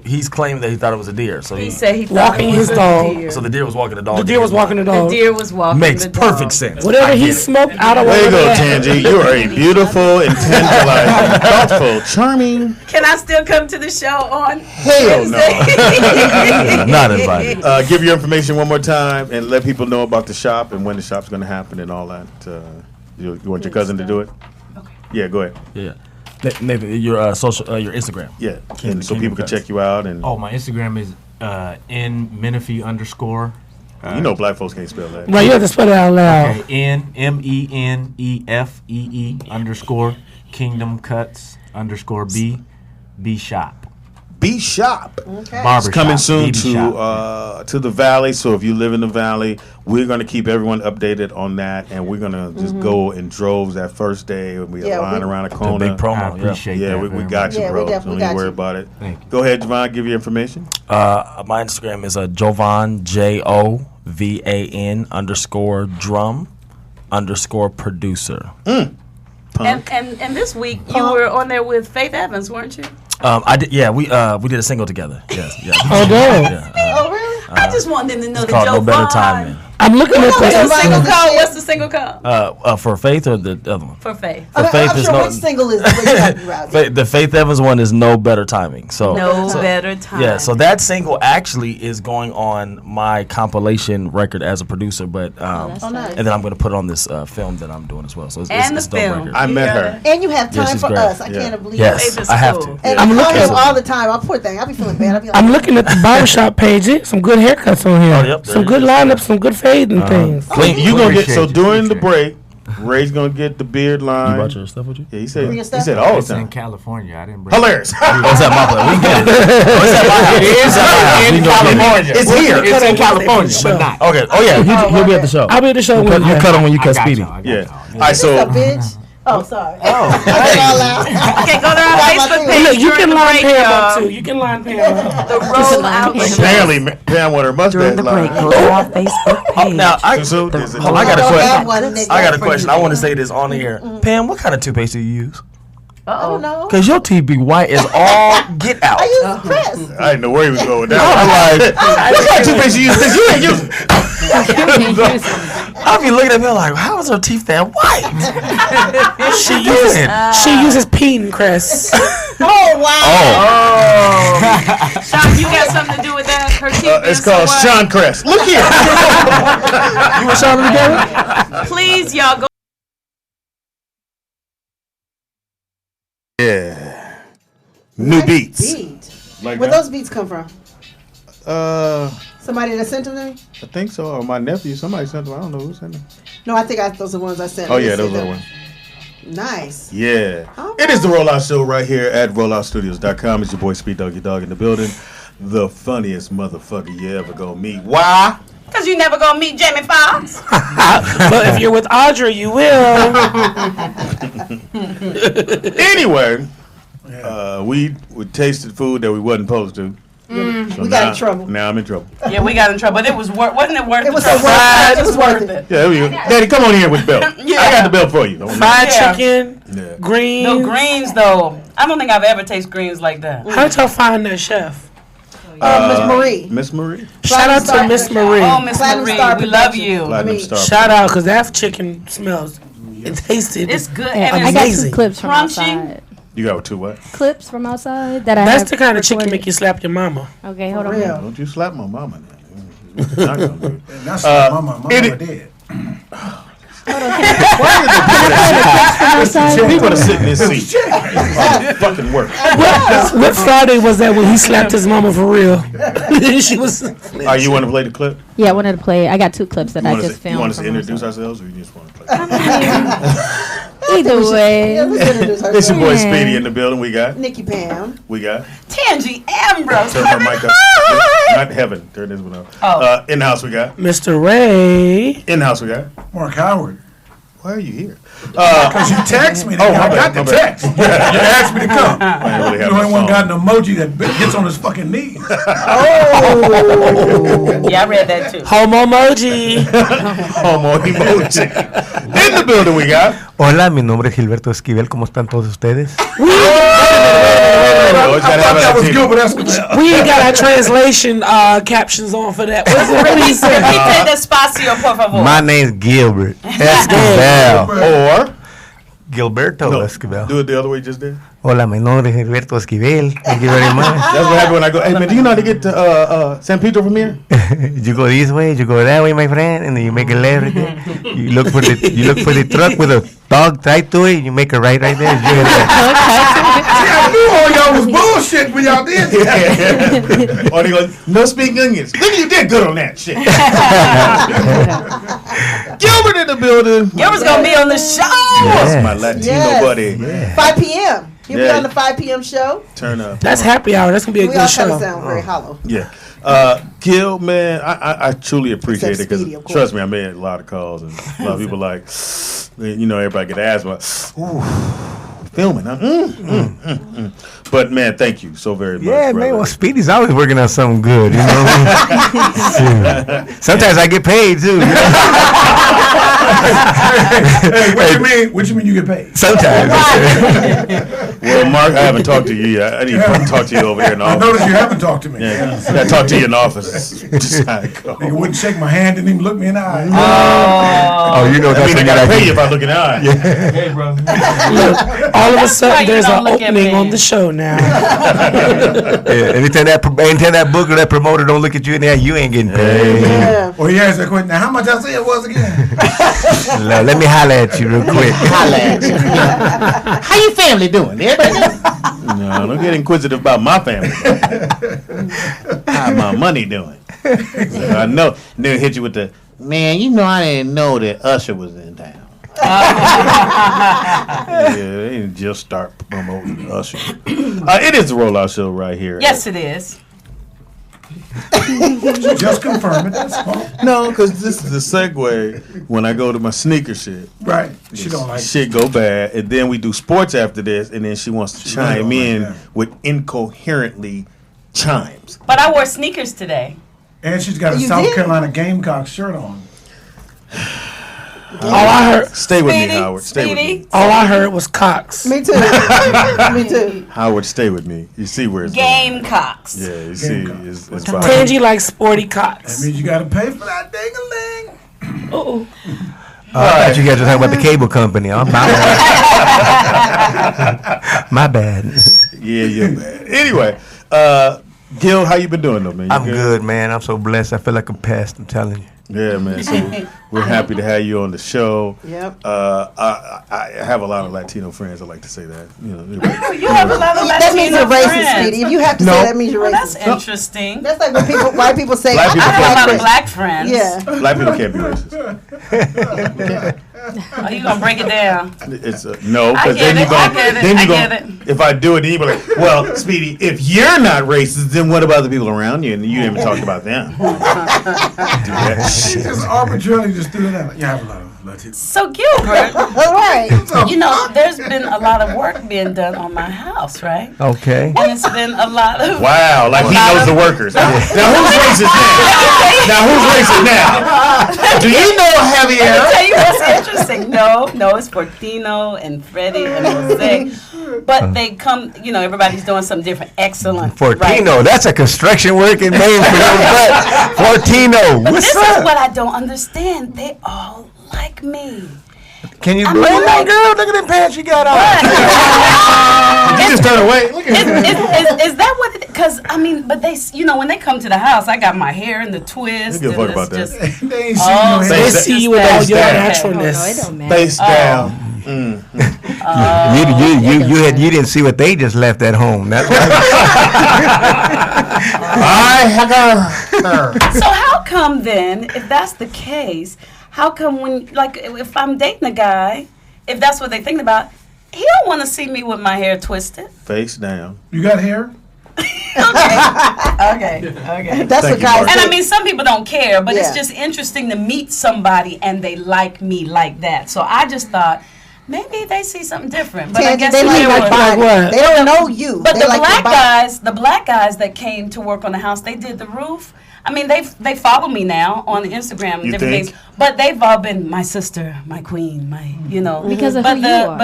he's claiming that he thought it was a deer. So He said he thought walking it was his a dog. deer. So the deer was walking the dog. The deer was walking the dog. The deer was walking Makes the dog. perfect sense. Whatever I he get it. smoked out of There you go, that. Tangy. You are a beautiful, intelligent, thoughtful, charming. Can I still come to the show on Hell no. Wednesday? Not invited. Give your information one more time and let people know about the shop and when the shop's going to happen and all that. You want your cousin to do it? Okay. Yeah, go ahead. Yeah. Nathan, your social, your Instagram. Yeah, and so people can check you out. And my Instagram is nmenifee _. you know black folks can't spell that. Right, you have to spell it out loud. Okay, NMENEFEE _ Kingdom Cuts _ B shop. B Shop. Okay. It's coming Barbershop, soon BB shop. to the Valley. So if you live in the Valley, we're going to keep everyone updated on that, and we're going to just go in droves that first day. And we line around a corner. Big promo. I appreciate Yeah, that. we got you, Yeah, bro. we definitely Don't even got worry you. about it. Thank you. Go ahead, Jovan. Give your information. My Instagram is Jovan JOVAN _drum _producer. And this week you were on there with Faith Evans, weren't you? I did. Yeah, we did a single together. Yes. Yeah. Oh, damn. Yeah, Oh, really? I just wanted them to know it's that called No Better Time, Jovan Man. I'm looking at What's the single the code? What's the single code? For Faith or the other one? For Faith. For Faith I'm is sure no. which single is the The Faith Evans one is No Better Timing. So Better Timing. Yeah, so that single actually is going on my compilation record as a producer, but nice. and then I'm going to put it on this film that I'm doing as well. So it's And it's the dope film. record. I met her. And you have Yeah, time she's for great. us. I can't believe Yes, it. I have to. And I'm I call looking- him all the time. I poor thing. I be feeling bad. I be like, I'm looking at the barbershop page. Some good haircuts on here. Oh, yep, there some it good is. lineups, some good fade and things. Clean. You gonna get during the break. Ray's gonna get the beard line. You brought your stuff with you? Yeah, he said. Bring your He stuff? said all the It's in time. California. I didn't bring Hilarious. Oh, is that my place? We get it. Oh, is that my house? It is in California. It's here. It's in California, but not. Okay. Oh yeah, he'll be at the show. I'll be at the show. You cut him when you I cut got Speedy. y'all, I got Yeah. y'all. All right. So "What's up, bitch?" Oh, sorry. Oh, Okay, go to our Facebook page. Look, you can during the line break, Pam y'all. up too. You can line Pam up. The rollout. apparently Pam with her mustache line. Go to our Facebook page. Now I So, got a Don't question. have one, nigga. I got a question. I want to say this on the air. Pam, what kind of toothpaste do you use? I don't know. Cause your teeth be white as all get out. I use Crest. I didn't know where he was going with that. I'm like, what kind of toothpaste you use? Because you ain't using it. I be looking at me like, how is her teeth that white? She uses Peen Crest. Oh, wow. Sean, you got something to do with that? Her teeth being It's called so white? Sean Crest. Look here. You and Sean together? Please, y'all, go. Yeah. New beats. Beat. Like Where that? those beats come from? I Somebody that sent them to me? think so. Or my nephew. Somebody sent them. I don't know who sent them. No, I think those are the ones I sent. Oh, Let me yeah, see those are them. the ones. Nice. Yeah. All It is the Rollout Show right here at rolloutstudios.com. It's your boy Speed Doggy Dog in the building. The funniest motherfucker you ever gonna meet. Why? Because you never going to meet Jamie Foxx. But if you're with Audra, you will. Anyway, we tasted food that we wasn't supposed to. So We got in trouble. Now I'm in trouble. Yeah, we got in trouble. But it was wasn't it worth It was the so trouble? worth it. It was worth it. Yeah, here we go. Daddy, come on here with the belt. Yeah. I got the belt for you. Don't Fried Yeah. chicken, Yeah. greens. No greens, though. I don't think I've ever tasted greens like that. How did y'all find that chef? Miss Marie. Miss Marie. Shout out to Miss Marie. Oh, Miss Platinum Marie, Star we love Production. you. Platinum Star. Shout out, because that chicken smells and tasted. It's good. Yeah, and I it's got amazing. two clips from Crunchy. outside. You got two what? Clips from outside that I That's have the kind of chicken recorded. make you slap your mama. Okay, hold on. real. Don't you slap my mama now. What you not gonna do? That's mama dead. People to sit in this seat. Fucking work. What Friday was that when he slapped his mama for real? She was. You want to play the clip? Yeah, I wanted to play. I got two clips that I just filmed. You want us to from introduce myself. ourselves, or you just want to play? Either way. Yeah, let's introduce her. It's your boy Speedy in the building. We got. Nikki Pam. We got. Tangy Ambrose. Turn her mic up. Not Heaven. Turn this one up. Oh. In the house we got. Mr. Ray. In the house we got. Mark Howard. Why are you here? Because you text me. Oh, I my got bad, the my bad. text. You asked me to come. I didn't really You have only my one got phone. an emoji that gets on his fucking knees. Yeah, I read that too. Homo emoji. Homo emoji. In the building we got. Hola, mi nombre es Gilberto Esquivel. ¿Cómo están todos ustedes? That was Gilbert Esquivel. We ain't got our translation captions on for that. What did he say? Repite despacio, por favor. My name's Gilbert Esquivel. Or. Gilberto Esquivel. Do it the other way you just did. Hola, mi nombre es Gilberto Esquivel. Thank you very much. That's what happened when I go, hey man, do you know how to get to San Pedro from here? You go this way, you go that way, my friend, and then you make a left right there. You look for the truck with a dog tied to it. You make a right there. See, I knew all y'all was bullshit when y'all did that. Or they go, no speaking onions. Nigga, you did good on that shit. Gilbert in the building. Gilbert's gonna be on the show. Yes, my Latino Yes. buddy. 5 p.m. He'll be Yeah. on the 5 p.m. show. Turn up. That's happy hour. That's gonna be a We good all kind show. of sound very hollow. Yeah. Gil, man, I truly appreciate Except it because Speedy, of course. trust me, I made a lot of calls and a lot of people like, you know, everybody get asthma. Ooh, filming, huh? But man, thank you so very much. Yeah, brother. man. Well, Speedy's always working on something good. You know. Sometimes I get paid too. You know? Hey, what you mean you get paid? Sometimes. Well, Mark, I haven't talked to you yet. I need to talk to you over there in the office. I noticed you haven't talked to me. Yeah, I talk to you in the office. Just how it goes. Nigga wouldn't shake my hand, didn't even look me in the eye. Oh, you know I that's mean, I gotta pay you if I look in the eye. Yeah. Hey, bro. Look, all of a sudden there's an opening on the show now. Yeah, anytime that book or that promoter don't look at you in the eye, you ain't getting paid. Yeah. Well, he asked that question. Now, how much I say it was again? Let me holler at you real quick. Holla at you. How your family doing? Everybody? No, don't get inquisitive about my family. How my money doing? I know. And then hit you with the, man, you know I didn't know that Usher was in town. Yeah, they didn't just start promoting Usher. It is the Rollout Show right here. Yes, it is. Just confirm it. That's all. No, because this is the segue when I go to my sneaker shit. Right. She don't like shit go bad, and then we do sports after this, and then she wants to chime in with incoherently chimes. But I wore sneakers today. And she's got a You South did? Carolina Gamecocks shirt on. All I heard. Stay with me, Howard. Stay with me. All I heard was Cox. Me too. Me too. Howard, stay with me. You see where it's going. Gamecocks. Yeah, you see, it's fine. Tangy like sporty Cox. That means you got to pay for that ding-a-ling. Uh-oh. I thought you guys were talking about the cable company. Oh, my bad. Yeah, you're bad. Anyway, Gil, how you been doing though, man? You I'm good, man. I'm so blessed. I feel like I'm past. I'm telling you. Yeah, man. So we're happy to have you on the show. Yep. I have a lot of Latino friends. I like to say that. You know, You have a lot of That means Latino you're racist, friends. Speedy. If you have to No. say that means you're Well, racist. that's interesting. That's like when white people say, Black people I have a lot of can't black friends. Yeah. Black people can't be racist. Are you gonna break it down? It's no, I because get then you it, I go. get it, Then I you get go. If I do it, then you be like, "Well, Speedy, if you're not racist, then what about the people around you?" And you didn't even talk about them. Do that She shit. just arbitrarily just threw it out. You have a lot of Latino. So Gilbert, All right. you know, there's been a lot of work being done on my house, right? Okay. And it's been a lot of Wow, like he knows the workers. Now who's racist now? Now who's racist now? Do you know Let me Javier? tell you what's interesting. No, it's Fortino and Freddie and Jose. But they come, you know, everybody's doing something different. Excellent. Fortino, Right. that's a construction working name for your butt. Fortino, But what's this up? is what I don't understand. They all like me. Can you I blame mean, that like- girl? Look at them pants you got on. Did you just turn away? Look at Is that what it? Because I mean, but they, you know, when they come to the house, I got my hair in the twist. Give a fuck and about it's that. just- They ain't Oh, seen They your see you with all your naturalness. Oh, it don't matter. Face down. You didn't see what they just left at home. That's why. So how come then, if that's the case, how come when, like, if I'm dating a guy, if that's what they think about, he don't want to see me with my hair twisted. Face down. You got hair? Okay. That's Thank what you, guys Mark. And do. I mean, some people don't care, but it's Yeah. just interesting to meet somebody and they like me like that. So I just thought maybe they see something different. But I Tangy, guess they like there your was- body. what? They don't know you. But they the like your body. black guys that came to work on the house, they did the roof. I mean, they follow me now on Instagram and You different think? things. But they've all been my sister, my queen, my, you know. Because of but who the you are.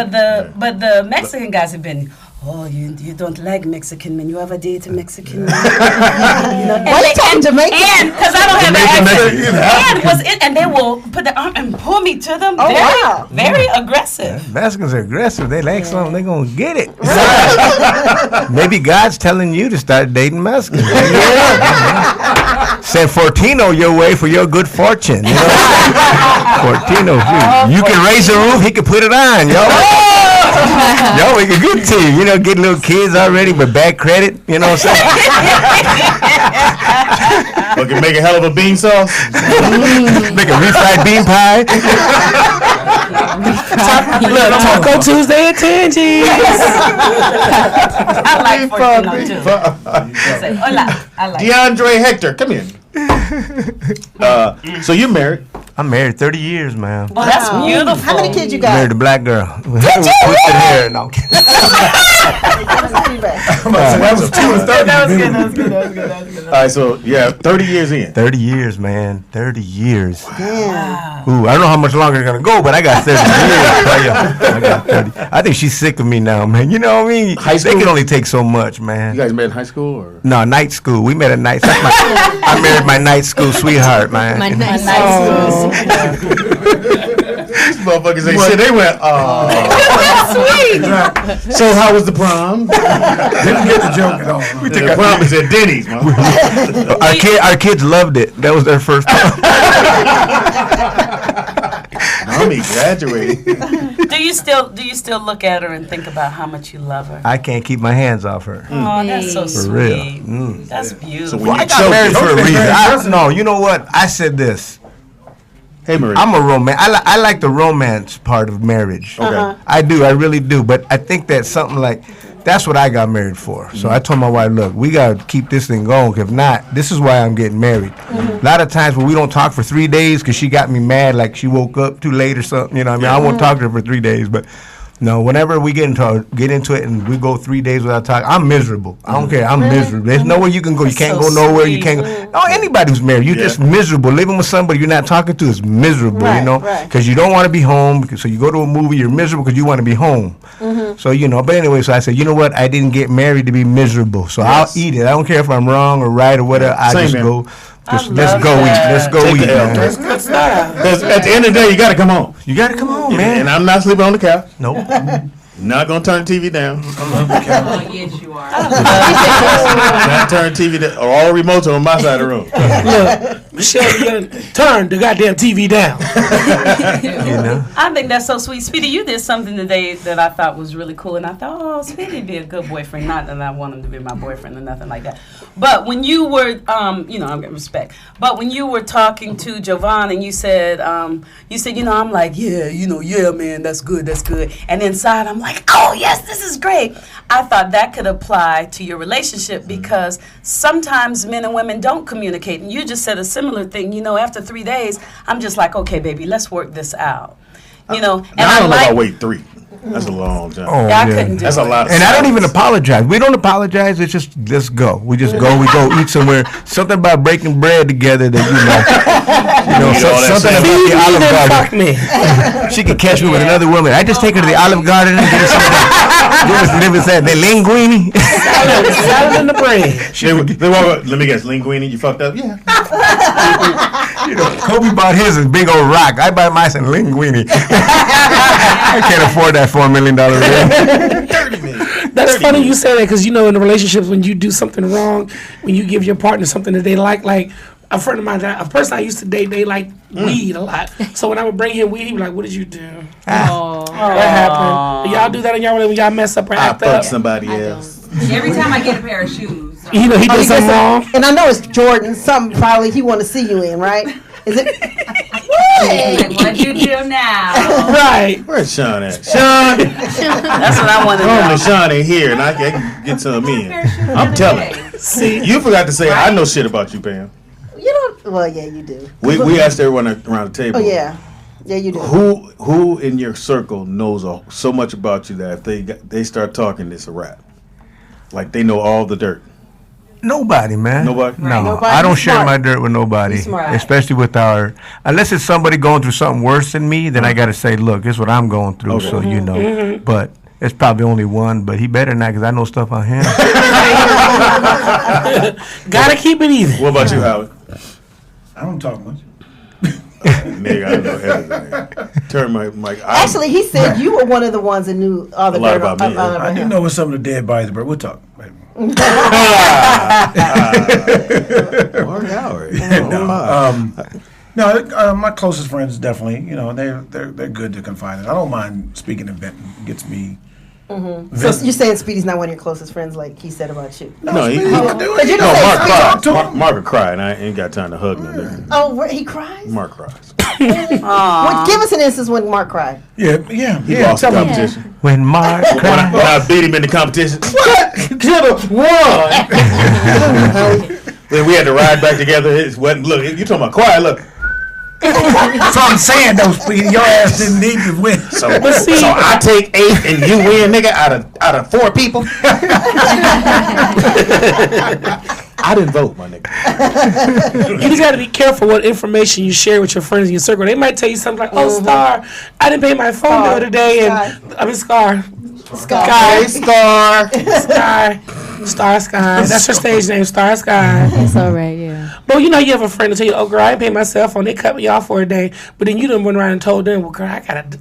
but the Mexican guys have been, oh, you don't like Mexican men. You ever date a Mexican man? Why you talking Jamaican? And because I don't have an Jamaican accent. And they will put their arm and pull me to them. Oh, very, wow. very aggressive. Mexicans are aggressive. They like something, they gonna get it. Maybe God's telling you to start dating Mexicans. Send Fortino your way for your good fortune. You know? Fortino, you can raise the roof, he can put it on, yo. Yo, we can good to you. You know, get little kids already with bad credit. You know what I'm saying? Or can make a hell of a bean sauce. Make a refried bean pie. Look, Taco Tuesday at Tangy's. I like Fortino too. Say, hola. I like DeAndre Hector, come here. So you're married. I'm married 30 years, man. Oh, that's beautiful. How many kids you Married got? a black girl. Twisted hair. No. That was 2 and 30. That was good. All right, so yeah, 30 years in. 30 years, man. 30 years. Damn. Ooh, I don't know how much longer it's gonna go, but I got 30 years. I got 30. I think she's sick of me now, man. You know what I mean? High school? They can only take so much, man. You guys met in high school, or? No, night school. We met at night. I married my night school sweetheart, man. My night school. These motherfuckers ain't shit. They went, oh. Sweet. So how was the prom? Didn't get the joke at all. The prom is at Denny's, man. Our kids loved it. That was their first prom. Mommy graduated. Do you still look at her and think about how much you love her? I can't keep my hands off her. Oh, that's so For sweet. real. That's beautiful. So when I got married for a reason. No, you know what? I said this. Hey, Marie. I'm a romance. I like the romance part of marriage. Okay. I do. I really do. But I think that's something like, that's what I got married for. So I told my wife, look, we got to keep this thing going. If not, this is why I'm getting married. A lot of times when we don't talk for 3 days because she got me mad, like she woke up too late or something. You know what I mean? I won't talk to her for 3 days. But no, whenever we get into it and we go 3 days without talking, I'm miserable. I don't care. I'm miserable. There's nowhere you can go. You can't go nowhere. You can't go. No, anybody who's married, you're just miserable. Living with somebody you're not talking to is miserable, you know, because you don't want to be home. So you go to a movie, you're miserable because you want to be home. So, you know, but anyway, so I said, you know what? I didn't get married to be miserable. So I'll eat it. I don't care if I'm wrong or right or whatever. I just go. Let's go eat. Let's go eat, man. That's good stuff. Because at the end of the day, you got to come home. You got to come home, man. And I'm not sleeping on the couch. Nope. Not going to turn the TV down. Oh, yes, you are. Not turn TV down. Or all remotes are on my side of the room. Look, Michelle, you turn the goddamn TV down. You know? I think that's so sweet. Speedy, you did something today that I thought was really cool, and I thought, oh, Speedy'd be a good boyfriend. Not that I want him to be my boyfriend or nothing like that. But when you were, you know, I'm getting respect. But when you were talking to Jovan and you said, you know, I'm like, yeah, you know, yeah, man, that's good. And inside, I'm like, oh, yes, this is great. I thought that could apply to your relationship because sometimes men and women don't communicate. And you just said a similar thing. You know, after 3 days, I'm just like, okay, baby, let's work this out. You know, and I don't know about wait 3. That's a long time. Oh, I couldn't do That's it. a lot of And I don't silence. even apologize. We don't apologize. It's just, let's go. We just go. We go eat somewhere. Something about breaking bread together that, something about the Olive Garden. She could catch me with another woman. I just take her to the Olive Garden and get her something. The linguine. Salad in the bread. They walk up, let me guess, linguine, you fucked up? Yeah. You know, Kobe bought his in big old rock. I buy mine in linguine. I can't afford that $4 million ring. That's funny you say that because, you know, in the relationships, when you do something wrong, when you give your partner something that they like a friend of mine, a person I used to date, they like weed a lot. So when I would bring him weed, he'd be like, what did you do? What happened? Y'all do that in y'all when y'all mess up or act up? I fucked somebody else. Every time I get a pair of shoes. You know, he did something wrong. And I know it's Jordan, something probably he want to see you in, right? Is it? Like, what you do now? Right. Where's Sean at? Sean! That's what I want to know. Normally Sean ain't here, and I can get some in. I'm telling you. See, you forgot to say, I know shit about you, Pam. You don't. Well, yeah, you do. We asked everyone around the table. Oh yeah, yeah, you do. Who in your circle knows so much about you that if they start talking, it's a wrap? Like they know all the dirt. Nobody, man. Nobody? No, Nobody. I don't He's share smart. my dirt with nobody, He's smart. especially with unless it's somebody going through something worse than me, then I got to say, look, this is what I'm going through, so you know. But it's probably only one, but he better not because I know stuff on him. Gotta keep it even. What about you, Howard? I don't talk much. Nigga, I know everything. Turn my mic. Actually, he said you were one of the ones that knew all the A lot dirt about me. I do know what's some of the dead bodies, but we'll talk. Mark Howard. No, my closest friends definitely. You know, they're good to confide in. I don't mind speaking and venting. It gets me. So you're saying Speedy's not one of your closest friends, like he said about you? No, he But you no, don't say Mark Speedy. cries. Mark will cry, and I ain't got time to hug no nigga. Oh, he cries. Mark cries. Well, give us an instance when Mark cried. Yeah. He lost the competition. When Mark When I beat him in the competition. What? Could have won. Then we had to ride back together. It wasn't, look, you talking about quiet, look. So I'm saying, though, Speedy, your ass didn't need to win. So I take 8 and you win, nigga, out of 4 people. I didn't vote, my nigga. You just got to be careful what information you share with your friends in your circle. They might tell you something like, "Oh, Star, I didn't pay my phone the other day," and I mean Scar. Sky. That's her stage name, Star Sky. It's all right, yeah. But you know, you have a friend to tell you, "Oh, girl, I didn't pay my cell phone. They cut me off for a day." But then you done went around and told them, "Well, girl, I gotta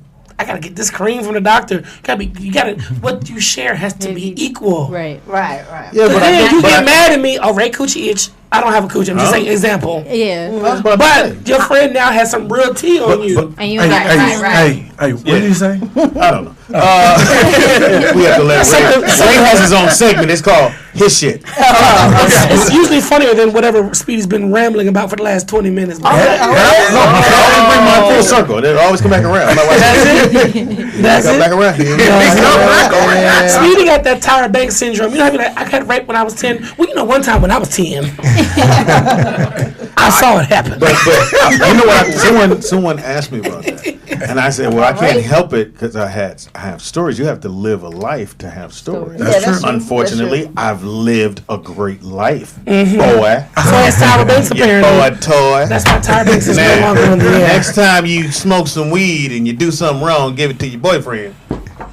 get this cream from the doctor." What you share has to be equal. Right. Right. Yeah, but then you get mad at me. Oh, Ray Coochie itch. I don't have a coochie. I'm just saying example. Yeah. But your friend now has some real tea on you. And you Hey, what did you say? I don't know. We have to let Ray has his own segment. It's called His Shit. It's usually funnier than whatever Speedy's been rambling about for the last 20 minutes. I always bring mine full circle. They always come back around. That's it. Back around. Speedy got that Tyra Banks syndrome. You know, I got raped when I was 10. Well, you know, one time when I was 10, I saw it happen. But you know what? Someone asked me about that, and I said, "Well, I can't help it because I have stories. You have to live a life to have stories. That's true. Unfortunately, I've lived a great life, boy. So that's Tyra Banks apparently. Boy, toy. That's why Tyra Banks is no longer on the air. Next time you smoke some weed and you do something wrong, give it to your boyfriend."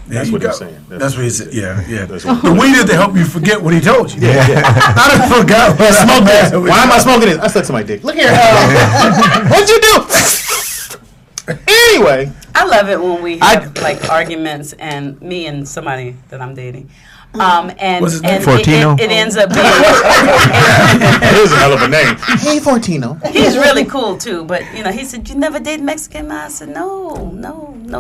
That's what he's saying. That's what he said. Yeah. The weed is to help you forget what he told you. Yeah. I done forgot what Smoke this. Why am I smoking this? I sucked my dick. Look here. What'd you do? Anyway. I love it when we have like arguments and me and somebody that I'm dating. And Fortino? it ends up being It is a hell of a name. Hey, Fortino. He's really cool too, but you know, he said, "You never date Mexican?" I said, No,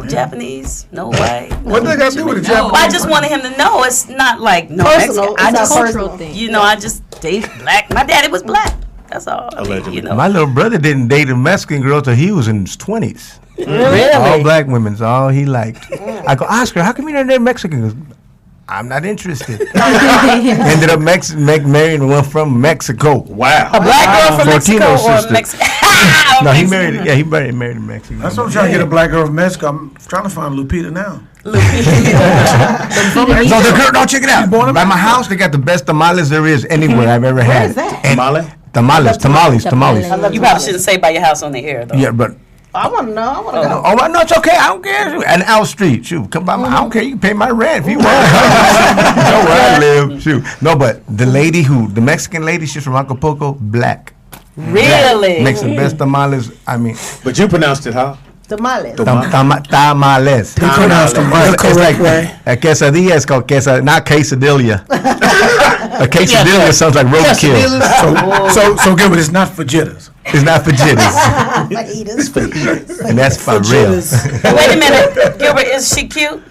Japanese, no white. What they got to do with the Japanese? I just wanted him to know it's not like no Personal. Mexican. I It's just not personal thing. you know, I just date black. My daddy was black. That's all. Allegedly. You know. My little brother didn't date a Mexican girl till he was in his 20s. Really? All black women's all he liked. I go, Oscar, how come you don't date Mexican? He goes, I'm not interested. Ended up marrying one from Mexico. Wow. A black girl from Mexico or Mexico? No, he married a Mexican. That's what I'm trying to get a black girl from Mexico. I'm trying to find Lupita now. So the girl, no, check it out. By my house, they got the best tamales there is anywhere I've ever had. Where is that? Tamales. You probably shouldn't say by your house on the air though. Yeah, but I want to know. I want to go. oh, no, it's okay. I don't care. And L Street, shoot, come by my. I don't care. You can pay my rent if you want. You know where I live, shoot. No, but the Mexican lady, she's from Acapulco, black. Really? Black. Makes the best tamales. I mean, But you pronounced it how? Tamales. Tamales. He pronounced them right. It's like a quesadilla is called not quesadilla. A quesadilla sounds like roadkill. So Gilbert, it's not for jitters. It's not for jitters. And that's for real. Wait a minute, Gilbert, is she cute?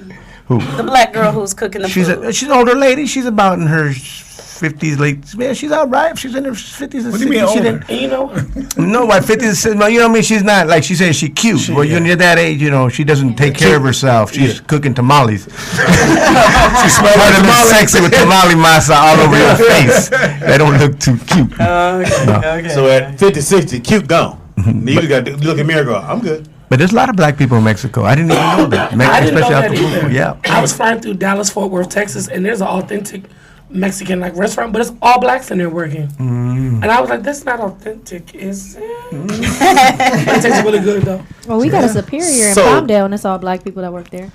Who? The black girl who's cooking the food. She's an older lady. She's about in her 50s, late. Yeah, she's all right. She's in her 50s and 60s. What do you mean older? You know? No, like 50s. No, you know what I mean? She's not, like she says, she's cute. Well, you're near that age, you know, she doesn't take care of herself. She's cooking tamales. She smells sexy with tamale masa all over your face. They don't look too cute. Okay. So at 50, 60, cute gone. You just got to look at me and go, I'm good. But there's a lot of black people in Mexico. I didn't even know that. I didn't know that Acapulco. either. Yeah. I was flying through Dallas, Fort Worth, Texas, and there's an authentic Mexican restaurant, but it's all blacks in there working. And I was like, that's not authentic, is it? It tastes really good though. Well, we got a Superior in Palmdale, and it's all black people that work there.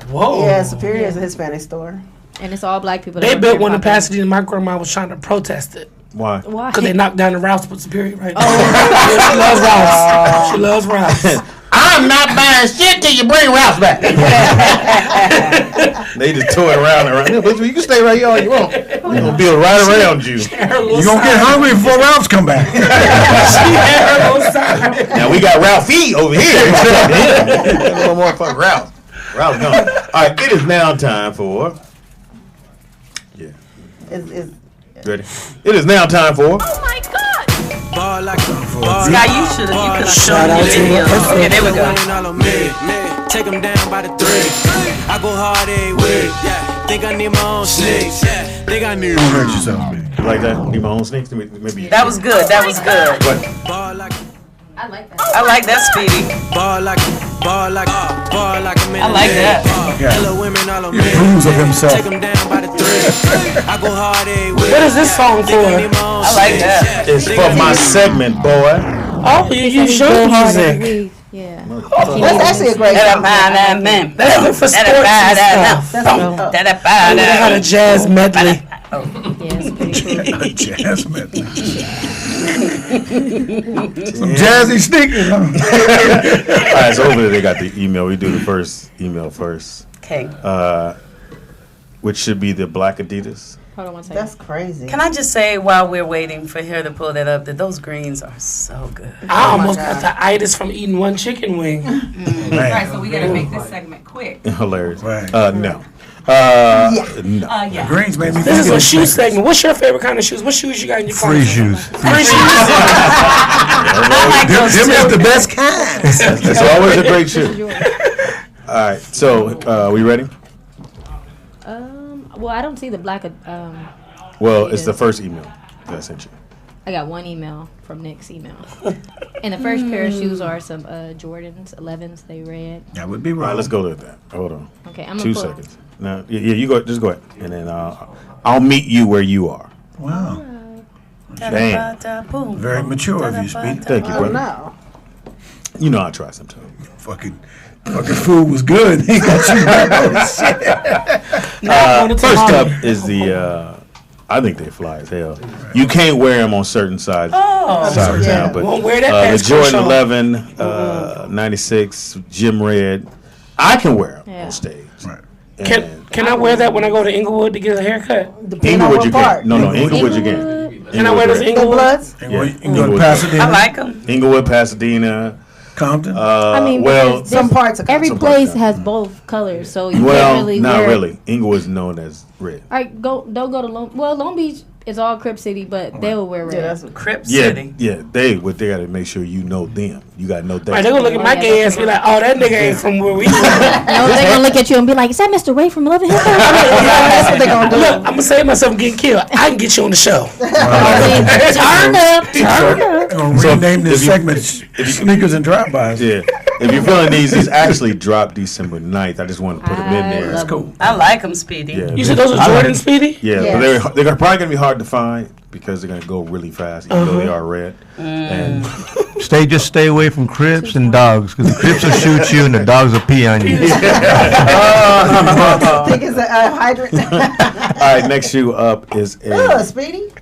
Whoa. Yeah, Superior is a Hispanic store. And it's all black people that They work built there one in in Palmdale. Pasadena. My grandma was trying to protest it. Why? Because they knocked down the Rouse with Superior right now. She loves Rouse. She loves Rouse. I'm not buying shit till you bring Ralph back. They just tore it around. You can stay right here all you want. We're going to build right around you. You're going to get hungry before Ralph's come back. Now we got Ralphie over here. No more fuck Ralph. Ralph's gone. All right, it is now time for... Ready? It is now time for... Oh my God! Sky, you should have shown me the video. Okay, there we go. Take them down by the 3. I go hard every week. Think I need my own sneaks. Think I need. Don't hurt yourself, man. Like that? Need my own sneaks? Maybe. That was good. That was good. What? I like that. I like that, Speedy. Ball like a man. I like that. Hello, women, all of He approves of himself. Take them down by the three. I go hard every week. What is this song for? I like that. It's for my segment, boy. Oh, you show music. Yeah. That's actually a great song. That's good for sports and stuff. They had a jazz medley. Jazz medley. Some jazzy sneakers. Huh? All right, so over there they got the email. We do the first email first. Okay. Which should be the black Adidas. Hold on one second. That's crazy. Can I just say, while we're waiting for her to pull that up, that those greens are so good. I almost got the itis from eating one chicken wing. Right, so we gotta make this segment quick. Hilarious. Right. No. No. Yeah. Greens made me. This is a shoe segment. What's your favorite kind of shoes? What shoes you got in your car? Free shoes. Free shoes. I like those Them is too. the best kind. It's always a great shoe. All right, so we ready? Well, I don't see the black. Well, it's the first email that I sent you. I got one email from Nick's email, and the first pair of shoes are some Jordans 11s. They red. That would be All right, right. let's go to that. Hold on. Okay, I'm 2 gonna pull. seconds. No, yeah, you go. Just go ahead, and then I'll meet you where you are. Wow. Damn. Boom. Very mature of you, Speedy. Thank you, brother. No. You know I try sometimes. Fucking food was good. He got you back. First up is the. I think they fly as hell. You can't wear them on certain sides of town, but Won't wear that the past Jordan Crenshaw. 11, 96, Gym Red, I can wear them on stage. Right. Can I wear that when I go to Inglewood to get a haircut? Inglewood you can. No, Inglewood you can. Can I wear those Inglewood? Yeah, You can go to Pasadena. I like them. Inglewood, Pasadena. Compton. I mean, well, there's some parts of every some parts place of has both colors, so you well, can't really not wear. really. Inglewood's known as red. All right, don't go to Long Beach is all Crip City, but they will wear red. Yeah, that's Crip Yeah, City. yeah. They gotta make sure you know them. You gotta know that. Right, they gonna look at my gay ass and be like, oh, that nigga ain't from where we from. No, they're gonna look at you and be like, "Is that Mr. Ray from 11 Hill?" That's what they're gonna do. Look, I'm gonna save myself from getting killed. I can get you on the show. Turn up. I'm going to rename this segment Sneakers and Drive-Bys. Yeah. If you're feeling these actually drop December 9th. I just want to put them in there. That's cool. I like them, Speedy. Yeah, You said those are Jordan, Speedy? Yeah, Yes. but they're probably gonna be hard to find because they're gonna go really fast, even though they are red. And Just stay away from Crips and dogs, because the Crips will shoot you and the dogs will pee on you. I think it's a hydrant. all right, next shoe up is a. Speedy.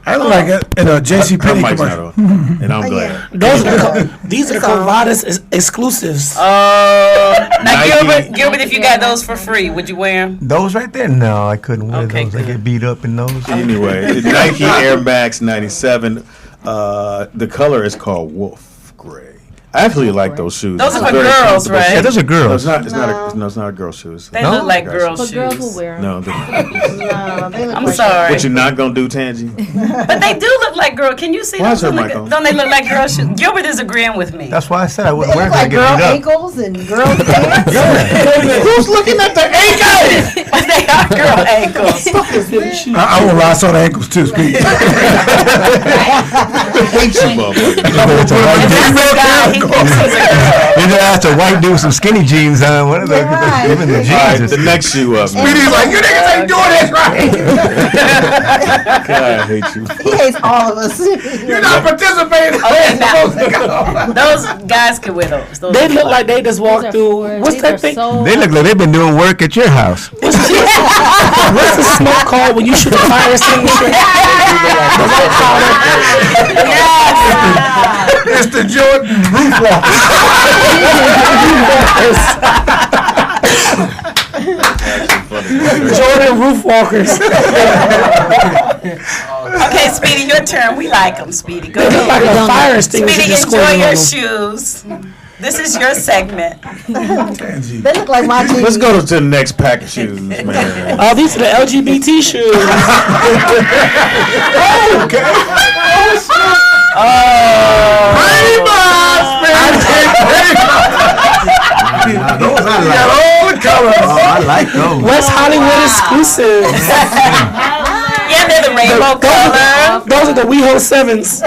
I look like it in a J.C. Penney Mike's not commercial. on, and I'm glad. Those are these are the Covadas exclusives. Now, Nike. Gilbert, if you got those for free, would you wear them? Those right there? No, I couldn't wear Okay, those. I get beat up in those. Anyway, Nike Air Max 97. The color is called Wolf Gray. I actually like those shoes. Those are It's for very girls, comfortable. right? Yeah, those are No, girls. it's not a girl shoes. They No? look like Guys. girl But girls will shoes. wear 'em. No, No, they look I'm like sorry. what you're not gonna do, Tangy? But they do look like girl. Can you see Why is those? her Look mic at- on? Don't they look like girl shoes? Gilbert is agreeing with me. That's why I said I They wouldn't wear look them. I like get girl beat up. ankles and girl pants. Who's looking at the ankles? They are girl ankles. I won't lie, I saw the ankles too, Speedy. I hate you, motherfucker. It's a white That's dude. the guy. He thinks he's a girl. You know, that's a white dude with some skinny jeans on. What are they? right. Even the All right, jeans. the next shoe up. Man. Speedy's like, you niggas ain't doing this right. God, I hate you. He hates all of us. You're not participating. Okay, now, those guys can wear those. Those They are look fine. like they just walked through. What's that thing? They look like they've been doing work at your house. What's the smoke called when you shoot a fire extinguisher? It's the Jordan roof walker. Jordan roof walkers. Okay, Speedy, your turn. We like them, Speedy. Go They look like ahead. a fire extinguisher. Speedy, just enjoy squirting your on them. shoes. This is your segment. They look like my jeans. Let's go to the next pack of shoes, man. Oh, these are the LGBT shoes. Those I like. All the colors. Oh, I like those. West Hollywood exclusives. Yeah, they're the rainbow color. Those are the WeHo 7s.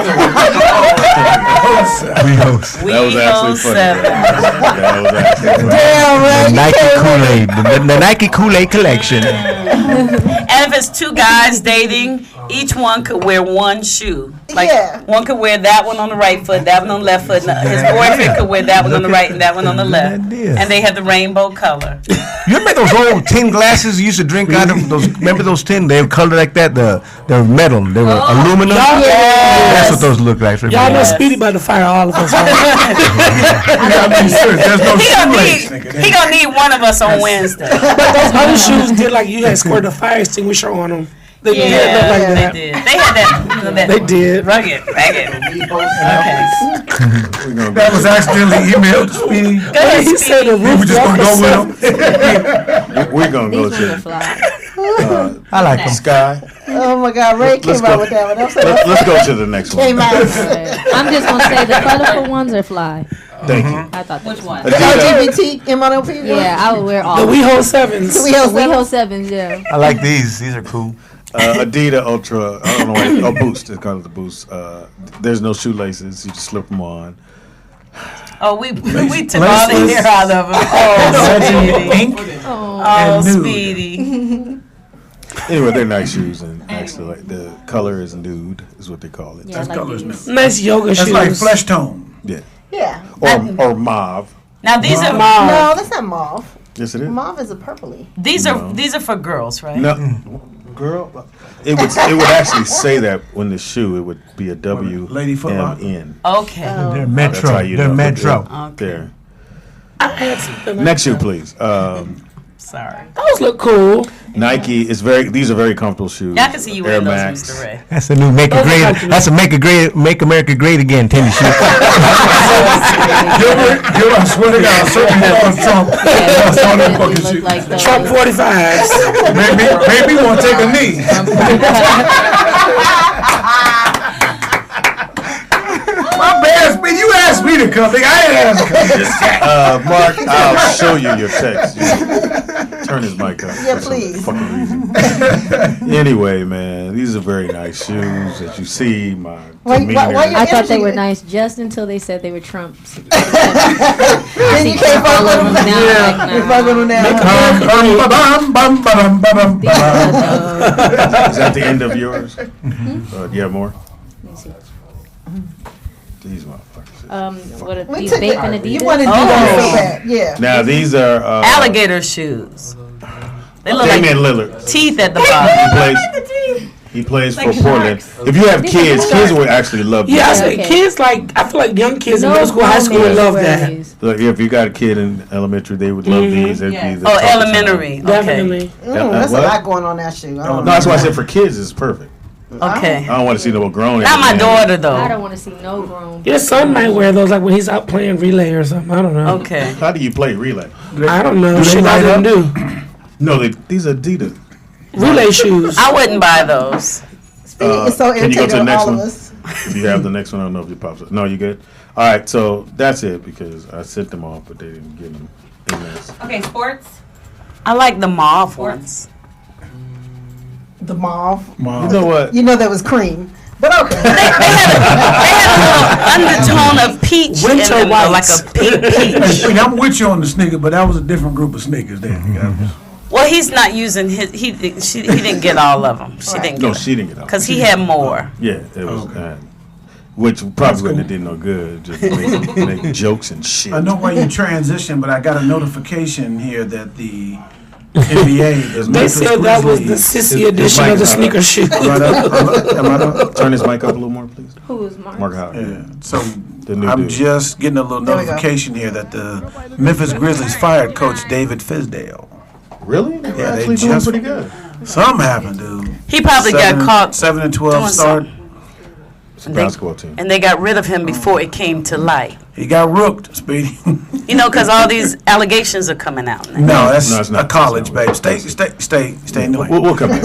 That was actually funny. That was actually Damn, The Nike Kool-Aid, the Nike Kool-Aid collection. And if it's two guys dating, each one could wear one shoe. Like Yeah. one could wear that one on the right foot, that one on the left foot. And his boyfriend could wear that one on the right and that one on the left. And they have the rainbow color. You remember those old tin glasses you used to drink out of? Those, remember those tin? They were colored like that. They're metal. They were aluminum. Yes. That's what those look like. Y'all know Speedy about to fire all of us. There's no He gonna need one of us on Wednesday. But those other shoes did like you had squirted a fire extinguisher on them. They did look like that. They did. They had that. They did. Rugged. Okay. That was accidentally emailed to Speedy. Go ahead, He said the roof We just gonna go with him. We're gonna go to I like them. Sky. Oh my God, Ray came out with that one. I'm sorry. Let's go to the next one. Came out. I'm just gonna say the colorful ones are fly. Thank you. I thought which one? The LGBT MNOP. Yeah, I would wear all. The WeHo 7s. The WeHo 7s, yeah. I like these. These are cool. Adidas Ultra. I don't know what. Boost. It's called the Boost. There's no shoelaces. You just slip them on. Oh, we took all the hair out of him. Oh, Speedy. Pink. Oh, Speedy. Anyway, they're nice shoes, and actually, like the color is nude, is what they call it. Yeah, Color is nude. Nice yoga shoes. That's like flesh tone. Yeah. Yeah. Or mauve. Now these are No, that's not mauve. Yes, it is. Mauve is a purpley. these are for girls, right? No, girl. It would actually say that when the shoe, it would be a W Lady Foot Locker. M N. Okay. They're That's how Metro. you They're know. Metro. There. I had something like Next shoe, that. please. Sorry. Those look cool. Nike is these are very comfortable shoes. Yeah, I can see you Air wearing those, Max. Mr. Ray. That's a new make America great again tennis shoe. Gilbert, I swear to God, certainly Donald Trump. That's all them fucking shit. Like those. Trump 45s. Maybe want to take a knee. My bad, Speedy. You asked me to come. Nigga, I ain't asked to come. Mark, I'll show you your text. Turn his mic up. Yeah, for some please. fucking reason. Anyway, man, these are very nice shoes that you see. My demeanor. I thought they were nice just until they said they were Trump's. Then you can't fuck with them now. You fuck with them now. Is that the end of yours? Do you have more? Let me see. These motherfuckers. What are We these took it. vaping Adidas? You want to do that so bad. Yeah. Now these are Alligator shoes. They look Damian like Lillard. teeth at the bottom. He plays Like for Portland. sharks. If you have kids will actually love these. Yeah, I say kids like I feel like young kids in middle school, high school would love that. Look, if you got a kid in elementary, they would love these. They'd be the Oh, toughest elementary. time. Definitely. That's a what? lot going on that shoe. I No, don't that's know. why I said for kids it's perfect. Okay. I don't want to see no grown. Not my man. daughter though. I don't want to see no grown. Your son might wear those like when he's out playing relay or something. I don't know. Okay. How do you play relay? I don't know. Do they Shit I light didn't do. No, these are Adidas. Relay shoes. I wouldn't buy those. It's so Can you go to the irritating next all of one? us. If you have the next one, I don't know if it pops up. No, you good? All right, so that's it because I sent them off, but they didn't get them in this. Okay, sports. I like the mauve ones. The mauve. You know what? You know that was cream. But okay. They had a little undertone of peach in Winter them, though, like whites. a pink peach. Hey, I'm with you on the sneaker, but that was a different group of sneakers there. Well, he's not using his. He didn't get all of them. She didn't. No, Get she didn't get all. because he had more. Yeah, it was. Which probably wouldn't have did no good. Just make jokes and shit. I know why you transitioned, but I got a notification here that the NBA is. They said that was the sissy edition of the sneaker shoe. Turn his mic up a little more, please. Who is Mark? Mark Howard. Yeah. So The new I'm dude. just getting a little There we go. notification here that the Memphis Grizzlies fired Coach David Fisdale. Really? They're Yeah, actually they doing just pretty good. Something happened, dude. He probably got caught 7-12 doing start. It's a basketball team. and they got rid of him before it came to light. He got rooked, Speedy. You know, because all these allegations are coming out now. No, that's No, it's not. a college, babe. Stay in the lane. We'll come back.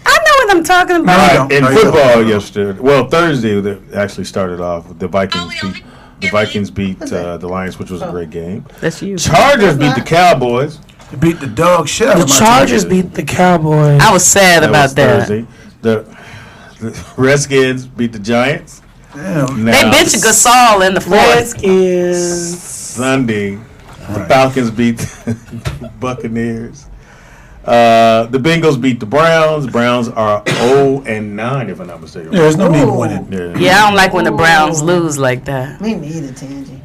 I know what I'm talking No, about. you don't. In No, you don't. football yesterday, well, Thursday they actually started off. The Vikings beat the Lions, which was a great game. That's you. Chargers beat the Cowboys. Beat the dog shit out The of my Chargers team. beat the Cowboys. I was sad about was that. Thursday. The Redskins beat the Giants. Damn. They bench Gasol in the fourth. Redskins. Sunday, the Falcons beat the Buccaneers. The Bengals beat the Browns. Browns are 0-9, if I'm not mistaken. Yeah, there's no need winning. Yeah, I don't like when the Browns lose like that. Me neither, Tangy.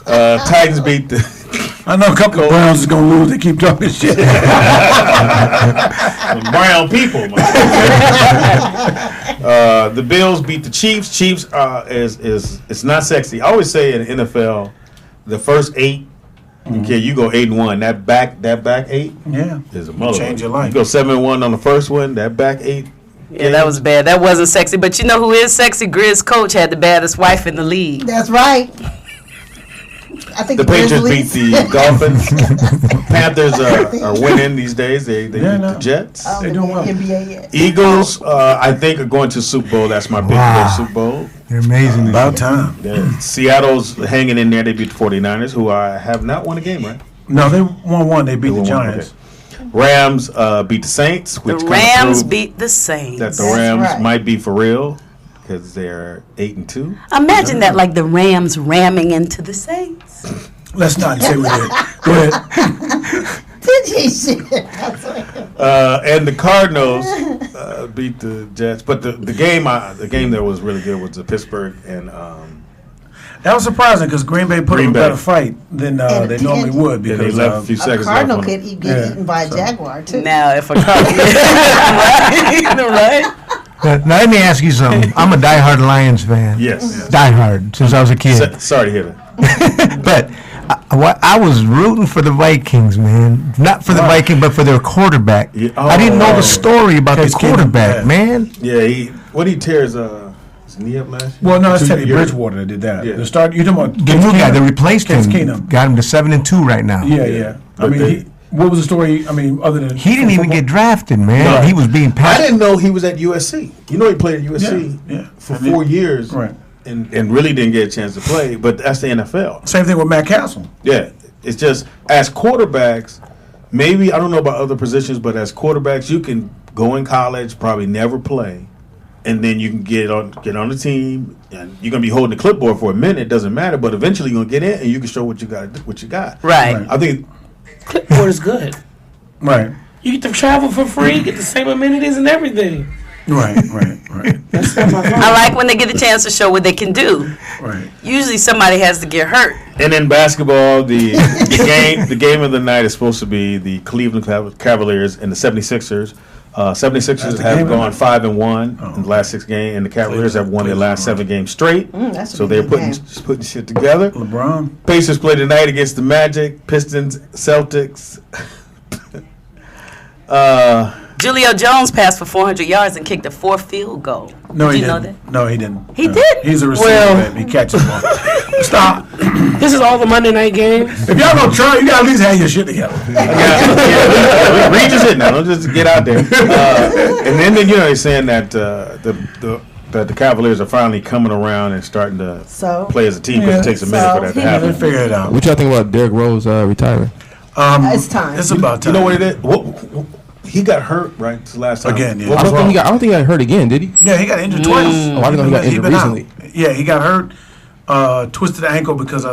Titans beat the. I know a couple of Browns is gonna lose. They keep talking shit. Brown people. The Bills beat the Chiefs. Chiefs is it's not sexy. I always say in the NFL, the first 8. Okay, you go 8-1. That back 8. Yeah, is a mother. Change your life. You go 7-1 on the first one. That back 8. Yeah, that was bad. That wasn't sexy. But you know who is sexy? Grizz coach had the baddest wife in the league. That's right. I think The Patriots beat Grizzlies. the Dolphins. Panthers are winning these days. They beat the Jets. They doing well. NBA yet. Eagles, I think, are going to the Super Bowl. That's my pick for the Super Bowl. They're amazing. About time. Yeah. Seattle's hanging in there. They beat the 49ers, who have not won a game, right? No, they won one. They beat the Giants. Okay. Rams beat the Saints. Which The kinda Rams proved beat the Saints. that the Rams might be for real because they're 8-2. Imagine that, like the Rams ramming into the Saints. Let's not say we did. Go ahead. And the Cardinals beat the Jets, but the game that was really good was the Pittsburgh and That was surprising because Green Bay put up a better fight than they normally would because they left a few seconds Cardinal left on could get eaten by a jaguar too. Now, if a Cardinal, right? Now let me ask you something. I'm a diehard Lions fan. Yes. Diehard since I was a kid. Sorry to hear that. But I was rooting for the Vikings, man. Not for the Vikings, but for their quarterback. Yeah. I didn't know the story about the Case Keenum, quarterback, yeah. man. Yeah, what he tears his knee up last year? Well, no, it's Teddy Bridgewater that did that. Yeah. The start. You talking about The new guy that replaced Case him Keenum. got him to 7-2 right now. Yeah. I mean, what was the story? I mean, other than He didn't even get drafted, man. No. He was being I passed. didn't know he was at USC. You know, he played at USC for 4 years, right? And really didn't get a chance to play. But that's the NFL. Same thing with Matt Castle. Yeah, it's just as quarterbacks. Maybe I don't know about other positions, but as quarterbacks, you can go in college, probably never play, and then you can get on the team, and you're gonna be holding the clipboard for a minute. It doesn't matter, but eventually you're gonna get in, and you can show what you got. Right. I think Clipboard is good. Right. You get to travel for free, get the same amenities and everything. Right. I like when they get a chance to show what they can do. Right. Usually somebody has to get hurt. And in basketball, the game of the night is supposed to be the Cleveland Cavaliers and the 76ers. 76ers have gone 5-1 in the last 6 games, and the Cavaliers have won their last 7 games straight. So they're putting shit together. LeBron. Pacers play tonight against the Magic, Pistons, Celtics. Julio Jones passed for 400 yards and kicked a 4th field goal. No, Did he you know didn't. that? No, he didn't. He did? He's a receiver, man. He catches the ball. Stop. This is all the Monday night games. If y'all gonna try, you gotta at least have your shit together. Regis it now. Don't just get out there. And then they're saying that the Cavaliers are finally coming around and starting to play as a team because it takes a minute for that to happen. Figure it out. What y'all think about Derrick Rose retiring? It's time. It's about time. You know what it is? He got hurt right the last time. Again, yeah. I don't think he got hurt again, did he? Yeah, he got injured twice. Oh, I didn't know he got injured recently. Yeah, he got hurt, twisted the ankle because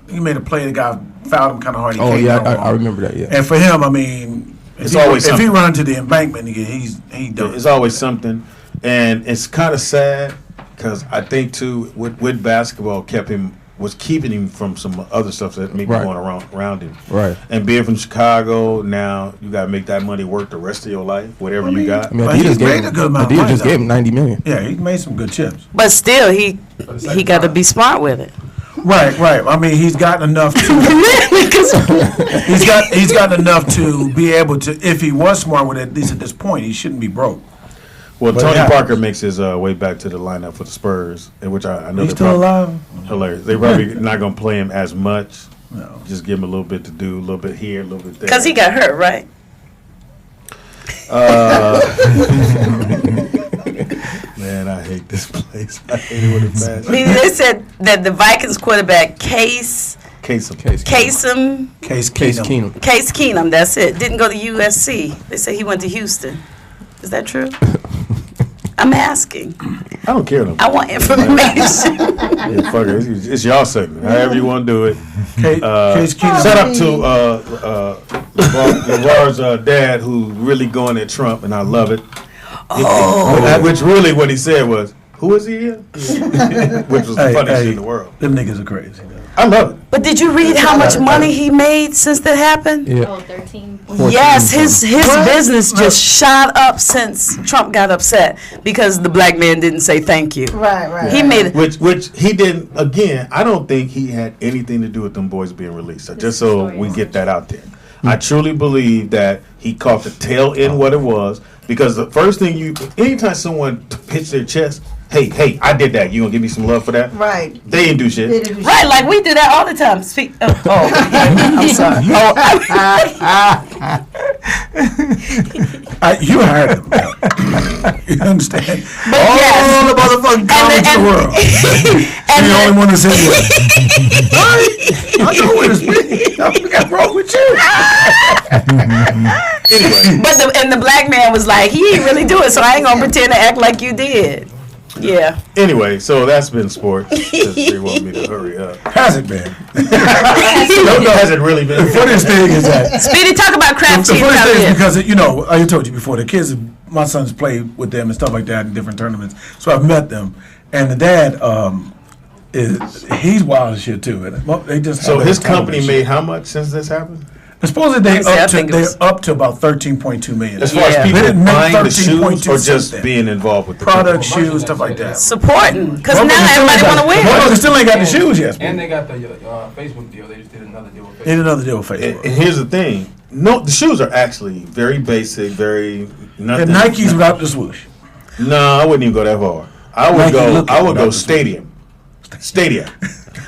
he made a play. The guy fouled him kind of hard. He Oh came yeah, down I remember that. Yeah. And for him, I mean, It's always if he something. run to the embankment, he done. It's always something, and it's kind of sad because I think too with basketball was keeping him from some other stuff that may be going around him. Right. And being from Chicago, now you got to make that money work the rest of your life, whatever you got. I mean, Adidas just gave him $90 million. Yeah, he made some good chips. But still, he got to be smart with it. Right. I mean, he's got enough to. he's got enough to be able to. If he was smart with it, at least at this point, he shouldn't be broke. Well, But Tony it happens. Parker makes his way back to the lineup for the Spurs, in which I know He's they're still alive? Hilarious. They're probably not going to play him as much. No. Just give him a little bit to do, a little bit here, a little bit there. Because he got hurt, right? Man, I hate this place. I hate it with a passion. They said that the Vikings quarterback Case Kasem. Case Keenum. That's it. Didn't go to USC. They say he went to Houston. Is that true? I'm asking. I don't care. I want information. Yeah, fuck it. It's y'all segment. However you want to do it. Case Keenum. Shout out to LeVar's dad, who really going at Trump, and I love it. Which really what he said was, "Who is he?" Which was the funniest shit in the world. Them niggas are crazy. I love it. But did you read how much money he made since that happened? Yeah. Oh, 13. Yes, his business just shot up since Trump got upset because the black man didn't say thank you. Right. He made it. Which he didn't. Again, I don't think he had anything to do with them boys being released. So just so we get that out there, I truly believe that he caught the tail end what it was, because the first thing anytime someone hits their chest, hey, I did that. You gonna give me some love for that? Right. They didn't do shit. Right, like we do that all the time. I'm sorry. You heard him. You understand? But all the motherfucking comments in the world. You're the only one that said that. I know what it's me. Nothing got wrong with you. Anyway. But the black man was like, he ain't really do it, so I ain't gonna pretend to act like you did. Yeah. Anyway, so that's been sports. They want me to hurry up. Has it been? Has it really been? The funniest thing is that Speedy, talk about craft the cheese. funniest thing is because I told you before, the kids, my sons played with them and stuff like that in different tournaments. So I've met them, and the dad he's wild as shit too. And they just so his company made how much since this happened? Supposedly they're up to about 13.2 million. As far as people buying the shoes or just being involved with the product, shoes, stuff like that. Supporting, because now everybody want to wear it. They still ain't got the shoes yet. And they got the Facebook deal. They just did another deal with Facebook. They did another deal with Facebook. And here's the thing: the shoes are actually very basic, very nothing. And Nikes without the swoosh. No, I wouldn't even go that far. I would go stadium.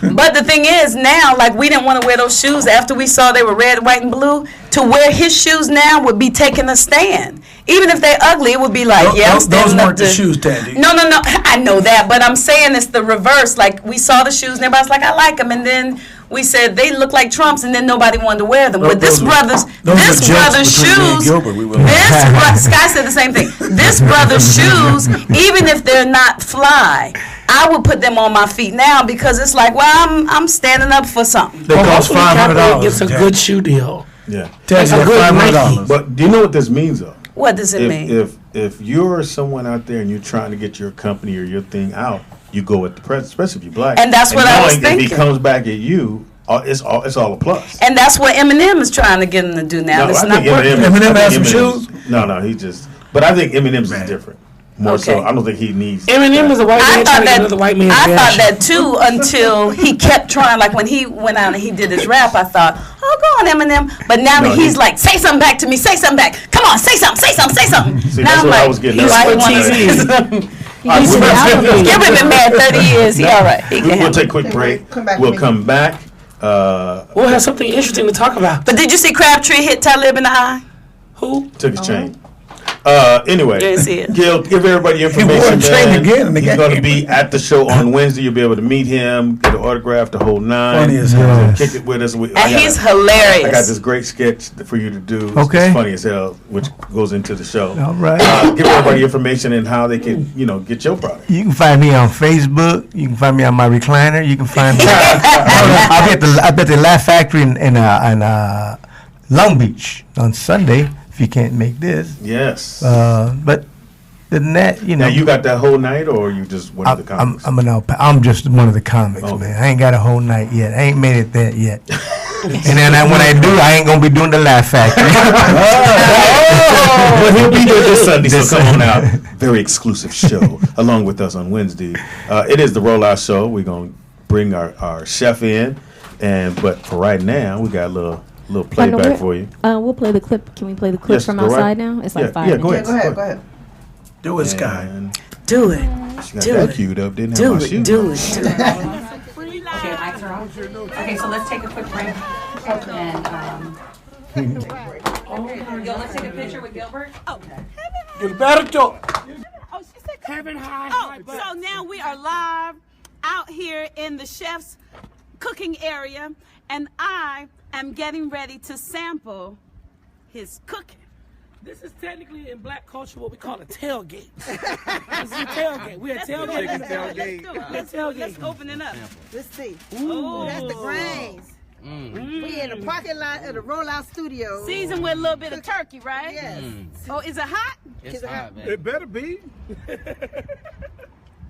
But the thing is, now, like, we didn't want to wear those shoes after we saw they were red, white, and blue. To wear his shoes now would be taking a stand. Even if they're ugly, it would be like, I'm standing those up weren't the shoes, Tandy. No. I know that, but I'm saying it's the reverse. Like, we saw the shoes, and everybody's like, I like them, and then we said they look like Trump's, and then nobody wanted to wear them. But this brother's shoes, Sky said the same thing. This brother's shoes, even if they're not fly, I would put them on my feet now because it's like, well, I'm standing up for something. They cost $500. It's a good shoe deal. Yeah, that's a good $500. But do you know what this means, though? What does it mean? If you're someone out there and you're trying to get your company or your thing out, you go with the press, especially if you're black. And that's what I was thinking. If he comes back at you, it's all a plus. And that's what Eminem is trying to get him to do now. No, it's I not think working. Eminem has some shoes? No, he just. But I think Eminem's is different. More so, I don't think he needs. Eminem is a white man trying to get another white man. I thought that too until he kept trying. Like when he went out and he did his rap, I thought, oh, go on, Eminem. But now that he's like, say something back to me, say something back. Come on, say something. See, now that's I'm what like, I was getting he's at. Gilbert been mad 30 years. He all right. We'll take a quick break. We'll come back. We'll have something interesting to talk about. But did you see Crabtree hit Talib in the eye? Who? Took his chain. Anyway, it. Gil, give everybody information. He's going to be at the show on Wednesday. You'll be able to meet him, get an autograph, the whole nine. Funny as hell. Kick it with us. He's hilarious. I got this great sketch for you to do. Okay. It's funny as hell, which goes into the show. All right. Give everybody information and how they can, get your product. You can find me on Facebook. You can find me on my recliner. You can find me. I'll be at the Laugh Factory in Long Beach on Sunday. If you can't make this, yes. But the net, Now you got that whole night, or you just one of the comics? I'm just one of the comics, man. I ain't got a whole night yet. I ain't made it there yet. And then when I do, I ain't gonna be doing the Laugh Factory. But he'll be there this Sunday, so come on out. Very exclusive show along with us on Wednesday. It is the Rollout Show. We're gonna bring our chef in, but for right now, we got a little playback for you. We'll play the clip. Can we play the clip from outside now? It's like 5 minutes. Go ahead. Do it, Sky. Do it. She got that queued up, didn't Do have my it. shoes. Do it. Okay, lights are on. Okay, so let's take a quick break. And let's take a picture with Gilbert. Gilberto. Oh, she said Kevin, hi. So now we are live out here in the chef's cooking area, and I am getting ready to sample his cooking. This is technically in black culture what we call a tailgate. This is a tailgate. We're a tailgate. Let's open it up. Let's see. Ooh. That's the grains. We in the parking lot of the Rollout Studio. Seasoned with a little bit of turkey, right? Yes. Oh, is it hot? It's hot, man. It better be.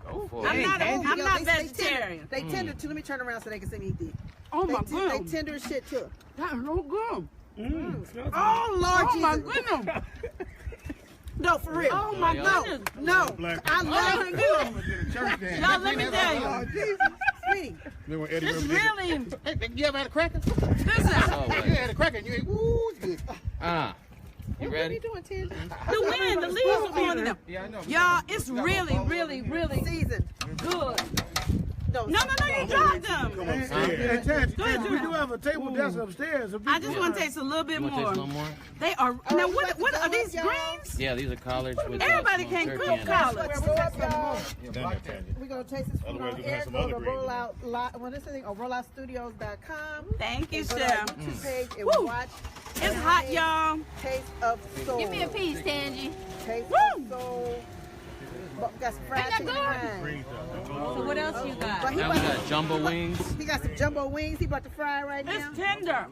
Go for I'm it. not vegetarian. They tender too. Let me turn around so they can see me eat it. Oh my They goodness. tender as shit too. That is so good. Oh Lord Oh my Jesus. goodness. No, for real. Oh my goodness. No. I love it. Y'all, let me tell you. Sweetie. This really. You ever had a cracker? Listen. You had a cracker and you ate, woo, it's good. You What are ready? you doing, Tim? The wind, the leaves are blowing them. Yeah, I know. Y'all, it's really, really, really seasoned. Good. No, you dropped them. Hey, Ted, we do have a table that's upstairs. I just want to taste a little bit You want to more. taste a little more? They are. Now, what are these greens? Yeah, these are collards with Everybody smoked can turkey cook in it. collards. We're going to taste this food Otherwise, on we're gonna air. have some Go other to greens. rolloutstudios.com. Thank you, And go to Chef. our YouTube page and Woo. watch. It's hot, y'all. Taste of Soul. Give me a piece, Tangy. Taste of Soul. Got some fried chicken and greens. So what else you got? But he Now we about- got jumbo wings. He got some jumbo wings. He about to fry right now. It's tender.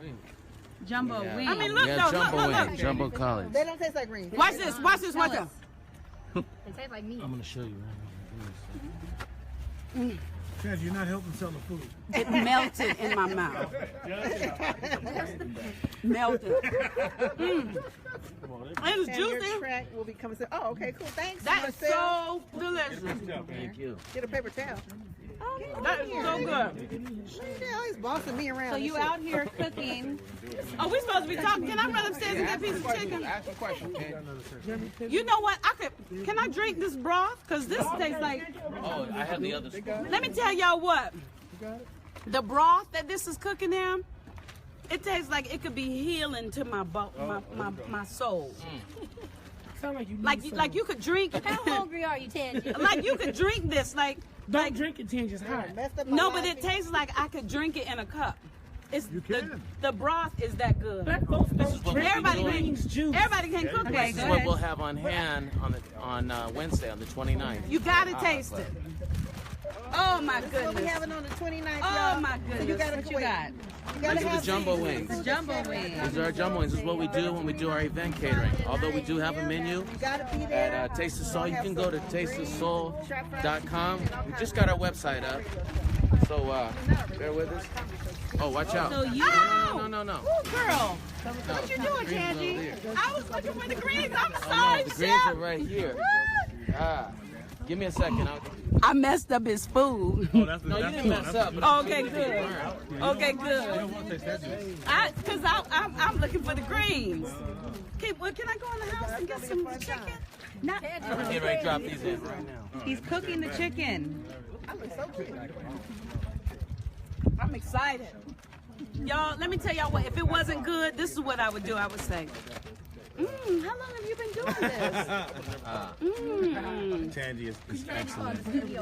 Jumbo Yeah. wings. I mean, look, We though, got look, jumbo look, wings, look. jumbo collards. They don't taste like greens. Watch this, watch this, watch this. It tastes like meat. I'm going to show you right now. Ted, you're not helping sell the food. It melted in my mouth. Melted. It's And juicy. your track will be coming soon. Oh, okay, cool. Thanks. That is Marcel. so delicious. Thank you. Get a paper towel. That is so good. Yeah, he's bossing me around. So and you shit. out here cooking? Are we supposed to be talking? Can I run upstairs and get a piece of chicken? Ask a question, Ted. You know what? Can I drink this broth? Because this tastes like. Oh, I have the other spoon. Let me tell y'all what. The broth that this is cooking in, it tastes like it could be healing to my soul. Sound like you need Like some. you could drink. How hungry are you, Tangy? Like you could drink this. Don't drink it, Tangy. It's hot. No, but it tastes like I could drink it in a cup. It's the broth is that good. Black folks This is what we'll be Everybody doing. Greens juice. Everybody can cook Okay, this. This is what we'll have on hand on Wednesday, on the 29th. You gotta taste it. Oh my This is what we goodness. having on the 29th, Oh y'all. my So goodness. you gotta What you wait. got? You gotta These are the have jumbo these. wings. Jumbo wings. These are our jumbo wings. This is what we do when we do our event catering. Although we do have a menu You gotta be there. at Taste of Soul, you can go to tasteofsoul.com. We just got our website up. So bear with us. Oh, watch out. So you- No. Ooh, girl. No, What you doing, the greens are over Tangy? there. I was looking for the greens. I'm Oh, no, sorry, the greens are Chef. right here. Give me a second. I messed up his food. No, you didn't mess up. Okay, good. Okay, good. Because I'm looking for the greens. Okay, well, can I go in the house and get some chicken? Not, Get ready to drop these in right now. he's cooking the chicken. I'm excited. Y'all, let me tell y'all what. If it wasn't good, this is what I would do. I would say, how long have you been doing this? Tangy is excellent. We'll be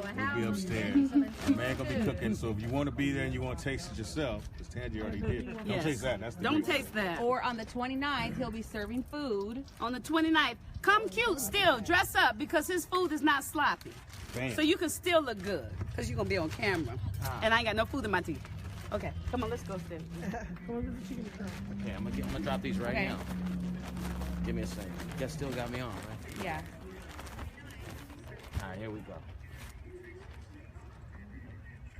upstairs. The man gonna be cooking, so if you want to be there and you want to taste it yourself, because Tangy already did. Don't Yes. taste that. That's the Don't big one. taste that. Or on the 29th, he'll be serving food. On the 29th, come cute still. Dress up because his food is not sloppy. Bam. So you can still look good because you're going to be on camera. And I ain't got no food in my teeth. Okay, come on, let's go still. Okay, I'm gonna drop these right Okay. now. Give me a second. You guys still got me on, right? Yeah. All right, here we go.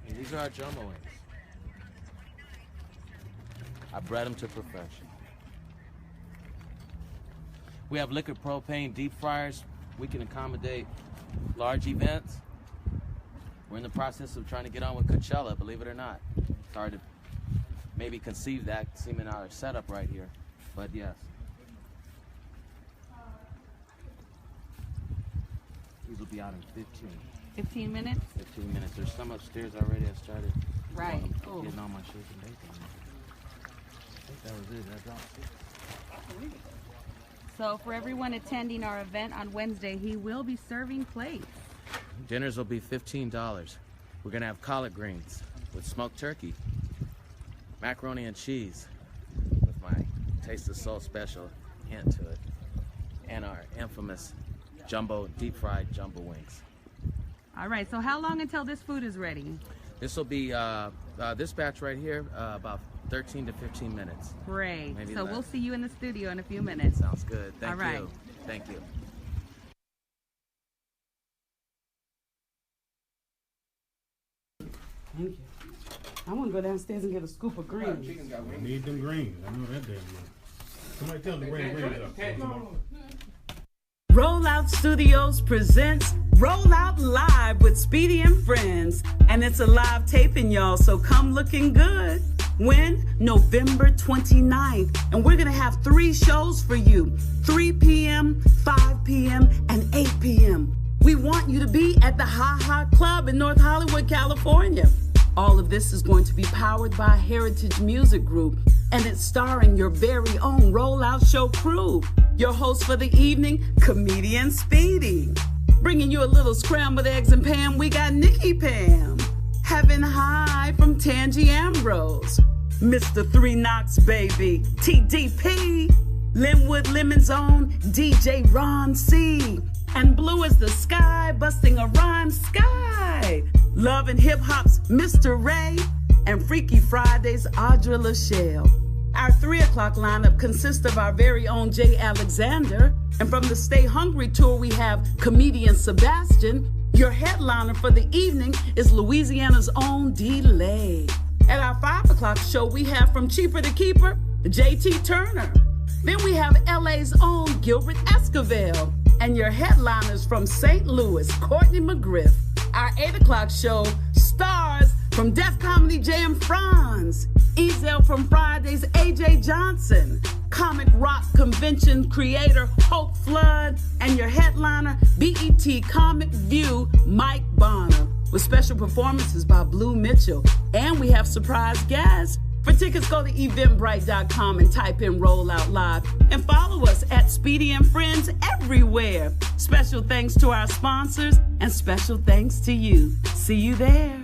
And these are our jumbo wings. I bred them to perfection. We have liquid propane deep fryers. We can accommodate large events. We're in the process of trying to get on with Coachella, believe it or not. It's hard to maybe conceive that, seeming our setup right here. But yes. These will be out in 15. 15 minutes? 15 minutes. There's some upstairs already. I started Right. getting all my shit and bacon. I think that was it. I dropped it. So for everyone attending our event on Wednesday, he will be serving plates. Dinners will be $15. We're going to have collard greens with smoked turkey. macaroni and cheese with my Taste of Soul special hint to it, and our infamous jumbo, deep-fried jumbo wings. All right, so how long until this food is ready? This will be, this batch right here, about 13 to 15 minutes. Great. Maybe So less. we'll see you in the studio in a few minutes. Sounds good. Thank All right. you. Thank you. Thank you. I want to go downstairs and get a scoop of greens. Need them greens. I know that damn much. Somebody tell them to bring greens up. Rollout Studios presents Rollout Live with Speedy and Friends. And it's a live taping, y'all, so come looking good. When? November 29th. And we're going to have 3 shows for you. 3 p.m., 5 p.m., and 8 p.m. We want you to be at the Ha Ha Club in North Hollywood, California. All of this is going to be powered by Heritage Music Group, and it's starring your very own Rollout Show crew. Your host for the evening, comedian Speedy. Bringing you a little scrambled eggs and Pam, we got Nikki Pam. Heaven High from Tangi Ambrose. Mr. Three Knox Baby, TDP. Linwood Lemon's own DJ Ron C. And Blue as the Sky, busting a rhyme sky. Love and Hip Hop's Mr. Ray. And Freaky Fridays, Audra Lachelle. Our 3 o'clock lineup consists of our very own Jay Alexander. And from the Stay Hungry tour, we have comedian Sebastian. Your headliner for the evening is Louisiana's own D-Lay. At our 5 o'clock show, we have from Cheaper to Keeper, JT Turner. Then we have LA's own Gilbert Esquivel. And your headliners from St. Louis, Courtney McGriff. Our 8 o'clock show stars from Def Comedy Jam Franz. Ezel from Fridays, AJ Johnson. Comic Rock Convention creator Hope Flood. And your headliner, BET Comic View, Mike Bonner. With special performances by Blue Mitchell. And we have surprise guests. For tickets, go to eventbrite.com and type in Rollout Live. And follow us at Speedy and Friends everywhere. Special thanks to our sponsors and special thanks to you. See you there.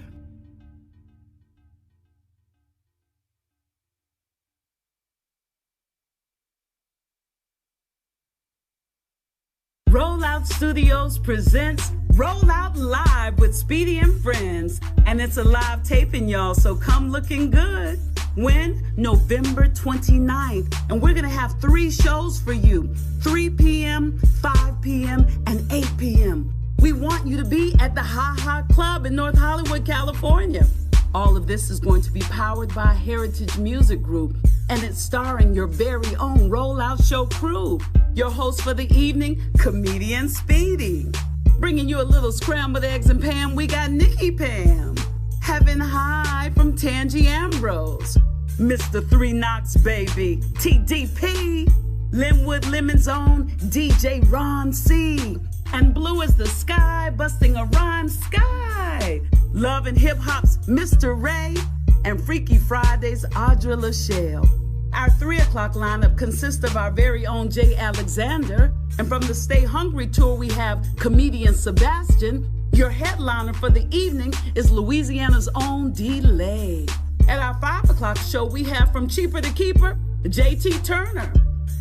Rollout Studios presents Rollout Live with Speedy and Friends. And it's a live taping, y'all, so come looking good. When? November 29th. And we're going to have 3 shows for you. 3 p.m., 5 p.m., and 8 p.m. We want you to be at the Ha Ha Club in North Hollywood, California. All of this is going to be powered by Heritage Music Group. And it's starring your very own Rollout Show crew. Your host for the evening, comedian Speedy. Bringing you a little scrambled eggs and Pam, we got Nikki Pam. Heaven High from Tangi Ambrose. Mr. Three Knox Baby, TDP. Linwood Lemon's own DJ Ron C. And Blue as the Sky, busting a rhyme sky. Love and Hip Hop's Mr. Ray. And Freaky Fridays, Audra Lachelle. Our 3 o'clock lineup consists of our very own Jay Alexander. And from the Stay Hungry tour, we have comedian Sebastian. Your headliner for the evening is Louisiana's own D-Lay. At our 5 o'clock show, we have from Cheaper to Keeper, JT Turner.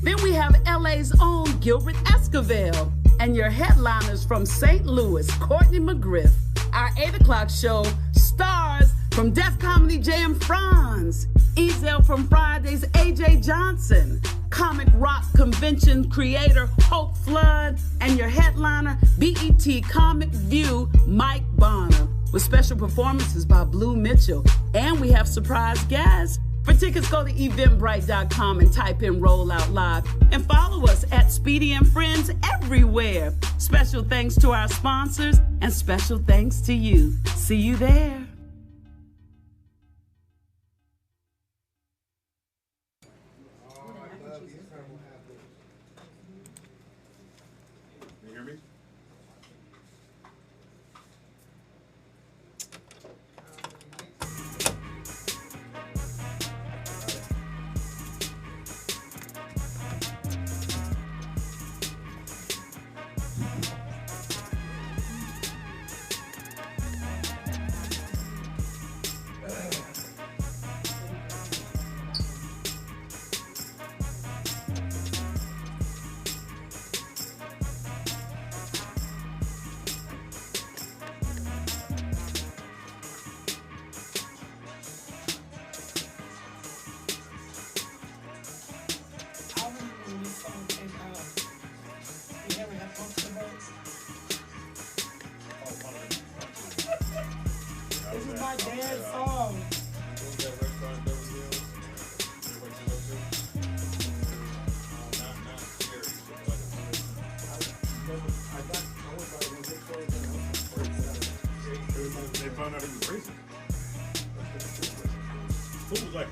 Then we have LA's own Gilbert Esquivel. And your headliners from St. Louis, Courtney McGriff. Our 8 o'clock show stars from Def Comedy Jam Franz. Ezel from Fridays, AJ Johnson. Comic Rock Convention creator Hope Flood. And your headliner, BET Comic View, Mike Bonner. With special performances by Blue Mitchell. And we have surprise guests. For tickets, go to eventbrite.com and type in Rollout Live. And follow us at Speedy and Friends everywhere. Special thanks to our sponsors and special thanks to you. See you there. You hear me?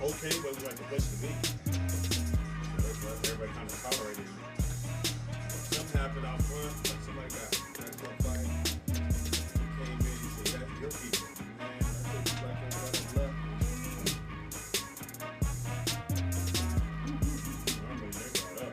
okay, but we like the place to be. So that's why everybody kind of tolerated it. Something happened out front, like somebody got a fight. Came in and said, "That's your people." Man, I took the black and white and left. I mean, they got up.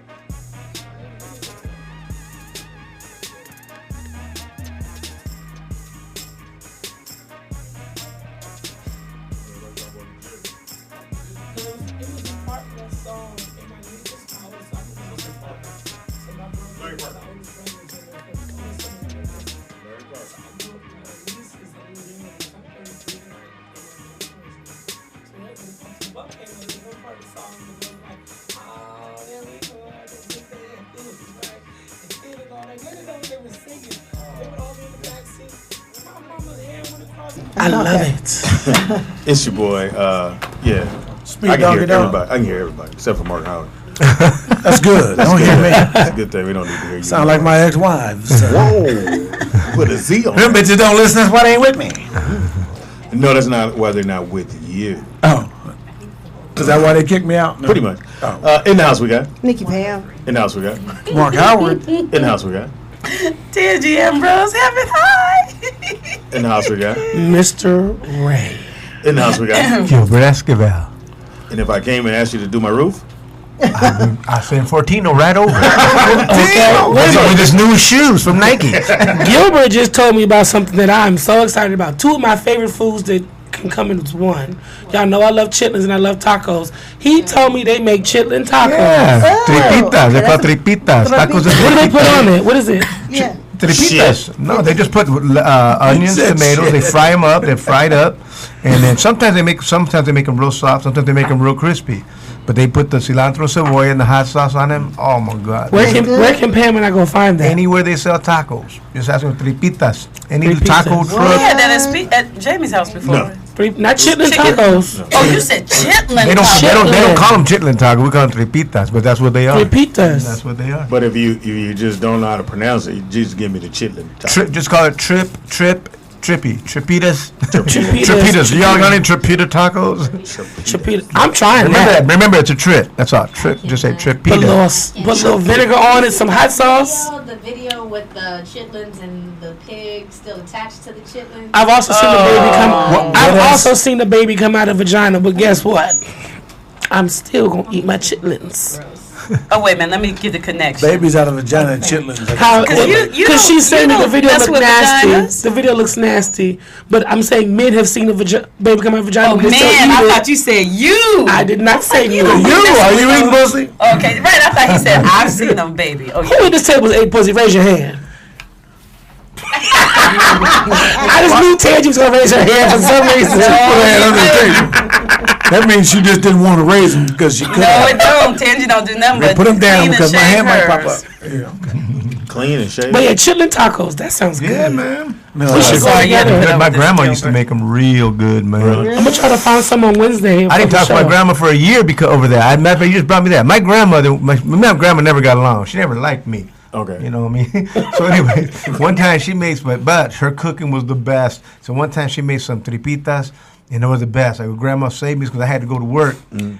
I love it. It's your boy. Yeah. Speak, I can hear doggy dog. everybody. I can hear everybody except for Mark Howard. That's good. Don't hear me. That's a good thing. We don't need to hear you. Sound like my ex-wives. Whoa. Put a Z on Them it. bitches don't listen. That's why they ain't with me. No, that's not why they're not with you. Oh. Is that why they kicked me out? No. Pretty much. Oh. In the house we got. Nikki Pam. In the house we got. Mark Howard. In the house we got. Tangy Ambrose, heaven high. In the house we got. Mr. Ray. In the house we got. Gilbert Esquivel. And if I came and asked you to do my roof, I sent Fortino right over. Okay. With his new shoes from Nike. Gilbert just told me about something that I'm so excited about. Two of my favorite foods that can come into one. Y'all know I love chitlins and I love tacos. He told me they make chitlin tacos. Yeah, tripitas. They're called tripitas. Tacos. What do they put on it? What is it? Yeah. Tripitas. No, they just put onions, tomatoes. They fry them up. They're fried up, and then sometimes they make them real soft. Sometimes they make them real crispy. But they put the cilantro, cebolla, and the hot sauce on them. Oh my God! Where can Pam and I go find that? Anywhere they sell tacos, just ask them tripitas. Any Tripitas. taco We truck. had that at Jamie's house before. No. Not chitlin tacos. Oh, you said chitlin. They don't tacos. call them chitlin tacos. We call them tripitas, but that's what they are. Tripitas. That's what they are. but if you just don't know how to pronounce it, you just give me the chitlin. Just call it tripitas. Tripitas. Tripitas. Y'all got any tripita tacos? Chipita. I'm trying that. Remember, it's a trip. That's all. Trip. Just say Put a tripita. little vinegar on it, some hot sauce. The video with the chitlins and the pig still attached to the chitlins. I've also seen the baby come. What I've else? also seen the baby come out of vagina, but guess what? I'm still gonna eat my chitlins. Oh wait, man, let me get the connection. Babies out of vagina and chitlins. Because she's saying that the video mess looks with nasty. vaginas. The video looks nasty, but I'm saying men have seen a baby come out of vagina. Oh but they man, still eat I it. thought you said you. I did not say you. Are you eating pussy? Okay, right. I thought he said I've seen them, baby. Oh, Who at this table ate pussy? Raise your hand. I just knew Tangy was gonna raise her hand for some reason. That means she just didn't want to raise them because she couldn't. No, it don't. Tangy don't do nothing but Put them down clean and because my shave hand might pop hers. up. Yeah. Clean and shave. But yeah, chitlin tacos. That sounds good. Yeah, man. We should go together. My grandma used to make them real good, man. I'm gonna try to find some on Wednesday. I didn't talk to my grandma for a year because over there. You just brought me that. My grandmother, my grandma never got along. She never liked me. Okay. You know what I mean? So anyway, one time she made but her cooking was the best. So one time she made some tripitas, and it was the best. Like, grandma saved me because I had to go to work.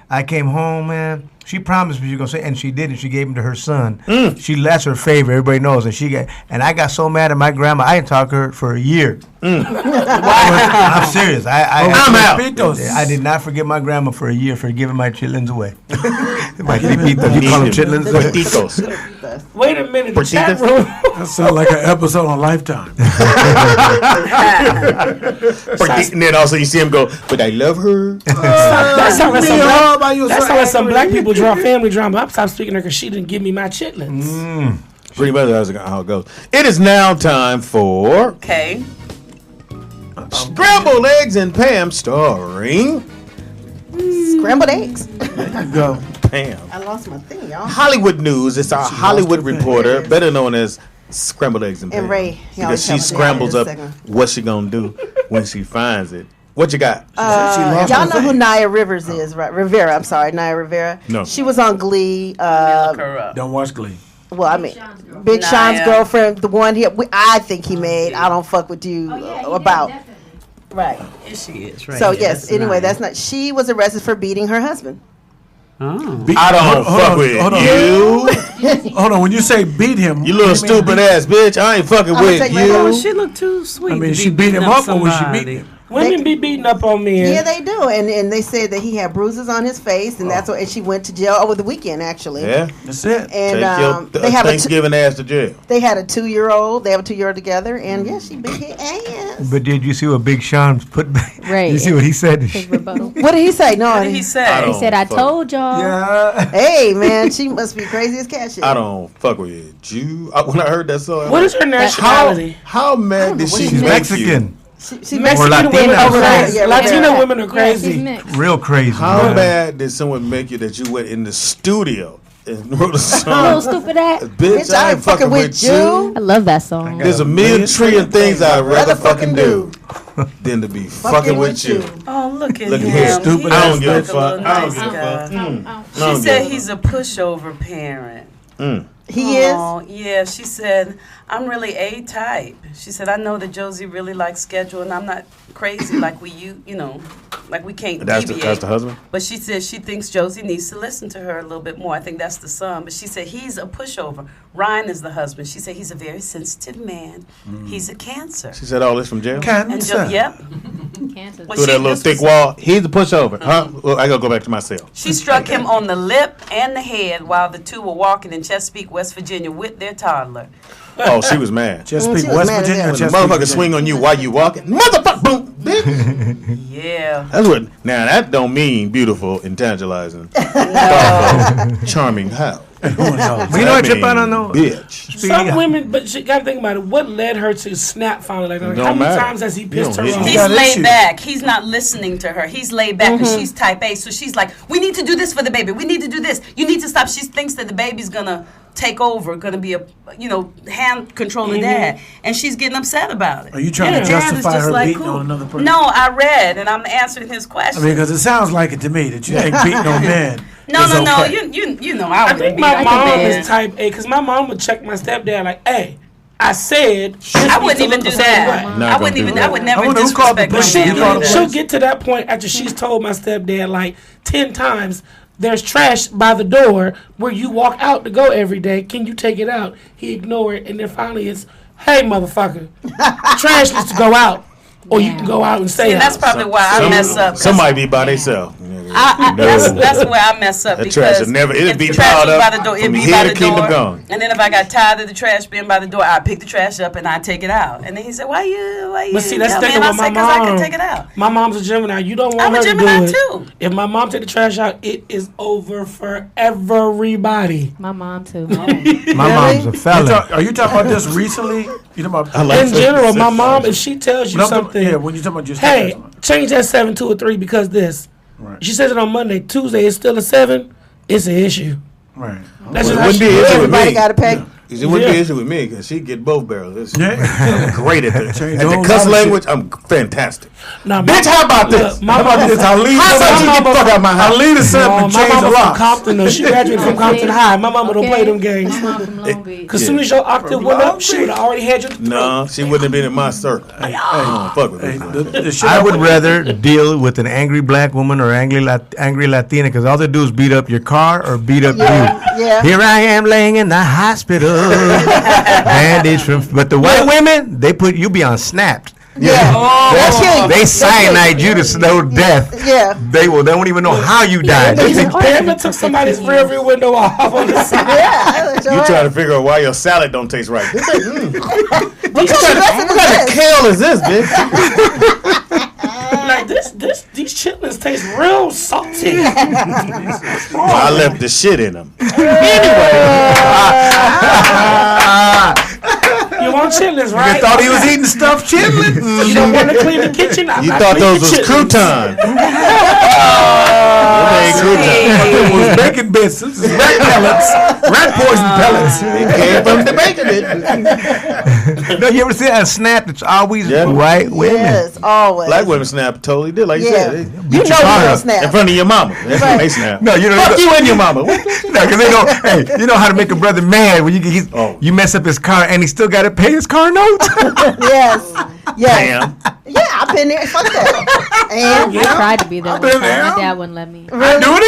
I came home, man. She promised me she was gonna say, and she did, and she gave them to her son. That's her favorite. Everybody knows, and I got so mad at my grandma. I didn't talk to her for a year. I'm serious. I'm out. I did not forget my grandma for a year for giving my chitlins away. My tripitas. You call them chitlins? Portitos. Wait a minute. The chat room. That sounds like an episode on Lifetime. And then also you see him go, but I love her. That sounds like some black people family drama. I'm stopped speaking to her because she didn't give me my chitlins. Pretty much that's how it goes. It is now time for Scrambled Eggs and Pam starring Scrambled eggs. There you go. Pam. I lost my thing, y'all. Hollywood News. It's our Hollywood reporter, better known as Scrambled Eggs and Pam. And Ray. Because she scrambles up what she gonna do when she finds it. What you got? Y'all know who Naya Rivers is, right? Rivera. I'm sorry, Naya Rivera. No. She was on Glee. Don't watch Glee. Well, I mean, Big Sean's girlfriend, the one I think he made. I don't fuck with you about. Right. Yes, she is. Right. So Yeah, yes. that's Anyway, nice. that's not. She was arrested for beating her husband. Oh. I don't fuck with you. Hold on. When you say beat him, You little stupid ass bitch. I ain't fucking with Oh, you. she looked too sweet. I mean, to she be beat him beating up, or was she somebody. beating him? Women be beating up on men. Yeah, they do, and they said that he had bruises on his face, and that's what. And she went to jail over the weekend, actually. Yeah, that's it. And Take your they have Thanksgiving ass to jail. They had a 2-year-old. They have a 2-year-old together, and yeah, she beat his ass. But did you see what Big Sean put? Right. You see what he said? What did he say? No, What did he say? He said, "I told y'all." Yeah. Hey, man, she must be crazy as cat shit. I don't fuck with you. When I heard that song, What is her nationality? How mad did she She's make Mexican. you? She Mexican Latina. women are crazy. Yeah, Latino women are crazy. Real crazy. How bad did someone make you that you went in the studio and wrote a song? Little stupid ass. Bitch, I ain't fucking with you. I love that song. There's a million trillion things I'd rather fucking do than to be fucking with you. Oh, look at Look him. at here, stupid. I don't give a Like fuck. little I don't nice give a guy. fuck. I She don't said give a he's a pushover parent. He is? Yeah, she said, I'm really A-type. She said, I know that Josie really likes schedule, and I'm not crazy like like we can't deviate. That's the husband? But she said she thinks Josie needs to listen to her a little bit more. I think that's the son. But she said he's a pushover. Ryan is the husband. She said he's a very sensitive man. He's a Cancer. She said all this from jail? And yep. Cancer. Well, Through that little this thick was- wall. He's a pushover. Huh? Well, I gotta go back to my cell. She struck him on the lip and the head while the two were walking in Chesapeake, West Virginia with their toddler. Oh, she was mad. Chesapeake, She was West mad as Virginia. hell. or When the Chesapeake, motherfucker Virginia? swing on you while you walking, motherfucker, boom, bitch. Yeah. That's what. Now that don't mean beautiful and tantalizing, thoughtful, charming. How? But you know what, Trip? I don't know. Bitch. Some women, but she got to think about it. What led her to snap finally like that? Like, how Don't many matter. times has he pissed her You don't off? hit- He's laid back. He's not listening to her. He's laid back because she's type A. So she's like, we need to do this for the baby. We need to do this. You need to stop. She thinks that the baby's going to take over, going to be a, hand controlling dad. And she's getting upset about it. Are you trying to And the dad is justify just her like, beating cool. on another person? No, I read and I'm answering his question. I mean, because it sounds like it to me that you think beating on men. No, is no, no. okay. You know, I I would think be my like mom a man. is type A because my mom would check my stepdad like, "Hey, I said." I wouldn't even do that. I wouldn't even. I would never disrespect But my she'll, man. she'll get to that point after she's told my stepdad like 10 times, there's trash by the door where you walk out to go every day. Can you take it out? He ignore it, and then finally it's, hey, motherfucker, trash needs to go out, or you can go out and stay See, out. that's probably why I mess up. Somebody be by themselves. That's where I mess up That because trash would never. It'd if be the trash piled was up by the door, it'd from be here by to the Kingdom door. Come. And then if I got tired of the trash being by the door, I pick the trash up and I take it out. And then he said, "Why you?" But see, that's tell the me? thing And I with my said, "'Cause I can mom. take it out." My mom's a Gemini. You don't want I'm a her to Gemini do it. too. If my mom take the trash out, it is over for everybody. My mom too. My mom's a fella. Are you talking about this recently? You talking about In general, my mom, if she tells you No, something, yeah, when you talking about your hey, stepdad's change that 7 to a 3 because this. Right. She says it on Monday. Tuesday it's still a 7. It's an issue. Right. That's It just how wouldn't she be an issue with Everybody me. got to pay. It wouldn't be Yeah. an issue with me because she get both barrels. Yeah. I'm great at the, Change at a the whole cuss lot of language. I'm fantastic. Nah, Bitch, how about this? My How about mama, this? I'll leave How about you get the fuck out my house? I'll leave the No, seven and my change the mama from locks. Compton though. She graduated from Compton High. My mama don't play them games. My mom from Long Beach. Cause soon as your octave went up, she would have already had you. No, she wouldn't have been in my circle. I don't fuck with Hey, her. the shit I would rather deal with an angry black woman or angry Latina because all they do is beat up your car or beat up you. Yeah. Here I am laying in the hospital. Bandage from, but the white women, they put you be on snapped. Yeah. They'll kill you. They cyanide you to slow death. Yeah. They won't even know how you died. They think, Damn, it took somebody's rear window off on the side. Yeah. You trying to figure out why your salad don't taste right. What kind What kind of kale is this, bitch? Like these chitlins taste real salty. I left the shit in them. You want chitlins, You right? thought he was eating stuffed chitlins? You don't want to clean the kitchen? You thought those was croutons. They ain't croutons. It was bacon bits. This is rat pellets. Rat poison pellets. It came from the bacon. no, you ever see that snap? It's always white women. Yes, always. Black women snap totally did, like you Yeah. said. You know you don't snap. In front of your mama. That's when they snap. No, you know, Fuck you and your mama. No, because they know. Hey, you know how to make a brother mad when you mess up his car and he still got to pay his car note. Yes. Yes. Yeah, I've been there. Fuck that. And I tried to be there I've one been time. there. My dad wouldn't let me. I do it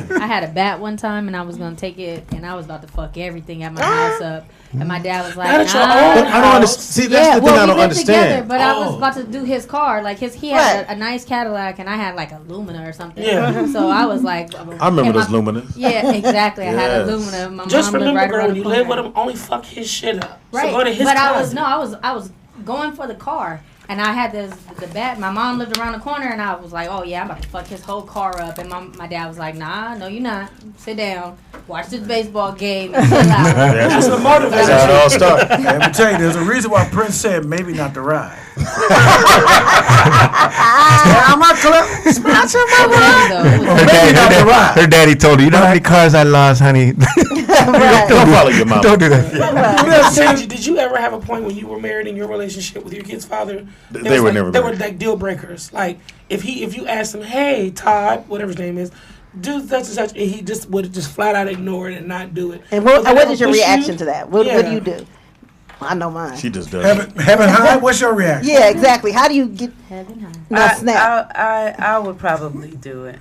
again. I had a bat one time, and I was gonna take it, and I was about to fuck everything at my house up. And my dad was like, Not at your nah. own I don't understand. See, that's the thing I we don't lived together, understand. but I was about to do his car. Like he had a nice Cadillac, and I had like a Lumina or something. Yeah. So I was like, I remember those Luminas. Yeah, exactly. I had a Yes. Lumina. My Just mom lived remember, right girl, around when the you corner. live with him, only fuck his shit up. Right. So go to his but closet. I was going for the car. And I had the bat. My mom lived around the corner, and I was like, "Oh yeah, I'm about to fuck his whole car up." And my dad was like, "Nah, no, you're not. Sit down, watch this baseball game, and chill out." That's the motivator. That's how it all started. Let me tell you, there's a reason why Prince said maybe not to ride. I'm not Her daddy told her, "You know how many cars I lost, honey? Don't follow your mama. Don't do that." Sanji, did you ever have a point when you were married in your relationship with your kid's father? They were never They were married. like deal breakers. Like if you asked him, "Hey, Todd, whatever his name is, do such and such," and he just would just flat out ignore it and not do it. And Was that what ever is your push reaction you? to that? What Yeah. do you do? I know mine. She just does. Heaven high. What's your reaction? Yeah, exactly. How do you get no snap? I would probably do it.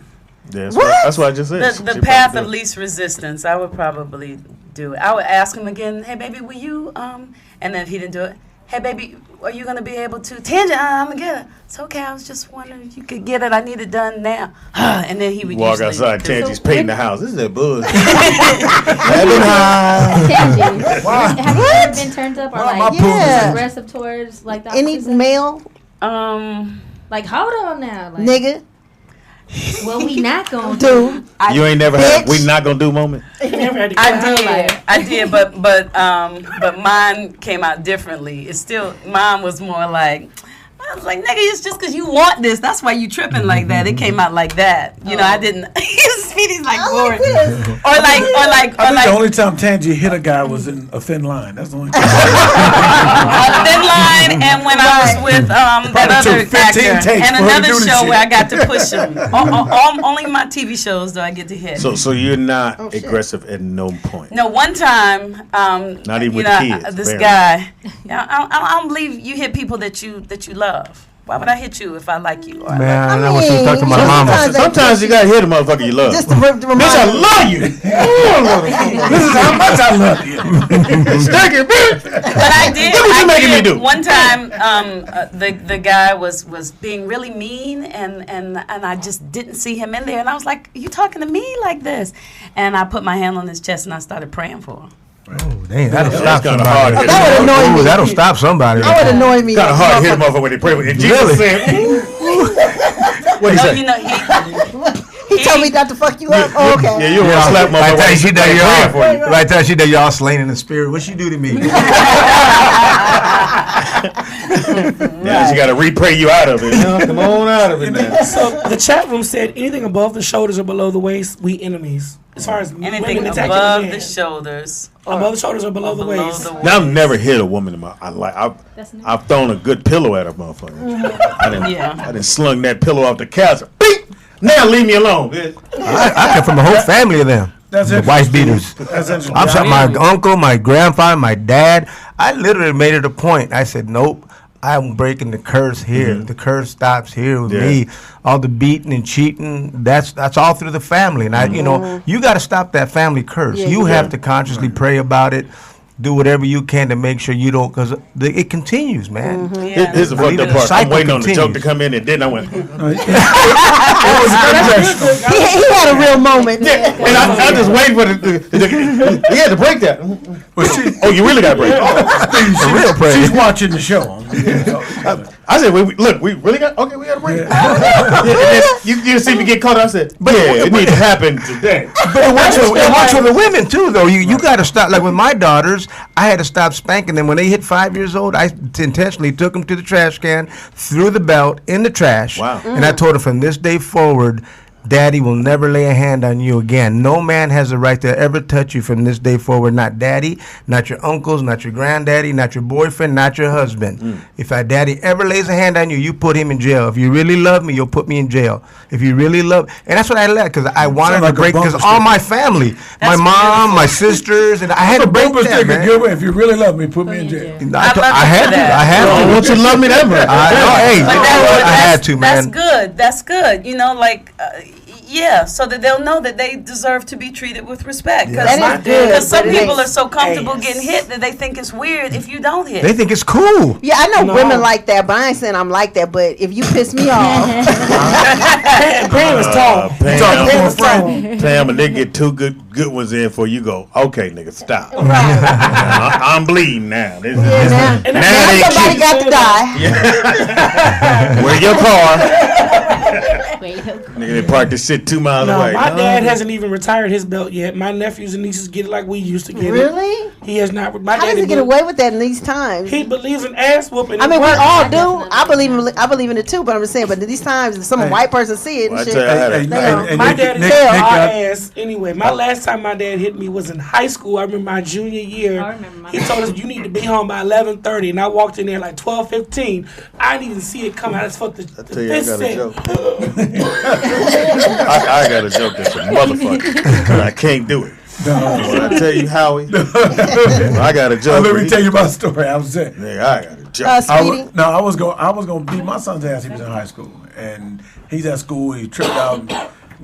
Yeah, What? That's what I just said. The She path probably of does. least resistance, I would probably do it. I would ask him again, "Hey, baby, will you, and then if he didn't do it, "Hey, baby, are you going to be able to?" "Tangent, I'm going to get it." "It's okay, I was just wondering if you could get it. I need it done now." And then he would Walk usually outside, Tangi's painting the house. This is that bullshit. Tangi, have you ever been turned up or like Yeah. aggressive towards like the Any opposite? male Like hold on now, like, nigga? Well, we not gonna do. You ain't never had we not gonna do moment? I did, but mine came out differently. It's still, mine was more like, I was like, nigga, it's just because you want this. That's why you tripping like that. It came out like that. You know, I didn't. Speedy's like bored. Or like. I think the only time Tangi hit a guy was in a thin line. That's the only time. A thin line, and when I was with that Probably other took 15 actor, takes and for her to another do this show shit. where I got to push him. Only my TV shows do I get to hit. So you're not aggressive at no point. No, one time, Not even you with know, the kids, this apparently. guy, I don't believe you hit people that you love. Why would I hit you if I like you? Or I Man, like I want you to talk to my mama. Sometimes you gotta hit a motherfucker you love. Just to remind Bitch, I love you. This is how much I love you. Stick it, bitch. But I did. Look what you I making me did. do. One time, the guy was being really mean, and I just didn't see him in there, and I was like, "You talking to me like this?" And I put my hand on his chest and I started praying for him. Oh, damn, that'll That's stop kinda somebody. hard. That would annoy me. Ooh, that'll stop somebody. That would annoy me. Kind of hard to hit a motherfucker when they pray with. And Jesus Really? said, "What he No, say?" you know, He told me not to fuck you up. Oh, okay. Yeah, you want to slap By the motherfucker. time she done, praying for you. by the time she done, y'all slain in the spirit. What she do to me? Now she got to re-pray you out of it. Come on out of it now. So the chat room said anything above the shoulders or below the waist, we enemies. As far as anything women attacking above men. the shoulders. Above the shoulders or below the waist. Now, I've never hit a woman in my life. I've thrown a good pillow at a motherfucker. I done slung that pillow off the couch. Beep! Now leave me alone, bitch. I come from a whole family of them. That's the interesting. wife beaters. That's interesting. I'm sorry, my uncle, my grandfather, my dad. I literally made it a point. I said, nope, I'm breaking the curse here. The curse stops here with me. All the beating and cheating, that's all through the family. And I, you know, you got to stop that family curse. Yeah, you you have to consciously pray about it. Do whatever you can to make sure you don't, because it continues, man. Here's the fucked up part. I'm waiting on the joke to come in, and then I went. He had a real moment. Yeah, and I just waiting for he had to break that. Oh, you really got to break it. She's watching the show. I said, look, we really got, okay, we got to break it. And then you see me get caught. I said, it needs to happen today. But it works for the women too, though. You got to stop. Like with my daughters, I had to stop spanking them when they hit 5 years old. I intentionally took them to the trash can, threw the belt in the trash, and I told them from this day forward, Daddy will never lay a hand on you again. No man has the right to ever touch you from this day forward. Not daddy, not your uncles, not your granddaddy, not your boyfriend, not your husband. If our daddy ever lays a hand on you, you put him in jail. If you really love me, you'll put me in jail. If you really love, and that's what I let, because I wanted to break, because all my family, my mom, my sisters, and I had to break that, man. Gilbert, if you really love me, put me in jail. I had to. I had to. Won't you love me that much? I had to, man. That's good. You know, like, so that they'll know that they deserve to be treated with respect. Because some people are so comfortable getting hit that they think it's weird if you don't hit. They think it's cool. Yeah, I know women like that, but I ain't saying I'm like that. But if you piss me off, Pam is tall. Pam, and they get two good ones in for you. Go, okay, nigga, stop. I'm bleeding now. Now somebody got to die. Where your car? Nigga, they parked this shit 2 miles away. My dad hasn't even retired his belt yet. My nephews and nieces get it like we used to get it. Really? He has not. How does he get away with that in these times? He believes in ass whooping. I mean, we all do. I believe in it too. But I'm just saying. But in these times, if some white person see it, and shit, my dad hit our ass anyway. My last time my dad hit me was in high school. I remember my junior year. He told us you need to be home by 11:30, and I walked in there like 12:15. I didn't even see it coming. I just felt the fist I got a joke that's a motherfucker, but I can't do it. When I tell you, Howie, I got a joke. Let me tell you my story. I was saying, nigga, I got a joke. I was going to beat my son's ass. He was in high school, and he's at school. He tripped out and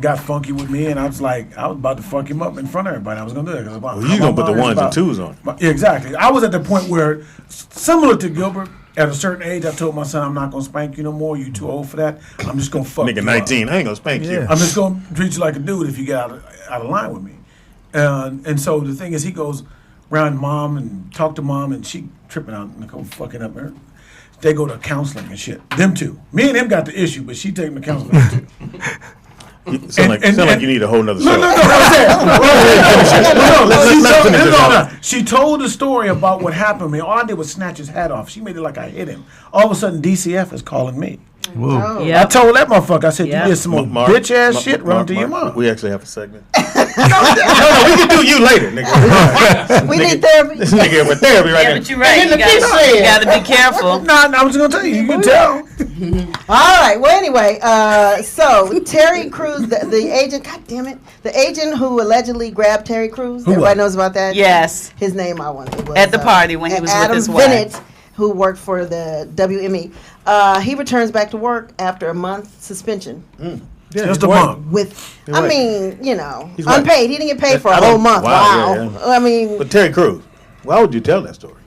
got funky with me, and I was about to fuck him up in front of everybody. I was going to do it. Well, you going to put the ones and twos on. Yeah, exactly. I was at the point where, similar to Gilbert, at a certain age, I told my son, I'm not going to spank you no more. You too old for that. I'm just going to fuck you. Nigga 19, I ain't going to spank you. I'm just going to treat you like a dude if you get out of line with me. And so the thing is, he goes around mom and talk to mom, and she tripping out and go fucking up her. They go to counseling and shit. Them two. Me and him got the issue, but she take him to counseling too. Sound like you need a whole nother show. No. She told the story about what happened to me. All I did was snatch his hat off. She made it like I hit him. All of a sudden, DCF is calling me. Whoa. I told that motherfucker, I said, you did some bitch ass shit, run to your mom. We actually have a segment. No, we can do you later, nigga. We need therapy. This nigga with therapy right now. But you're right. You got to be careful. No, I was going to tell you. You can tell. All right. Well, anyway, so Terry Crews, the agent, God damn it, the agent who allegedly grabbed Terry Crews. Everybody knows about that? Yes. His name, I want it was. At the party when he was Adam with his wife. Bennett, who worked for the WME. He returns back to work after a month suspension. Yeah, just a month. I mean, he's unpaid. He didn't get paid for a whole month. Wow. Yeah. I mean. But Terry Crews, why would you tell that story?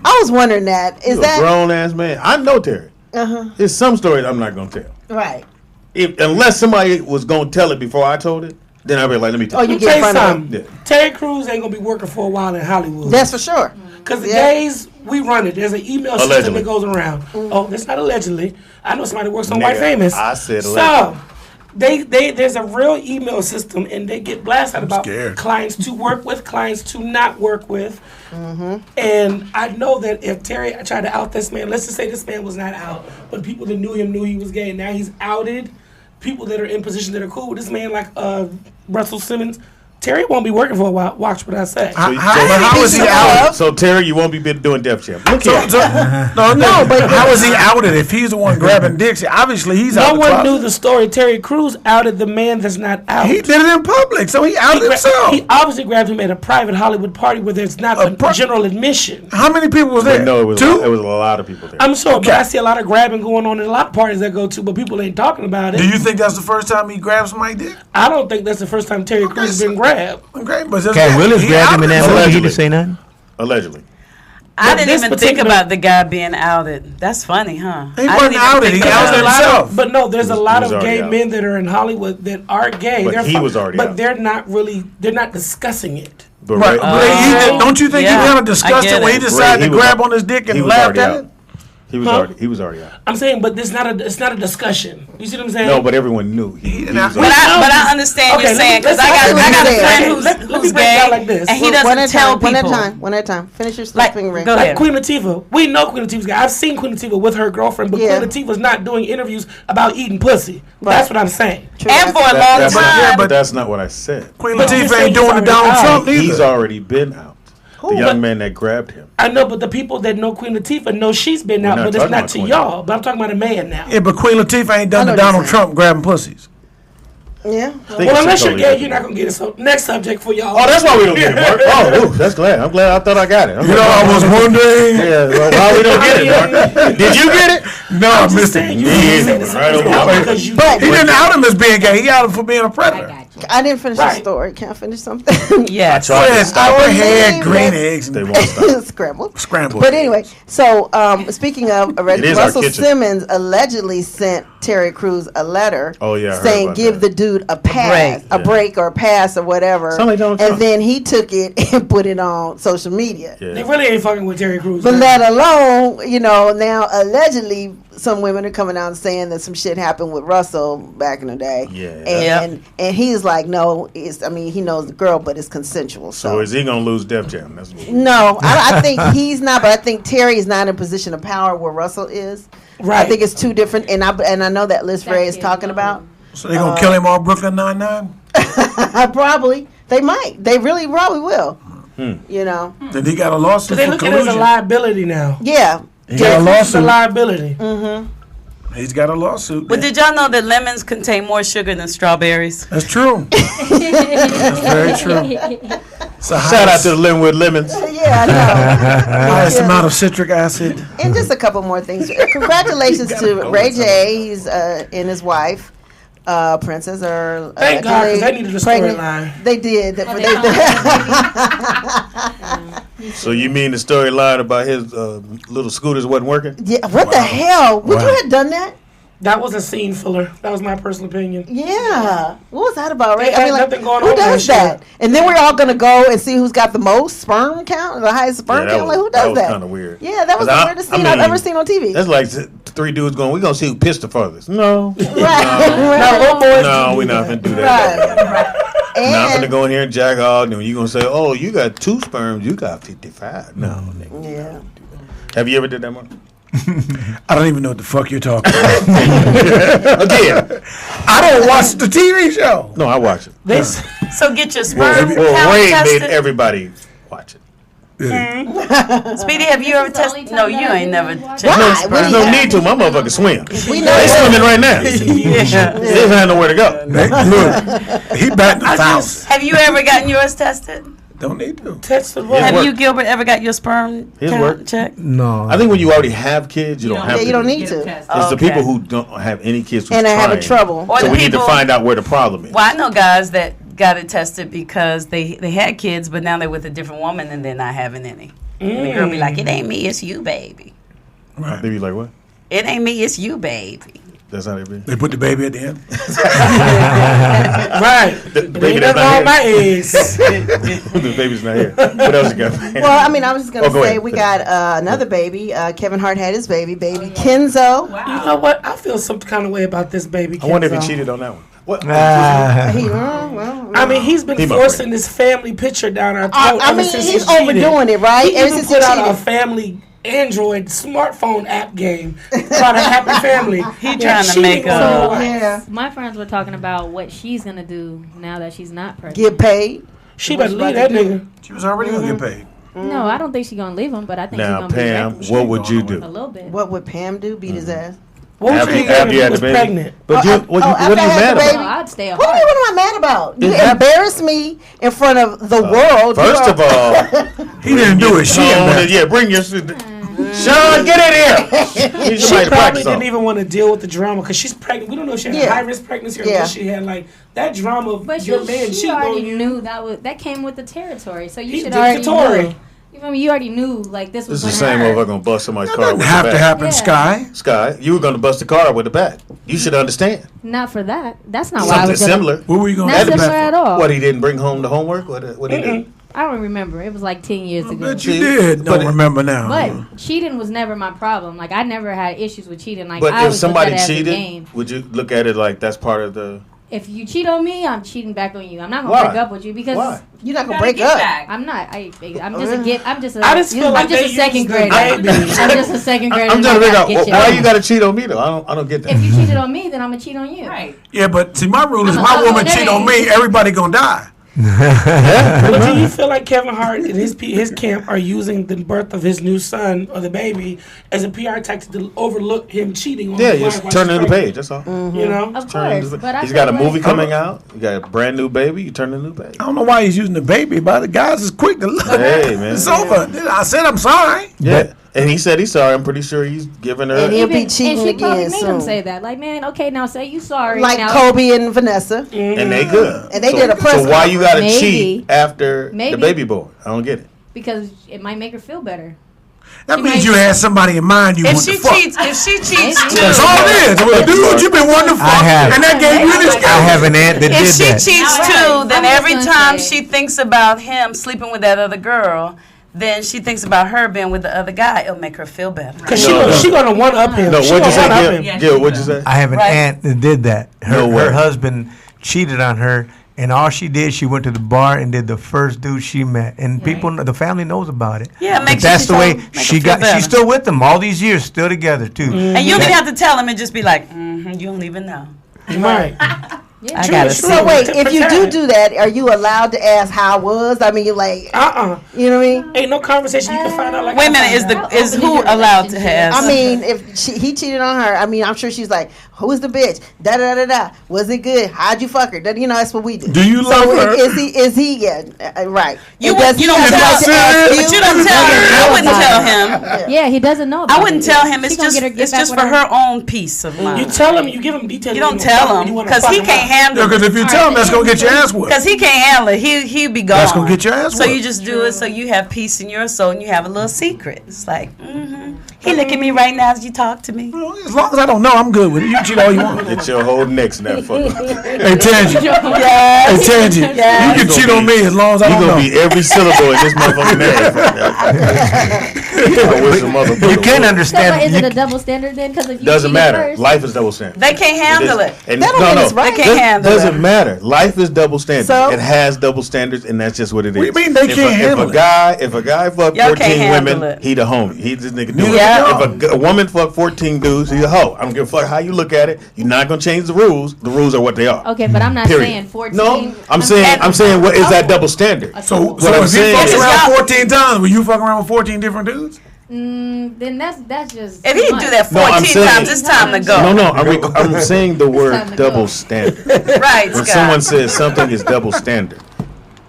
I was wondering that. Is that a grown ass man? I know Terry. There's some stories I'm not gonna tell. Right. Unless somebody was gonna tell it before I told it, then I'll be like, let me tell you. You get in front of him. Terry Crews ain't gonna be working for a while in Hollywood. That's for sure. Because the gays, we run it. There's an email system that goes around. Oh, that's not allegedly. I know somebody who works on White Famous. I said allegedly. So, there's a real email system, and they get blasted about clients to work with, clients to not work with. And I know that if Terry tried to out this man, let's just say this man was not out, but people that knew him knew he was gay, and now he's outed. People that are in positions that are cool with this man, like Russell Simmons, Terry won't be working for a while. Watch what I say. How is he outed? So Terry, you won't be doing Def Jam. Look here. No, but how is he outed if he's the one grabbing dicks? Obviously, he's out. No one knew the story. Terry Crews outed the man that's not out. He did it in public, so he outed himself. He obviously grabbed him at a private Hollywood party where there's not a general admission. How many people was there? No, it was two. It was a lot of people there. I'm sorry, but I see a lot of grabbing going on in a lot of parties I go to, but people ain't talking about it. Do you think that's the first time he grabbed somebody's dick? I don't think that's the first time Terry Crews has been grabbed. Okay. Cat Willis grabbed him in that movie. He didn't say nothing. Allegedly. I didn't even think about the guy being outed. That's funny, huh? He wasn't outed. He outed himself. But no, there's a lot of gay men that are in Hollywood that are gay. But he was already out. They're not really. They're not discussing it. Right. Don't you think he kind of discussed it when he decided to grab on his dick and laughed at it? He was already out. I'm saying, but it's not a discussion. You see what I'm saying? No, but everyone knew. But I understand you're saying because I got a friend who's gay, like this. and he doesn't tell people. One at a time. Finish your sleeping ring. Go ahead. Queen Latifah. We know Queen Latifah's gay. I've seen Queen Latifah with her girlfriend, but Queen Latifah's not doing interviews about eating pussy. Right. That's what I'm saying. And for a long time. But that's not what I said. Queen Latifah ain't doing the Donald Trump either. He's already been out. The young man that grabbed him. I know, but the people that know Queen Latifah know she's been out, but it's not to y'all. But I'm talking about a man now. Yeah, but Queen Latifah ain't done the Donald Trump grabbing pussies. Yeah. Well, unless you're gay, you're not gonna get it. So next subject for y'all. Oh, that's why we don't get it, Mark. Oh, that's glad. I'm glad. I thought I got it. I was wondering. Yeah, well, why we don't get it, Mark? Did you get it? No, I missed it. But he didn't out him as being gay. He out him for being a predator. I didn't finish the story. Can I finish something? Yes. I had green eggs and they won't stop. Scrambled. But anyway, so speaking of, Russell Simmons allegedly sent Terry Crews a letter saying give the dude a pass, a break or a pass or whatever. And then he took it and put it on social media. Yeah. They really ain't fucking with Terry Crews. But let alone, now allegedly some women are coming out and saying that some shit happened with Russell back in the day. Yeah. And he's like, no, he knows the girl, but it's consensual. So is he gonna lose Def Jam? That's what no, I think he's not, but I think Terry is not in a position of power where Russell is. Right. I think it's two different, and I know that Liz Ray is talking about. So they're gonna kill him on Brooklyn Nine-Nine? Probably. They might. They really probably will. Then he got a lawsuit They for look at it as a collusion. liability now. Yeah. He got a lawsuit. It's a liability. Mm-hmm. He's got a lawsuit. But did y'all know that lemons contain more sugar than strawberries? That's true. That's very true. So shout out to the Linwood Lemons. Yeah, I know. Highest amount of citric acid. And just a couple more things. Congratulations to Ray J. He's and his wife. Princess are thank God, because they needed a storyline. They did. So you mean the storyline about his little scooters wasn't working? Yeah. What the hell? Would you have done that? That was a scene filler. That was my personal opinion. Yeah. What was that about, Ray? I mean, nothing going who on does that? And then we're all gonna go and see who's got the most sperm count, the highest sperm count. Like who does that? That was kind of weird. Yeah, that was the weirdest scene I've ever seen on TV. That's like three dudes going, we're going to see who pissed the farthest. No. No, we're not going to do that. We're not going to go in here and jack off. And you're going to say, oh, you got 2 sperms, you got 55. No, nigga. Yeah. Have you ever did that, Mark? I don't even know what the fuck you're talking about. Again, I don't watch the TV show. No, I watch it. So get your sperm count Ray tested. made everybody watch it. Speedy, have you ever tested? No, you ain't never checked. There's no need to. My motherfucker swim. We know they swimming right now. Yeah. They don't have nowhere to go. Look, he batting 1,000. Have you ever gotten yours tested? Don't need to. Tested what? Have you, Gilbert, ever got your sperm count checked? No. I think when you already have kids, you don't have to. You don't need to. It's the people who don't have any kids who's and are having trying. trouble. Or So we need to find out where the problem is. Well, I know guys that got it tested because they had kids, but now they're with a different woman and they're not having any. And the girl be like, it ain't me, it's you, baby. Right. They be like, what? It ain't me, it's you, baby. That's how they be. They put the baby at the end. Right. The baby that's all not my here. eggs. The baby's not here. What else you got? Well, I mean, I was just gonna go say ahead. we got another baby. Kevin Hart had his baby Kenzo. You know what? I feel some kind of way about this baby. I wonder if he Kenzo. cheated on that one. What? I mean, he's been forcing this family picture down our throat. I mean, he's overdoing it, right? He Ever even since he put out a cheated. family Android smartphone app game called a Happy Family. He trying to make So my friends were talking about what she's gonna do now that she's not pregnant. Get paid. She better leave that nigga. She was already gonna get paid. No, I don't think she's gonna leave him, but I think Now, she's gonna Pam, be rejected. what would you do? A little bit. What would Pam do? Beat his ass? What would you do if he was pregnant? But what are you mad about? I'd stay What am I mad about? You It embarrassed me in front of the world. First of all, he didn't do it. She embarrassed. Yeah, bring your Sean, get in here. She probably didn't even want to deal with the drama because she's pregnant. We don't know if she had a high risk pregnancy or if she had like that drama of But your man. she already knew that came with the territory, so you should dictatorial. already know. You feel me? You already knew like this was. This is the same motherfucker gonna bust somebody's car with the have bat. to happen, Sky. Sky, you were gonna bust the car with the bat. You should understand. Not for that. That's not why I Something was gonna. similar. What were you gonna Not do? similar at all. What, he didn't bring home the homework? What he did? I don't remember. It was like 10 years ago. But you did. Don't remember now. But cheating was never my problem. Like, I never had issues with cheating. Like, But I if somebody cheated, cheated, would you look at it like that's part of the? if you cheat on me, I'm cheating back on you. I'm not gonna break up with you because you're not gonna break up. I'm not. I'm just a get. I'm just a. I just feel like I'm just a second grader. I'm just a second grader. I'm trying to figure out why you got to cheat on me though. I don't get that. If you cheated on me, then I'm gonna cheat on you. Right. Yeah, but see, my rule is my woman cheat on me, everybody gonna die. But do you feel like Kevin Hart and his camp are using the birth of his new son or the baby as a PR tactic to overlook him cheating on Yeah, his just wife turning while the she's page. That's all. pregnant? You know, Of course, but He's got a movie coming out. You got a brand new baby. You turn the new baby. I don't know why he's using the baby, but the guys is quick to look. Hey man, It's over. I said I'm sorry. Yeah, and he said he's sorry. I'm pretty sure he's giving her. And he'll be And cheating she probably again made him soon. say that. Like, man, okay, now say you sorry. Like now, Kobe and Vanessa. And they good. And they did a press So why you got to Maybe. cheat after Maybe. the baby boy? I don't get it. because it might make her feel better. That means you had somebody in mind you If want she to fuck. cheats, too. That's all it is. Well, dude, you've been wanting to fuck, and that gave you this. I have an aunt that If did she that. cheats too, then I'm just every gonna time say- she thinks about him sleeping with that other girl, then she thinks about her being with the other guy. It'll make her feel better. Because she gonna one up him. No, She what'd you gonna one-up say, him. Gil? What'd you say? I have an aunt that did that. No way. Her husband cheated on her, and all she did, she went to the bar and did the first dude she met, and people, the family knows about it. Yeah, it But makes that's you the way make her she feel got. better. She's still with them all these years, still together too. And you don't even have to tell him and just be like, you don't even know. Right. I gotta see. So wait, if you do that, are you allowed to ask how it was? I mean, you like, you know what I mean? Ain't no conversation you can find out. Like, Wait a minute, is who allowed to have? I mean, if he cheated on her, I mean, I'm sure she's like, who's the bitch? Da da da da. Was it good? How'd you fuck her? You know, that's what we do. Do you love her? Is he? Yeah, right. You And does you he don't have the tell right to ask him, but you don't tell him. I wouldn't tell him. Yeah, he doesn't know. About I wouldn't it. tell him. It's She gonna just get it's back just with for her own peace of mind. You tell him, you give him details. You don't tell him because he can't handle it. Because if you tell him, that's gonna get your ass whipped. Because he can't handle it. He'll be gone. That's gonna get your ass So whipped. you just do it so you have peace in your soul and you have a little secret. It's like, he look at me right now as you talk to me. As long as I don't know, I'm good with it. You can cheat all you want. Get your whole necks in that fucker. Hey, Tangy. Yes. Hey, Tangy. Yes. You can cheat on me as long as I You don't know. gonna be every syllable in this motherfucking name. You can So, understand. but is you it a double standard then? Because if you Doesn't cheated matter. first- Life is double standard. They can't handle it. And That don't mean it's right. They can't handle doesn't it. matter. Life is double standard. So? It has double standards, and that's just what it is. What do you mean they If can't handle if a guy fuck Y'all can't 14 handle women, it. he the homie. He this nigga do Yeah. it. If a woman fuck 14 dudes, he a hoe. I don't give a fuck how you look at it. You're not gonna change the rules. The rules are what they are. Okay, but I'm not Period. saying 14. No, I'm saying what is that double standard? So What if I'm he saying fucks is- around 14 times, will you fuck around with 14 different dudes? Then that's just. If he too much. do that No, I'm 14 saying- times, it's time to go. No, I'm saying the time word to double go. standard. Right, When Scott. someone says something is double standard,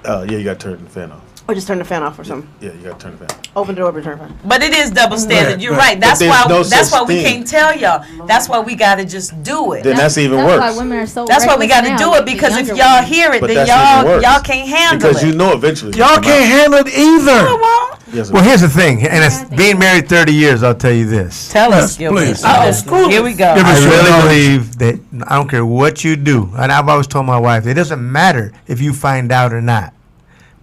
yeah, you gotta turn the fan off. Or just turn the fan off or something. Yeah, you gotta turn the fan off. Open the door, but turn the fan. But it is double standard. You're Right. right. That's But why. there's no That's such why we thing. can't tell y'all. That's why we gotta just do it. Then that's even That's worse. why women are so. That's why we reckless gotta now, do like it the because if younger y'all women. hear it, But then that's even worse. y'all can't handle Because it. you know eventually. it's Y'all gonna come can't handle it either. Well, Yes, Well, here's the thing, and it's being married 30 years. I'll tell you this. tell us, Yes, Gilbert. please. Here we go. Give I us your really knowledge. believe that I don't care what you do, and I've always told my wife it doesn't matter if you find out or not.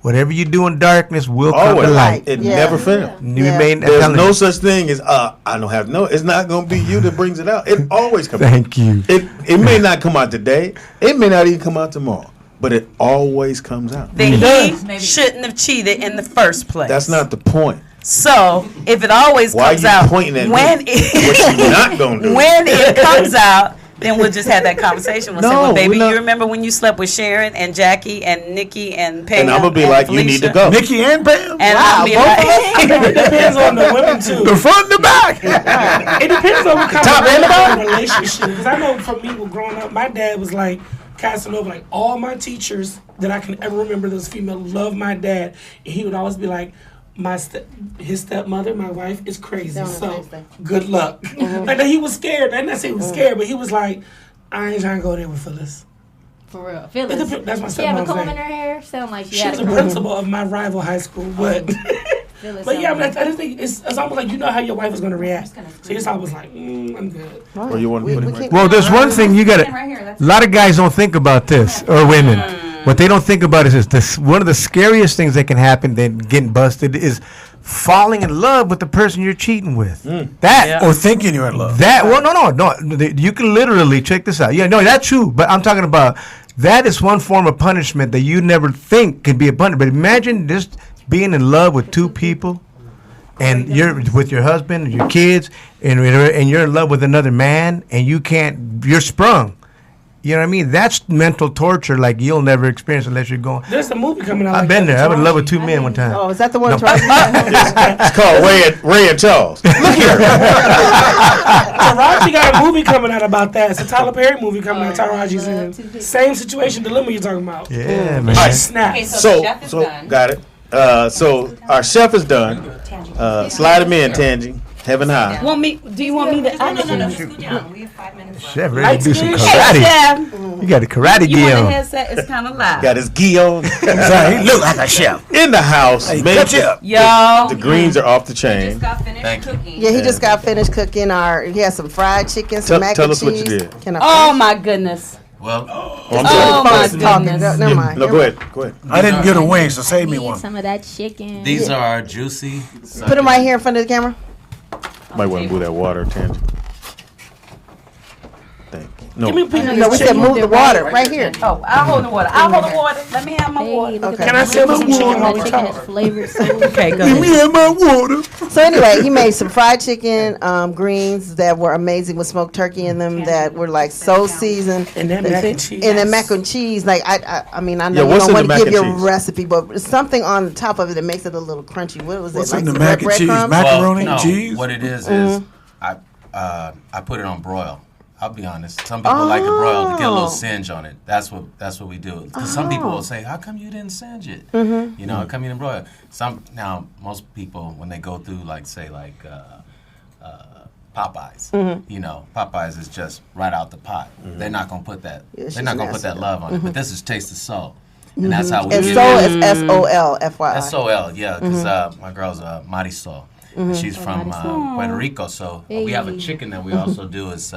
Whatever you do in darkness will come to Always. light. It Yeah. never fails. You Yeah. may- I'm There's telling no you. such thing as I don't have no. It's not gonna be you that brings it out. It always comes. out. Thank you. It may not come out today. It may not even come out tomorrow. But it always comes out. Then he shouldn't have cheated in the first place. That's not the point. So if it always Why comes are you out pointing at when me? What you not gonna do? when it comes out, then we'll just have that conversation. We'll say, No, well, baby, we're not- you remember when you slept with Sharon and Jackie and Nikki and Pam? And I'm gonna be and like, you need to Felicia?" go. Nikki and Pam? And Wow, I'll be both like, of It depends on the women too. The front and the back. It depends on what kind Top and the bottom. of relationship. Because I know for me, when growing up, my dad was like Casanova. Like all my teachers that I can ever remember, those female, loved my dad, and he would always be like, his stepmother, my wife, is crazy. So good luck. Like he was scared. I didn't say he was scared, but he was like, I ain't trying to go there with Phyllis. For real, Phyllis. That's my She had a stepmom's comb name. in her hair. Sound like she She had was a a comb. principal of my rival high school, but Phyllis but yeah, sound I just think it's almost like you know how your wife is going to react. So it's always like, I'm good. Or you want to put it right Well, there's one thing you got to. A lot of guys don't think about this, or women. What they don't think about is this: one of the scariest things that can happen than getting busted is falling in love with the person you're cheating with. Or thinking you're in love. No. You can literally check this out. Yeah, no, that's true. But I'm talking about that is one form of punishment that you never think could be a punishment. But imagine just being in love with two people, and you're with your husband and your kids, and you're in love with another man, and you're sprung. You know what I mean? That's mental torture like you'll never experience unless you're going. There's a movie coming out. I've been there. I was in love with two men one time. Oh, is that the one? No. It's called Ray and Charles. Look here. Taraji got a movie coming out about that. It's a Tyler Perry movie coming out. Taraji's in. Same situation, dilemma you're talking about. Yeah, man. All right. Snap. Okay, so the chef is done. Got it. So our chef is done. Slide him in, Tangy. Heaven high. Do you want me to? No, just go down. We have 5 minutes left. Chef ready to do some Hey, karate. Chef. You got a karate You gi want on. a headset? It's kind of loud. Got his gi on. He look like a chef. In the house. Hey, Man, catch up. Yo. The greens are off the chain. Just got finished cooking. Yeah, he just got finished cooking he has some fried chicken, some mac Tell and us cheese. what you did. Can I Oh my goodness. Well, I'm Oh my sorry. goodness. Never mind. No, go ahead. I didn't get a wing, so save me Need one. some of that chicken. these are juicy. Put him right here in front of the camera. Might want to move that water, Tangy. Thank you. No. Give me a piece of No, we this said chicken. move the water right here. Oh, I'll hold the water. I'll hold the water. Let me have my water. Look at Okay. Can I sample some chicken while that we chicken is talk? flavored so Okay, go Let me ahead. have my water. So anyway, he made some fried chicken, greens that were amazing with smoked turkey in them that were like so seasoned. And then mac and cheese. And then mac and cheese. Like I mean, I Yeah, know you what's don't in want the to mac give and your cheese? recipe, but it's something on the top of it that makes it a little crunchy. What was What's it? in Like the mac and cheese? breadcrumbs? Macaroni, no, cheese? What it is I put it on broil. I'll be honest. Some people like to broil to get a little singe on it. That's what we do. 'Cause some people will say, "How come you didn't singe it? You know, how come you didn't broil?" Most people when they go through Popeyes, you know, Popeyes is just right out the pot. They're not gonna put that. Yeah, they're not gonna put nasty. that love on it. But this is Taste of Soul, and that's how we And give so it. is SOL, FYI. SOL, yeah, because my girl's Marisol. She's from Puerto Rico, so we have a chicken that we also do is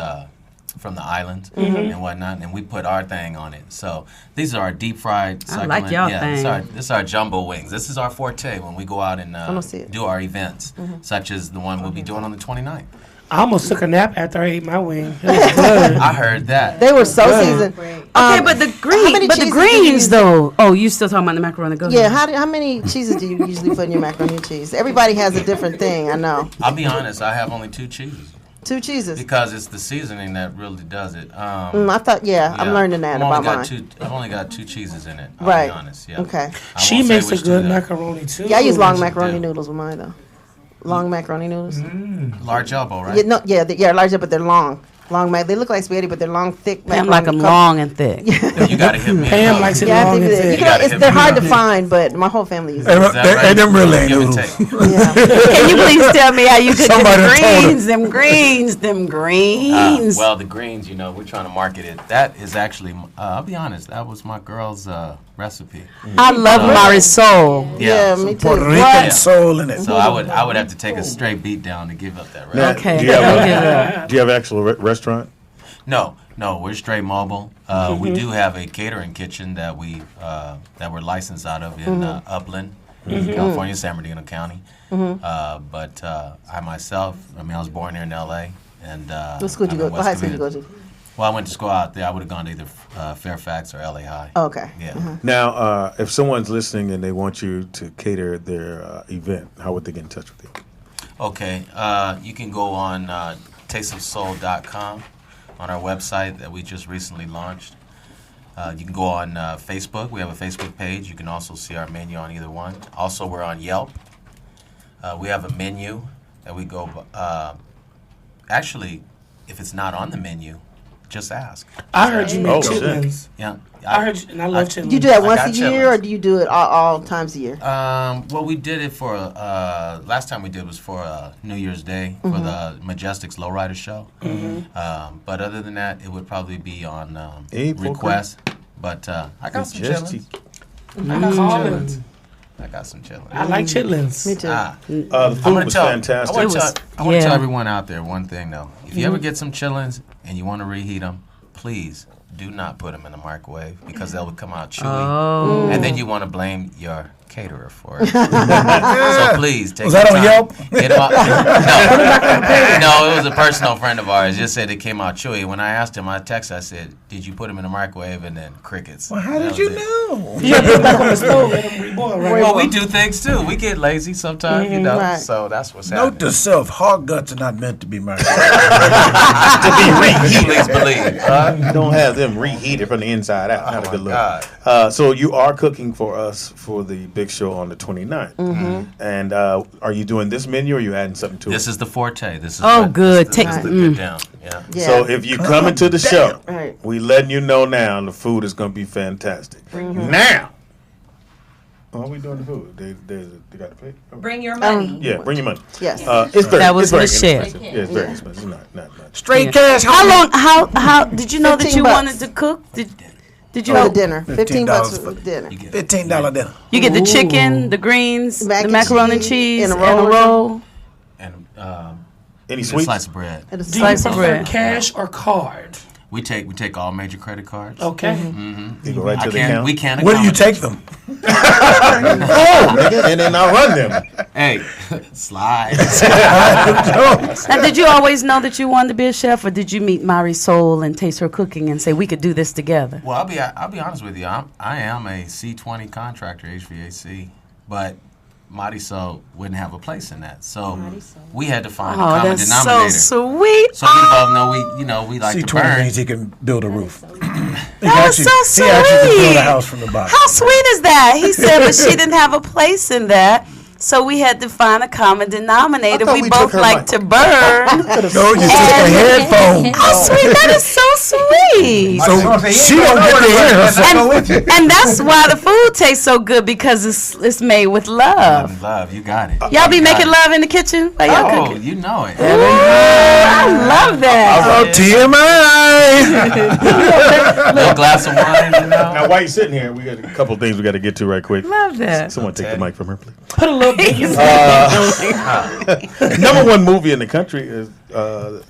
from the islands and whatnot, and we put our thing on it. So these are our deep fried I like succulent. y'all This thing. is our jumbo wings. This is our forte when we go out and don't see it. do our events, such as the one we'll be doing on the 29th. I almost took a nap after I ate my wing. It was good. I heard that. They were so seasoned. Okay, How but the many greens cheeses do you use? though. Oh, you still talking about the macaroni? Go Yeah, ahead. how many cheeses do you usually put in your macaroni and cheese? Everybody has a different thing, I know. I'll be honest, I have only 2 cheeses 2 cheeses. because it's the seasoning that really does it. I thought, I'm learning that about mine. I've only got 2 cheeses in it. I'll Right. be honest. Yeah. Okay. I She won't say makes a which good two, though. macaroni too. Yeah, I use long What you macaroni do? noodles with mine though. Long macaroni noodles. Large elbow, right? Yeah, larger, but they're long. Long mac. They look like spaghetti, but they're long, thick. Pam macaroni like them cup. long and thick. You gotta hit me. Pam likes it Yeah, I long think and that- thick. you know, gotta hit they're me hard up. to find, but my whole family uses Hey, them. Is that right? them really ain't Give and noodles. take. Yeah. Can you please tell me how you cook Somebody them told greens? Them greens, them greens. Well, the greens, you know, we're trying to market it. That is actually, I'll be honest, that was my girl's recipe. I love Marisol. Yeah, me too. Puerto Rican What? soul in it. So I would have to take a straight beat down to give up that Now, recipe. Okay. Do you have, I'll give it up. do you have an actual restaurant? No, we're straight mobile. We do have a catering kitchen that we're licensed out of in Upland, California, San Bernardino County. But I myself, I was born here in L.A. and What school did you go? I'm in What high West school did you go Covina. to? Well, I went to school out there. I would have gone to either Fairfax or L.A. High. Oh, okay. Yeah. Now, if someone's listening and they want you to cater their event, how would they get in touch with you? Okay, you can go on tasteofsoul.com on our website that we just recently launched. You can go on Facebook. We have a Facebook page. You can also see our menu on either one. Also, we're on Yelp. We have a menu that we go. Actually, if it's not on the menu, just ask. I heard you make Oh, shit. chitlins. Yeah. I heard you, and I love chitlins. You do that I once got a year, chitlins. or do you do it all times a year? Well, we did it for last time we did was for New Year's Day for the Majestics Lowrider Show. But other than that, it would probably be on request. But I got some chitlins. I got some chitlins. I like chitlins. Me too. The food was fantastic. I want to tell everyone out there one thing though. If you ever get some chitlins and you want to reheat them, please do not put them in the microwave because they'll come out chewy. Oh. And then you want to blame your caterer for it. So please take Was that your on time. Yelp? Get 'em out. No, it was a personal friend of ours. Just said it came out chewy. When I asked him, I texted, I said, did you put them in the microwave? And then crickets. Well, how did you know? You put it back on the stove, let them reboil, right? Well, we do things too. We get lazy sometimes, you know. Right. So that's what's happening. Note to self: hog guts are not meant to be microwaved. To be reheated. Please believe. Don't have them reheated from the inside out. Not a good look. So you are cooking for us for the big show on the 29th. Mhm. And are you doing this menu or are you adding something to it? This is the forte. This is Oh, good. This Take is the mm. get down. Yeah. So if you come into the show, Right. we letting you know now the food is going to be fantastic. Mhm. Now, how are we doing the food? They got to pay? Bring your money. Yeah, bring your money. Yes. It's very, That was it's very Michelle. inexpensive. Yeah, it's very expensive. Not Straight Yeah. cash. How long? How did you know that you $15. wanted to cook? Did you For know the dinner. $15 for dinner. $15 dinner. You get the chicken, the greens, Mac the and macaroni and cheese, cheese, and and a a roll. roll. And any a sweets? slice of bread. And a Do you Slice of prefer bread. cash or card? We take all major credit cards. Okay. Mm-hmm. You go right to the account? We can't. Where do you take them? nigga, and then I'll run them. Hey, slide. Now, did you always know that you wanted to be a chef, or did you meet Marisol and taste her cooking and say we could do this together? Well, I'll be honest with you. I am a C20 contractor, HVAC, but Marisol wouldn't have a place in that. So we had to find a Oh, common that's denominator. so sweet. So we both know we like to C20 burn. means he can build a roof. That was so sweet. He actually can build a house from the bottom. How sweet is that? He said, but she didn't have a place in that. So we had to find a common denominator. thought We we both took her like mic. to burn. No, you took the headphones. How sweet. That is so sweet. So she don't get to hear herself. And that's why the food tastes so good, because it's made with love. Love, you got it. Y'all be making love in the kitchen while y'all Oh, cooking? you know it. I love that. Oh, TMI. Little glass of wine, you know. Now, while you're sitting here, we got a couple things we got to get to right quick. Love that. Someone take the mic from her, please. Put a little bit. Number one movie in the country is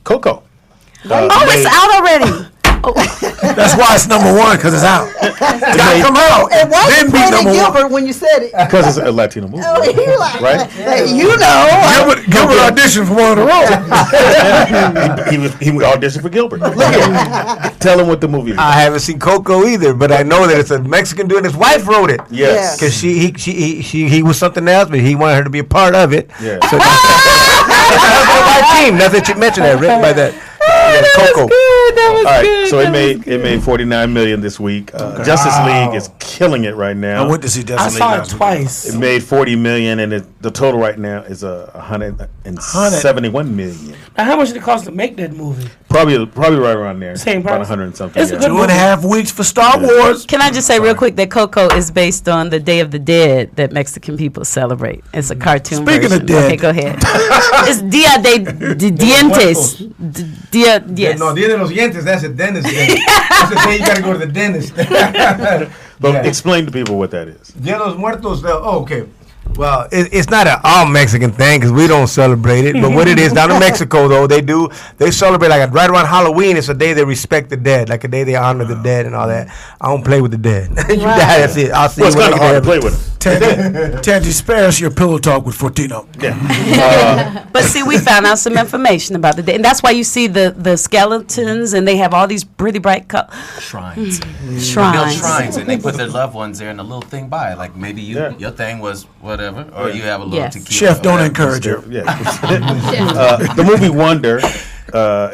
Coco. Oh, it's out already. That's why it's number one, because it's out. It's got to come out. And why Then you be pointed number one. Gilbert when you said it? Because it's a Latino movie. Oh, you like, Right? hey, you know. Gilbert auditioned for one of the roles. he auditioned for Gilbert. Look here. Tell him what the movie is. I haven't seen Coco either, but I know that it's a Mexican dude. His wife wrote it. Yes. Because he was something else, but he wanted her to be a part of it. Yeah. So that's my team. Now that you mentioned that, written by that. Coco. All right, so it made $49 million this week. Justice League is killing it right now. I went to see Justice League. I saw it last week. twice. It made $40 million, and the total right now is $171 million. Now, how much did it cost to make that movie? Probably right around there. Same about price. 100 and something. It's a yeah. good 2.5 weeks for Star Wars. Can I just say real quick that Coco is based on the Day of the Dead that Mexican people celebrate. It's a cartoon Speaking version. of dead. Okay, go ahead. It's Dia de Dientes. Yes. No, Dia de los Dientes, that's a dentist day. That's the day you got to go to the dentist. But explain to people what that is. Dia de los Muertos, okay. Well, it's not an all Mexican thing because we don't celebrate it. But what it is, down in Mexico, though, they celebrate right around Halloween. It's a day they respect the dead, like a day they honor the dead and all that. I don't play with the dead. You die, that's it. I'll see Well, it's you when kind I of hard to get play with them. Tanty, spare us your pillow talk with Fortino. Yeah. But see, we found out some information about the day, and that's why you see the skeletons, and they have all these pretty bright Shrines. They build shrines. shrines, and they put their loved ones there, and a little thing by it. Like maybe your thing was whatever, or you have a little Yes. tequila. Chef, don't whatever. encourage her. Yeah. The movie Wonder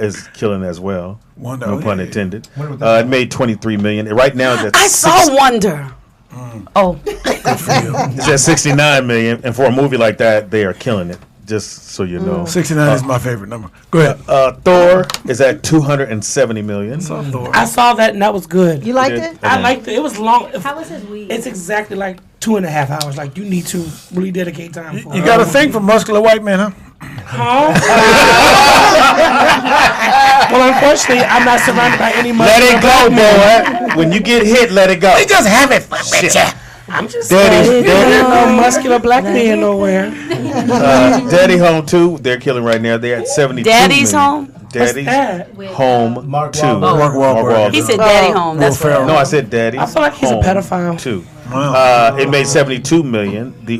is killing as well. Wonder, no pun intended. It made $23 million. Right now it's at I saw Wonder. Oh, it's at $69 million, and for a movie like that, they are killing it. Just so you know, 69 is my favorite number. Go ahead. Thor is at $270 million. I saw that and that was good. You liked it? I liked it. It was long. How was his week? It's exactly like 2.5 hours. Like you need to really dedicate time for. You got a thing for muscular white men, huh? Well, unfortunately, I'm not surrounded by any. Let it go, boy. When you get hit, let it go. They just have it for I'm just Daddy, saying, no muscular black man nowhere. Daddy Home 2, they're killing right now. They're at $72 Daddy's million. Home? Daddy's that? Home Mark 2. Wahlberg. Mark Wahlberg. He said Daddy Home. That's what. No, I said Daddy. I feel like he's a Home pedophile. 2. It made $72 million. The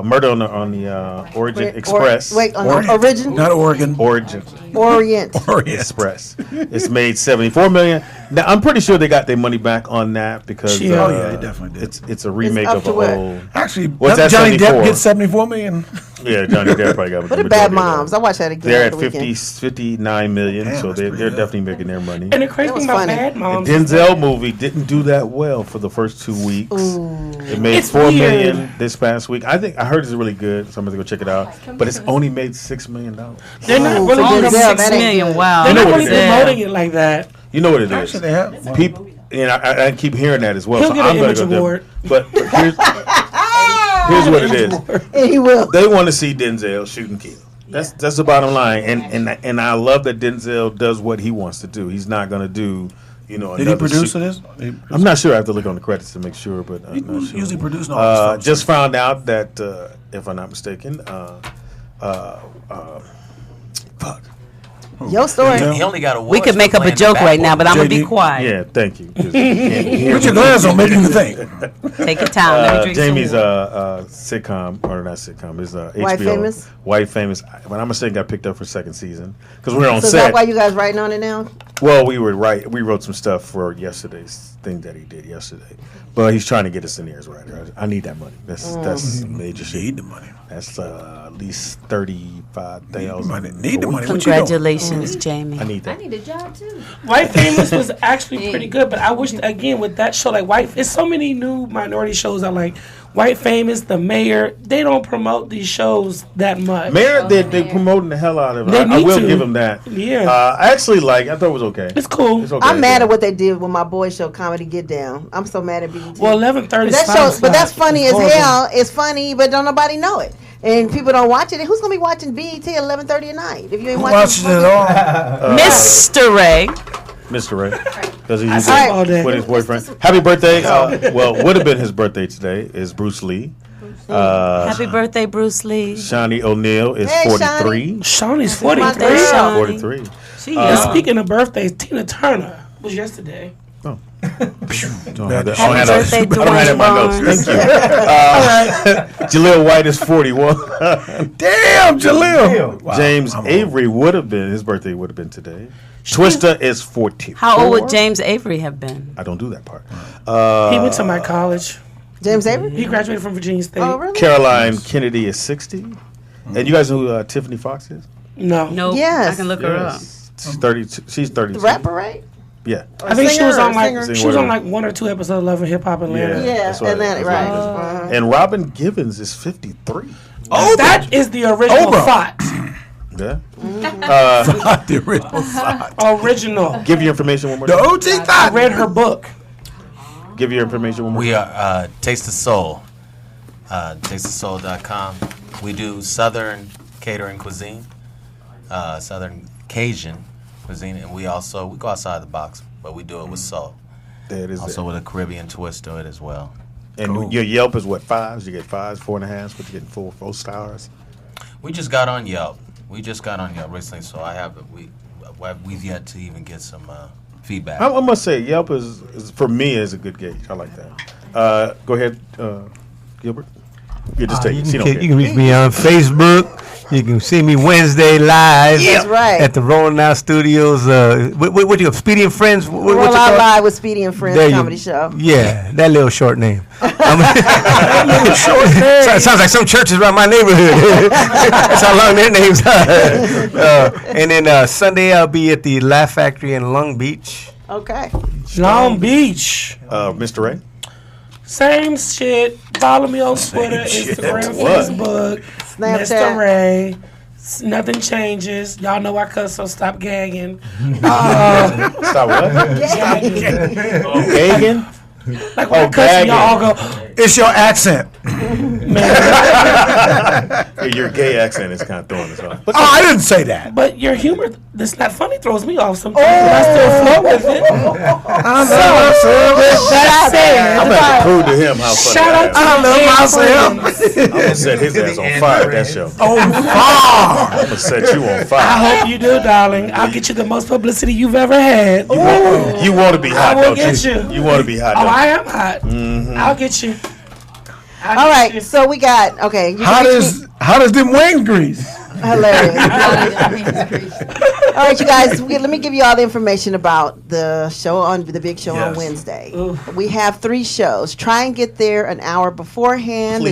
Murder on the Origin Express. Origin? Not Oregon. Origin. Orient. Express. It's made $74 million. Now I'm pretty sure they got their money back on that because they definitely did. It's a remake of an old. Actually, What's that, Johnny 74? Depp gets $74 million. Yeah, Johnny Depp probably got. What are Bad Moms? I watched that again. They're at over the weekend. 59 million, Damn, so that's they're pretty good. definitely making their money. And the crazy thing about funny. Bad The Moms, Denzel movie didn't do that well for the first 2 weeks. It made It's $4 weird. million this past week. I heard it's really good, so I'm gonna go check it out. But it's only made $6 million. they're not Ooh, really for promoting Denzel, it. that ain't good. Wow. They're You know not what really it is. promoting it like that. You know what it is. Actually, they have. People, and I keep hearing that as well. He'll so get I'm an gonna image go there. award. But here's what it is. And he will. They want to see Denzel shoot and kill. That's the bottom line. And I love that Denzel does what he wants to do. He's not gonna do. Did he produce this? I'm not sure. I have to look on the credits to make sure, but I'm not sure. Usually producing all this stuff. Just found out that, if I'm not mistaken, fuck. Your story. He only got awards We could make for up a playing joke the right now, but I'm gonna be JD. quiet. Yeah, thank you. 'Cause you can't hear Put your me. glasses on, making you think. Take your time. Let me drink Jamie's some water. sitcom, or not sitcom, is HBO. White Famous? White Famous. When I'm mistaken, got picked up for second season because we were on So is set. that why you guys writing on it now? Well, we wrote some stuff for yesterday's thing that he did yesterday, but he's trying to get us in there as writer. I need that money. That's major shit. Need the money. That's at least $35,000. Need the money. What you doing? Congratulations, Jamie. I need I that. need a job too. White Famous was actually pretty good, but I wish again with that show like White. It's so many new minority shows I like. White Famous, The Mayor. They don't promote these shows that much. Mayor, they promoting the hell out of it. They I need will to. give him that. Yeah. I actually I thought it was okay. It's cool. It's okay. I'm mad at what they did with my boy show, Comedy Get Down. I'm so mad at BET. Well, 11:30. That show, but that's funny as hell. It's funny, but don't nobody know it, and people don't watch it. And who's gonna be watching BET at 11:30 at night if you ain't Who watching watches it all? Mr. Ray. Mr. Ray, because he's all day. with his boyfriend. Happy birthday! Well, would have been his birthday today. Is Bruce Lee. Happy birthday, Bruce Lee. Shawnee O'Neal is Hey, 43. Shawnee's birthday, 43. Shawnee. 43. She And young. speaking of birthdays, Tina Turner was yesterday. Don't have that. Happy birthday, I don't have that in my notes. Dwayne Thank you. Jaleel White is 41. Damn, Jaleel. Wow, James I'm Avery his birthday would have been today. Twister is 44. How old would James Avery have been? I don't do that part. He went to my college. James Avery. He graduated from Virginia State. Oh, really? Caroline Kennedy is 60. And you guys know who Tiffany Fox is? No. Nope. Yes. I can look her up. Yes. She's 32. She's 32. The rapper, right? Yeah. I think she was on singer? like she was on like 1 or 2 episodes of Love and Hip Hop Atlanta. Yeah, That's what- Atlantic, that's right. what it is. And Robin Givens is 53. Oh, that is the original Oprah. thought. Yeah. the original thought. Original. Give your information one more The time. OG I thought. read her book. Give your information one more We time. are Taste the Soul. TasteTheSoul.com. We do Southern catering cuisine, Southern Cajun cuisine, and we go outside the box, but we do it with soul. That is Also it. with a Caribbean twist to it as well. And your Yelp is what, 5s? You get 5s, 4.5s, but you get 4 stars. We just got on Yelp. Recently, so we've yet to even get some feedback. I must say, Yelp is for me is a good gauge. I like that. Go ahead, Gilbert. You just take it. She don't care. You can reach me on Facebook. You can see me Wednesday live. That's right. At the Rolling Out Studios. What you Speedy and Friends? What Roll you Out call it? Live with Speedy and Friends There you- comedy show. Yeah, that little short name. Sounds like some churches around my neighborhood. That's how long their names are. And then Sunday I'll be at the Laugh Factory in Long Beach. Okay. Long Beach. Mr. Ray. Same shit. Follow me on Twitter, shit. Instagram, What? Facebook. Snapchat. Mr. Ray. Nothing changes. Y'all know I cuss, so stop gagging. Stop what? Gagging. Gagging? Like when I cuss, gagging. y'all all go. It's your accent. Your gay accent is kind of throwing us off. But I didn't say that. But your humor that's not funny throws me off sometimes. But I still flow with it. I'm about to prove to him how funny Shout I out am. to I love myself. I'm gonna set his ass on fire. That show. On fire. I'm gonna set you on fire. I hope you do, darling. I'll get you the most publicity you've ever had. You want to be hot, I will don't get you? you. You want to be hot, Oh, don't I am hot. Mm-hmm. I'll get you. All right, so we got How does them wings grease? Hilarious. All right, you guys. Let me give you all the information about the show on the big show on Wednesday. We have 3 shows. Try and get there an hour beforehand.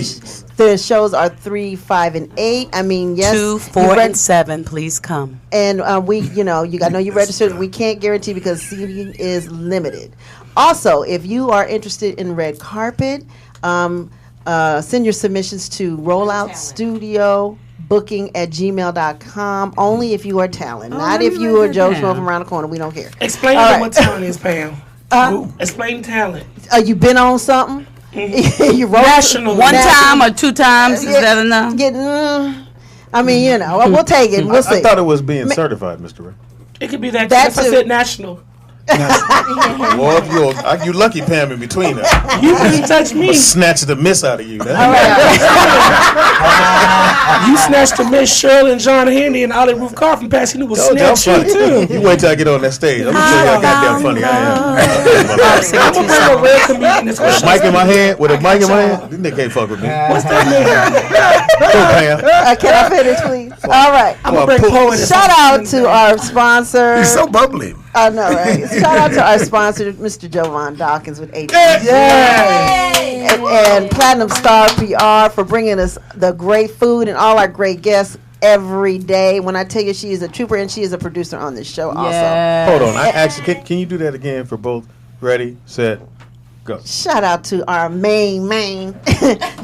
The shows are 3, 5, and 8. I mean, yes, 2, 4, and 7. Please come. And we, you got you registered. We can't guarantee because seating is limited. Also, if you are interested in red carpet, send your submissions to rolloutstudiobooking@gmail.com. Only if you are talent, not if you are Joe Schmo from around the corner. We don't care. Explain what talent is, Pam. Explain talent. You been on something? You wrote National. One time or 2 times is that enough? I mean, we'll take it. We'll see. I thought it was being certified, Mr. Ray. It could be that. That's I said national. Well, you lucky, Pam, in between us. You couldn't touch me. Snatch the miss out of you. You snatched the Miss Shirley and John Handy and Ollie Ruth Carr from Pasadena was snatched you too. You wait till I get on that stage. I'm gonna tell you how goddamn funny I am. I'm gonna bring a real comedian. With a mic in my hand, this nigga can't fuck with me. What's that name? Go, Pam. Can I finish, please? All right. I'm gonna bring poet. Shout out to our sponsor. He's so bubbly. I know, right? Shout out to our sponsor, Mr. Jovan Dawkins with AT. And Platinum Star PR for bringing us the great food and all our great guests every day. When I tell you she is a trooper and she is a producer on this show also. Hold on. Can you do that again for both? Ready, set, go. Shout out to our main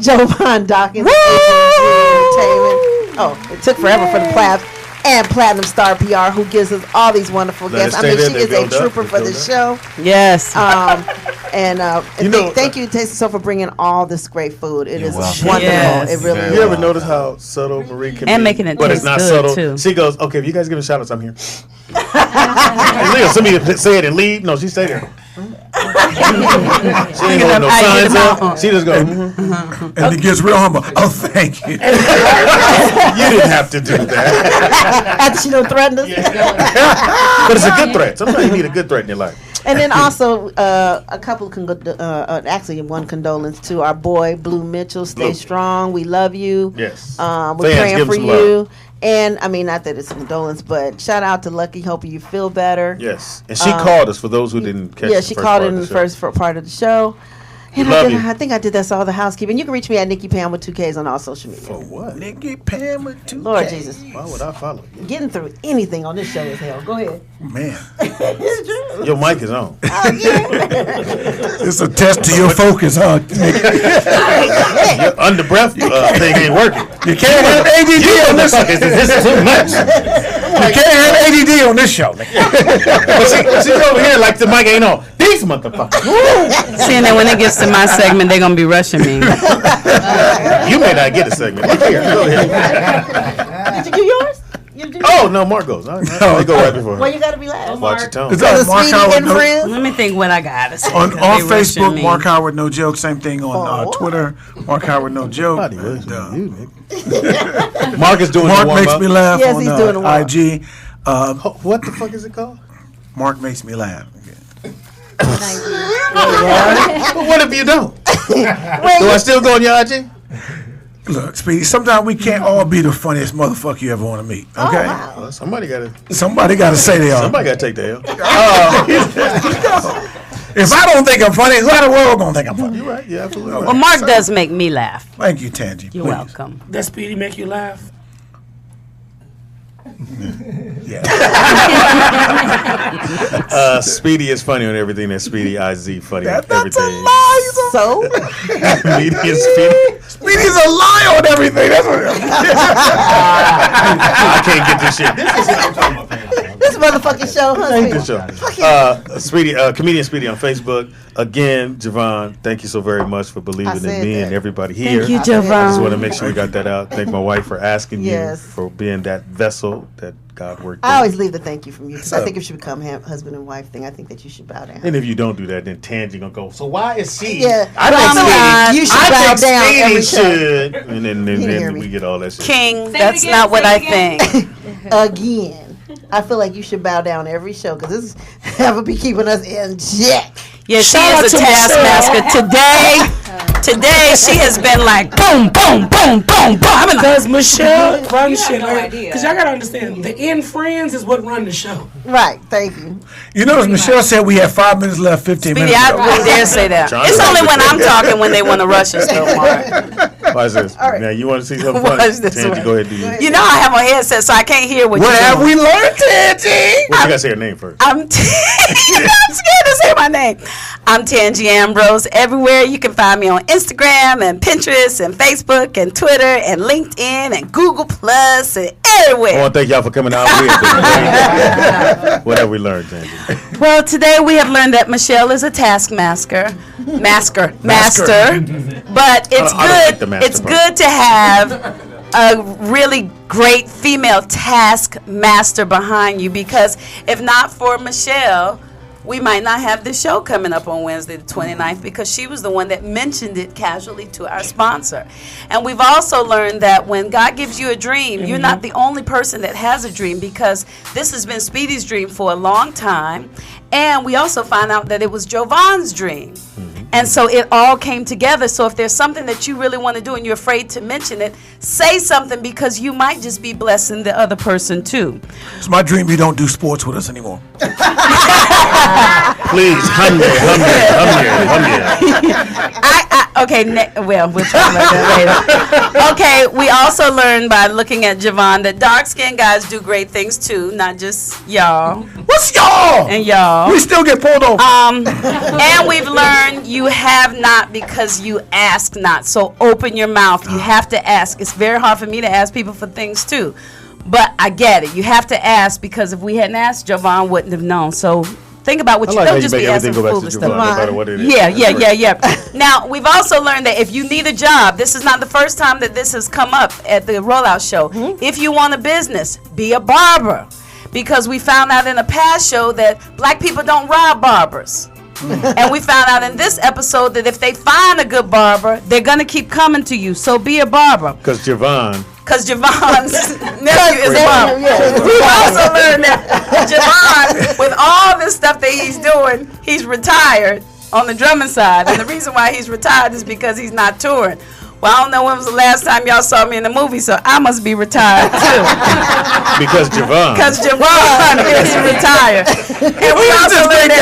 Jovan Dawkins with Entertainment. Oh, it took forever for the claps. And Platinum Star PR, who gives us all these wonderful guests. I mean, she is a trooper for the show. Yes. Thank you, Tasty Soul, for bringing all this great food. It is wonderful. Yes. It really is. You ever notice how subtle Marie can be? And making it but it's taste not good, subtle. too. She goes, okay, if you guys give a shout out, I'm here. Somebody say it and leave. No, she stay there. She ain't hold no signs up. She just goes, and it gets real humble. Oh, thank you. You didn't have to do that. After she don't threaten us. But it's a good threat. Sometimes you need a good threat in your life. And then also a couple, actually one condolence to our boy Blue Mitchell. Stay strong. We love you. Yes. We're Fans, praying give for him some you. love. And I mean, not that it's a condolence, but shout out to Lucky. Hoping you feel better. Yes. And she called us for those who didn't catch Yeah, the she first called part in of the show. first part of the show. And Love you. I think I did that's all the housekeeping. You can reach me at Nikki Pam with 2 Ks on all social media. For what? Nikki Pam with 2 Lord Ks. Jesus. Why would I follow you? Getting through anything on this show is hell. Go ahead. Man. Your mic is on. It's a test to your focus, huh? Your under breath thing ain't working. You can't have ADD on this. This is too much. You can't have ADD on this show. But she's over here like the mic ain't on. These motherfuckers. See, and then when it gets to my segment, they're going to be rushing me. You may not get a segment. Look here. Go ahead. Did you do yours? Oh, no, Mark goes. I go right before her. Well, you got to be last. Watch your tone. Is that Mark Howard? Let me think what I got. On Facebook, Mark Howard No Joke. Same thing on Twitter, Mark Howard No Joke. Mark is doing Mark the makes warm-up. me laugh Yes, on he's doing the warm-up. IG. What the fuck is it called? Mark makes me laugh. But what if you don't? Do I still go on your IG? Look, Speedy, sometimes we can't all be the funniest motherfucker you ever want to meet. Okay? Well, somebody got to say they are. Somebody got to take the L. If I don't think I'm funny, who in the world gonna think I'm funny? You're right. Yeah, absolutely. Well, Mark does make me laugh. Thank you, Tangy. You're please. welcome. Does Speedy make you laugh? Yeah. Speedy is funny on everything. That's Speedy IZ funny on That's everything. a lie. So? Median Speedy. Speedy's a lie on everything. That's what I can't get this shit. This motherfucking show, huh? Ain't the show. Speedy, comedian Speedy on Facebook. Again, Jovan, thank you so very much for believing in me and everybody here. Thank you, Jovan. I just want to make sure we got that out. Thank my wife for asking Yes. you for being that vessel that God worked. I always leave the thank you from you because I think it should become husband and wife thing. I think that you should bow down. And if you don't do that, then Tangi gonna go. So why is she? Yeah, I you should bow down every show. should. And then we get all that shit. King, that's not what I think. Again, I feel like you should bow down every show because this will be keeping us in check. Yeah, she is a taskmaster. Today she has been like boom, boom, boom, boom, boom. Because Michelle run shit. Because y'all gotta understand, the end friends is what run the show. Right. Thank you. You notice Michelle said we have 5 minutes left, 15 minutes. I wouldn't dare say that. It's only when I'm talking when they want to rush us, though, Mark. Watch this. Now you want to see something funny? Watch this Tangi, one. go ahead and do this. You know I have a headset, so I can't hear what What you're have doing. we learned, Tangi? Well, you gotta say her name first. I'm scared to say my name. I'm Tangi Ambrose. Everywhere you can find me on Instagram and Pinterest and Facebook and Twitter and LinkedIn and Google Plus and everywhere. I want to thank y'all for coming out. What have we learned, Tangi? Well, today we have learned that Michelle is a taskmaster, master. But it's I don't like the good. master It's part. good to have a really great female taskmaster behind you because if not for Michelle, we might not have this show coming up on Wednesday the 29th because she was the one that mentioned it casually to our sponsor. And we've also learned that when God gives you a dream, you're not the only person that has a dream because this has been Speedy's dream for a long time. And we also find out that it was Jovan's dream. And so it all came together. So if there's something that you really want to do and you're afraid to mention it, say something because you might just be blessing the other person too. It's my dream you don't do sports with us anymore. Please, hum here. Okay, well, we'll talk about that later. Okay, we also learned by looking at Jovan that dark-skinned guys do great things too, not just y'all. What's y'all? And y'all. We still get pulled over. And we've learned you have not because you ask not. So open your mouth. You have to ask. It's very hard for me to ask people for things too. But I get it. You have to ask because if we hadn't asked, Jovan wouldn't have known. So think about what I you like how don't you just make be everything asking go back to foolish Jovan, stuff. no matter what it is. Yeah. Now, we've also learned that if you need a job, this is not the first time that this has come up at the Rollout Show. If you want a business, be a barber. Because we found out in a past show that black people don't rob barbers. And we found out in this episode that if they find a good barber, they're going to keep coming to you. So be a barber. Because Jovan's nephew is a barber. We also learned that Jovan, with all this stuff that he's doing, he's retired on the drumming side. And the reason why he's retired is because he's not touring. Well, I don't know when was the last time y'all saw me in the movie, so I must be retired too. Because Jovan is retired. And we also learned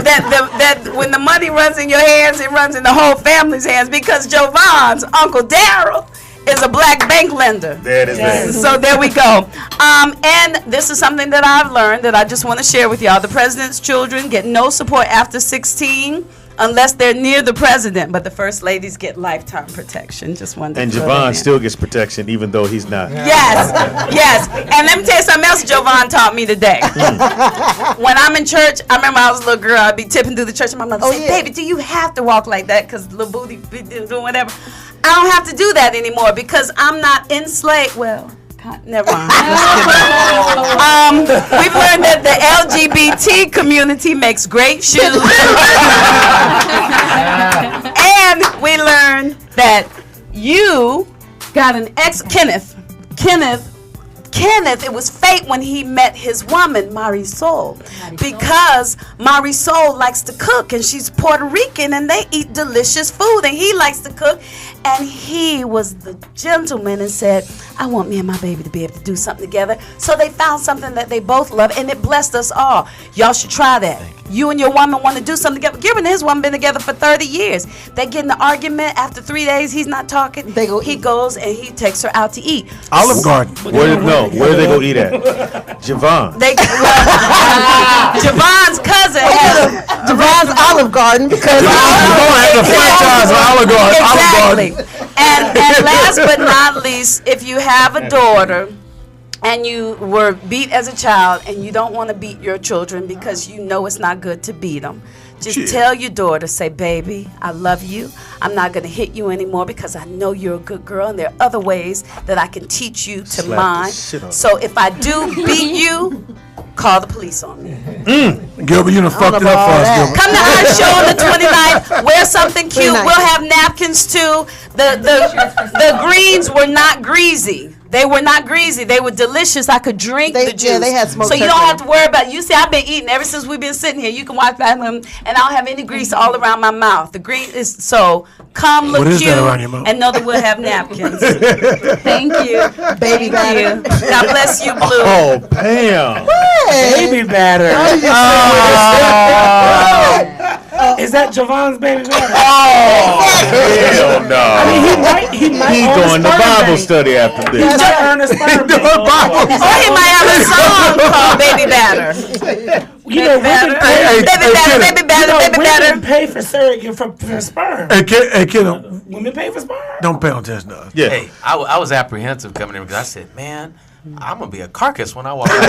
that when the money runs in your hands, it runs in the whole family's hands because Jovan's Uncle Daryl is a black bank lender. There it is. So there we go. And this is something that I've learned that I just want to share with y'all. The president's children get no support after 16 unless they're near the president, but the first ladies get lifetime protection. Just wanted to And throw that Jovan in. still gets protection even though he's not. Yes. And let me tell you something else Jovan taught me today. When I'm in church, I remember I was a little girl, I'd be tipping through the church and my mother said, baby, do you have to walk like that? Because little booty be doing whatever. I don't have to do that anymore because I'm not enslaved. Well, never mind. We've learned that the LGBT community makes great shoes. And we learned that you got an Kenneth, it was fate when he met his woman, Marisol. Because Marisol likes to cook, and she's Puerto Rican, and they eat delicious food, and he likes to cook. And he was the gentleman and said, I want me and my baby to be able to do something together. So they found something that they both love, and it blessed us all. Y'all should try that. You and your woman want to do something together. Gilbert and his woman been together for 30 years. They get in an argument. After 3 days, he's not talking. He goes and he takes her out to eat. Olive Garden. Where do they go eat at? Jovan. Javon's cousin has Javon's Olive Garden because has a franchise of Olive Garden. Exactly. And last but not least, if you have a daughter and you were beat as a child and you don't want to beat your children because you know it's not good to beat them, just tell your daughter, say, baby, I love you. I'm not going to hit you anymore because I know you're a good girl and there are other ways that I can teach you to mind. So if I do beat you, call the police on me. Gilbert, you done fucked it up for us, Gilbert. Come to our show on the 29th. Wear something cute. We'll have napkins too. The greens were not greasy. They were not greasy. They were delicious. I could drink the juice. Yeah, they had smoked so you don't have to worry about it. You see, I've been eating ever since we've been sitting here. You can watch that and I don't have any grease all around my mouth. The green is so come look cute and know that we'll have napkins. Thank you. Baby batter. God bless you, Blue. Oh, Pam. Baby batter. Is that Jovan's baby batter? Oh, hell no. I mean, he might He going to Bible study after this. He might earn a sperm baby. Or he might have a song called Baby Batter. You know, women pay for surrogate for sperm. Hey, kid, Women pay for sperm. don't pay on test nuts. Yeah. Hey, I was apprehensive coming in because I said, man, I'm going to be a carcass when I walk out.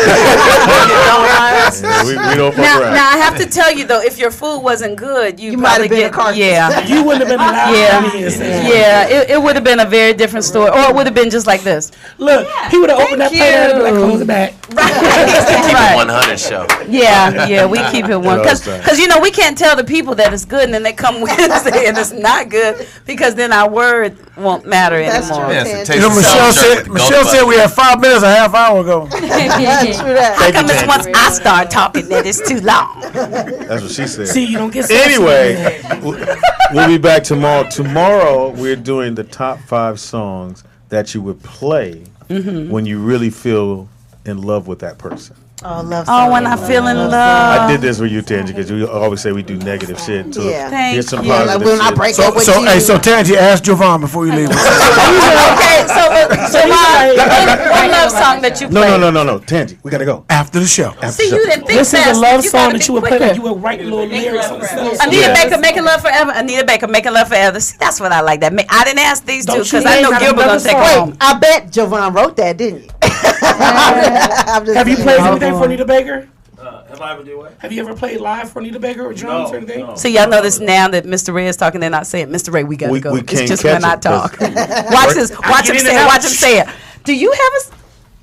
We don't fuck around. Now I have to tell you though, if your food wasn't good, you might probably have been get a carcass. Yeah, You wouldn't have been allowed to be here. yeah. It would have been a very different story, or it would have been just like this. Look, he would have opened that plate and be like, close it back. Keep it 100 show. Yeah, we keep it one because you know we can't tell the people that it's good and then they come Wednesday and it's not good because then our word won't matter anymore. You know, Michelle said we had 5 minutes a half hour ago. How come it's once I start talking that it's too long? That's what she said. See, you don't get Anyway, we'll be back tomorrow. Tomorrow, we're doing the top 5 songs that you would play when you really feel in love with that person. Oh, love. Oh, when I feel in love. I did this with you, Tangy, because we always say we do negative shit. So here's some positive like when I shit. break up with you. So Tangy, ask Jovan before you leave. Okay, so one love song that you play. No, Tangy, we gotta go After the show. See, you didn't think This is fast. a love You song gotta that be you would play. quicker. Like you would write little lyrics on the song. Anita Baker, Making Love Forever. Anita Baker, Making Love Forever. See, that's what I like. That I didn't ask these two because I know Gilbert gonna take it home. I bet Jovan wrote that, didn't you? Have you played anything for Anita Baker? Have I ever do what? Have you ever played live for Anita Baker or drums or anything? So y'all notice now that Mr. Ray is talking, they're not saying, Mr. Ray, we gotta go. we can't It's just catch when I it, talk. 'cause- Watch this. Watch him say it. Watch him say it. Do you have a?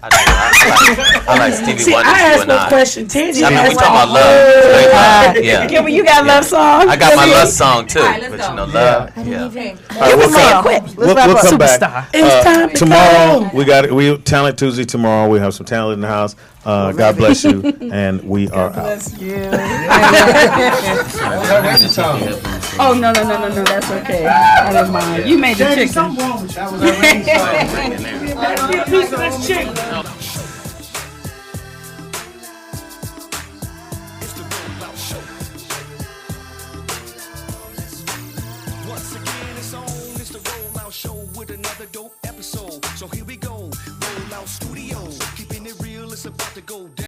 I like Stevie See, Wonder, I you asked and no I. question. Tangy, I mean, we asked talking about all- love. Yeah. Gilbert, you got a love song? I got my love song too. All right, let's But go. you know, love. I didn't even. All right, we'll come, quick. we'll come back. It's time to Tomorrow, go. we Talent Tuesday tomorrow. We have some talent in the house. God bless you, and we are out. Oh no, that's okay. I didn't mind. You made the chicken. Something wrong with you. That was a ring song. Get a piece of this chicken. Once again, it's on. It's the Rollout Show with another dope episode. So here we go. Rollout Studios. Keeping it real, it's about to go down.